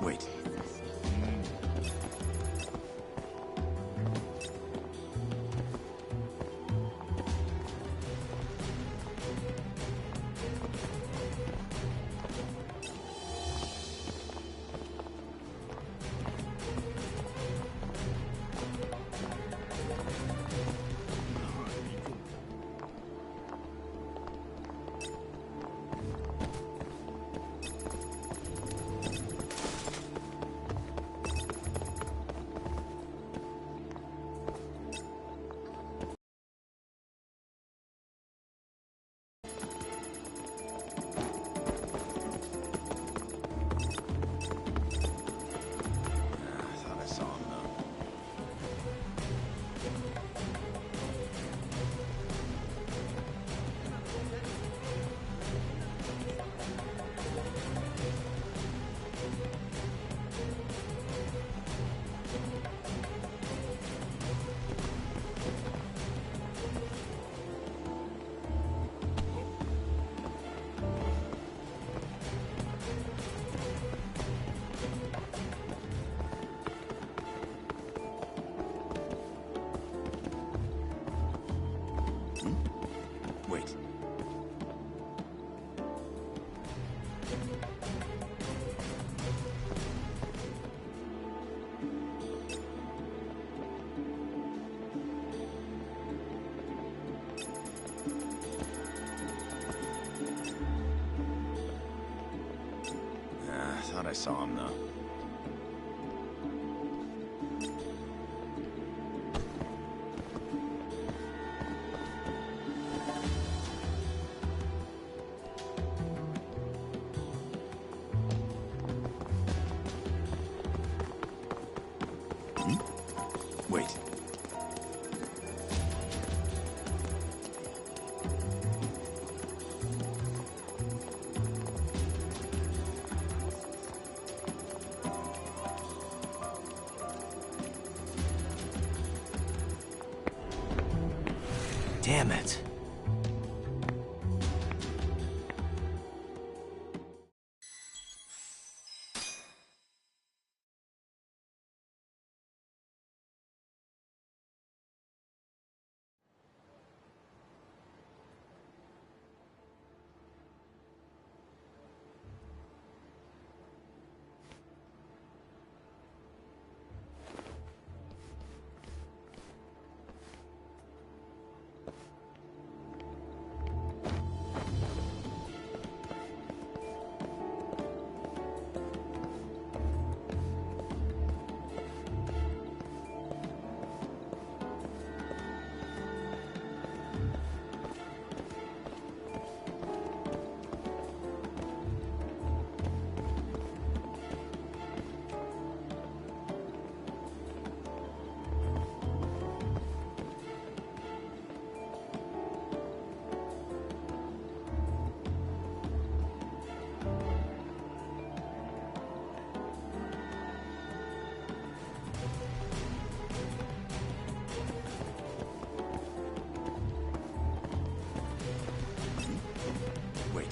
Wait. Wait. Thought I saw him, though. Wait. Damn it. Wait.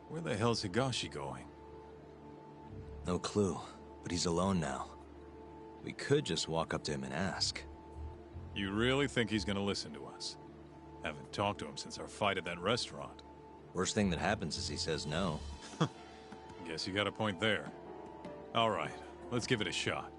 Where the hell's Higashi going? No clue, but he's alone now. We could just walk up to him and ask. You really think he's gonna listen to us? Haven't talked to him since our fight at that restaurant. Worst thing that happens is he says no. Guess you got a point there. All right, let's give it a shot.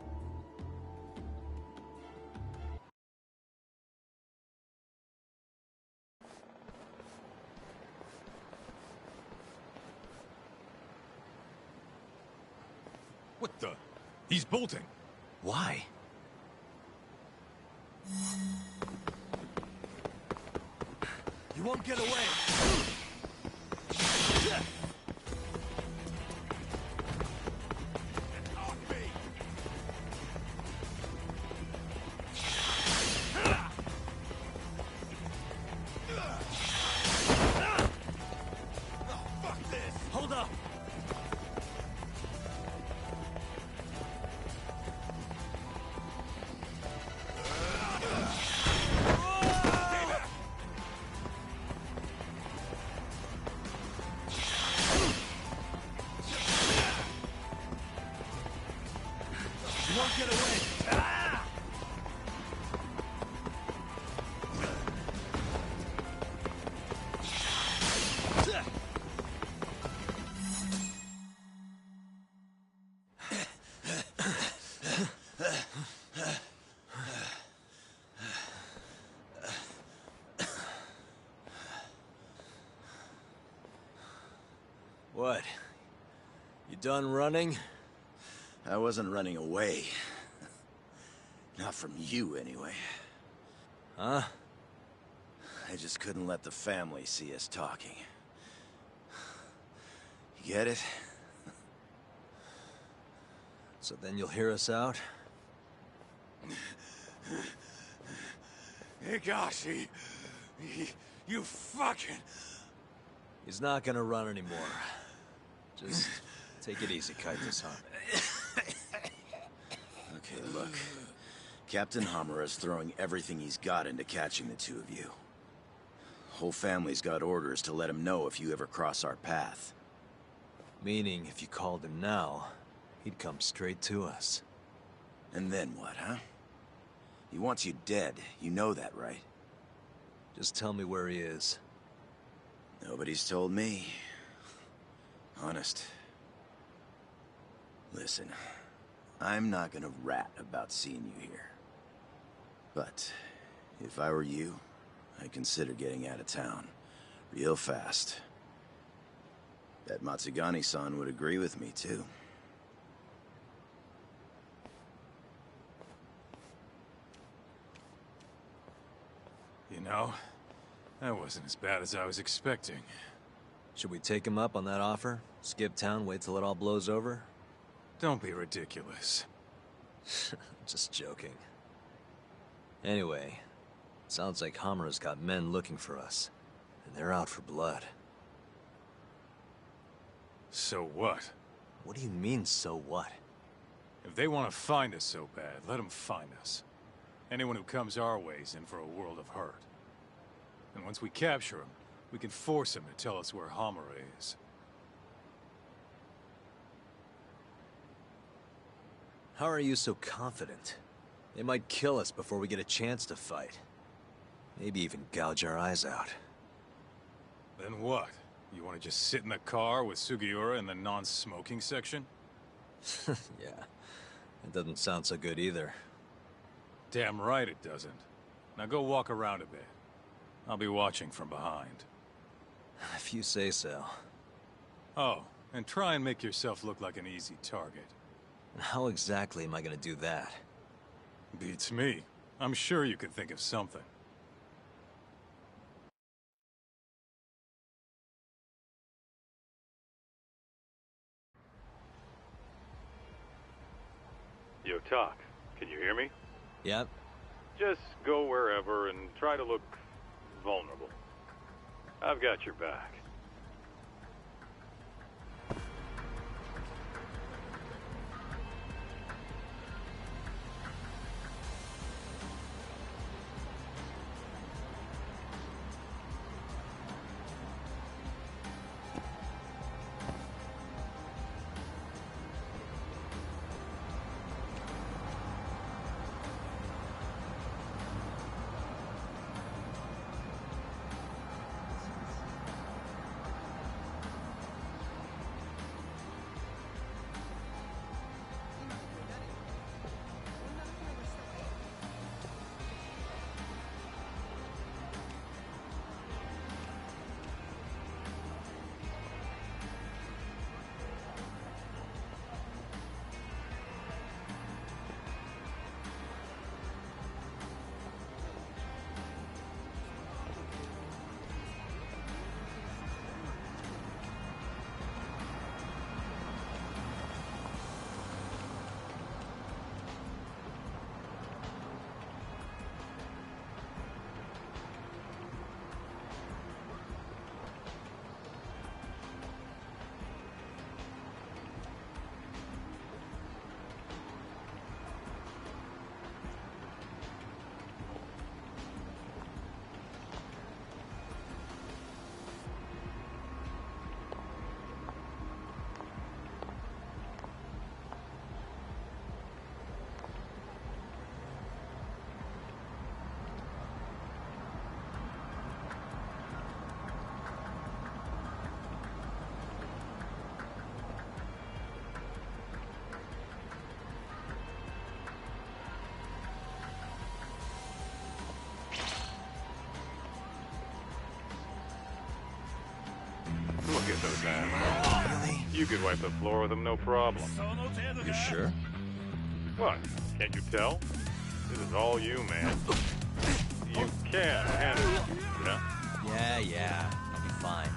What the? He's bolting. Why? You won't get away. Hold up! You won't get away. What? You done running? I wasn't running away. Not from you, anyway. Huh? I just couldn't let the family see us talking. You get it? So then you'll hear us out? Higashi, you fucking... He's not gonna run anymore. Just take it easy, Kaito-san. Okay, look. Captain Hamura's throwing everything he's got into catching the two of you. Whole family's got orders to let him know if you ever cross our path. Meaning, if you called him now, he'd come straight to us. And then what, huh? He wants you dead. You know that, right? Just tell me where he is. Nobody's told me. Honest. Listen, I'm not gonna rat about seeing you here. But if I were you, I'd consider getting out of town. Real fast. Bet Matsugani-san would agree with me, too. You know, that wasn't as bad as I was expecting. Should we take him up on that offer? Skip town, wait till it all blows over? Don't be ridiculous. Just joking. Anyway, sounds like Hamura's got men looking for us. And they're out for blood. So what? What do you mean, so what? If they want to find us so bad, let them find us. Anyone who comes our way is in for a world of hurt. And once we capture him, we can force him to tell us where Hamura is. How are you so confident? They might kill us before we get a chance to fight. Maybe even gouge our eyes out. Then what? You want to just sit in the car with Sugiura in the non-smoking section? Yeah, it doesn't sound so good either. Damn right it doesn't. Now go walk around a bit. I'll be watching from behind. If you say so. Oh, and try and make yourself look like an easy target. How exactly am I gonna do that? Beats me. I'm sure you could think of something. Yo, Talk. Can you hear me? Yep. Just go wherever and try to look vulnerable. I've got your back. Look at those hands. Really? You could wipe the floor with them, no problem. You sure? What? Can't you tell? This is all you, man. You can handle it, you know? Yeah, I'll be fine.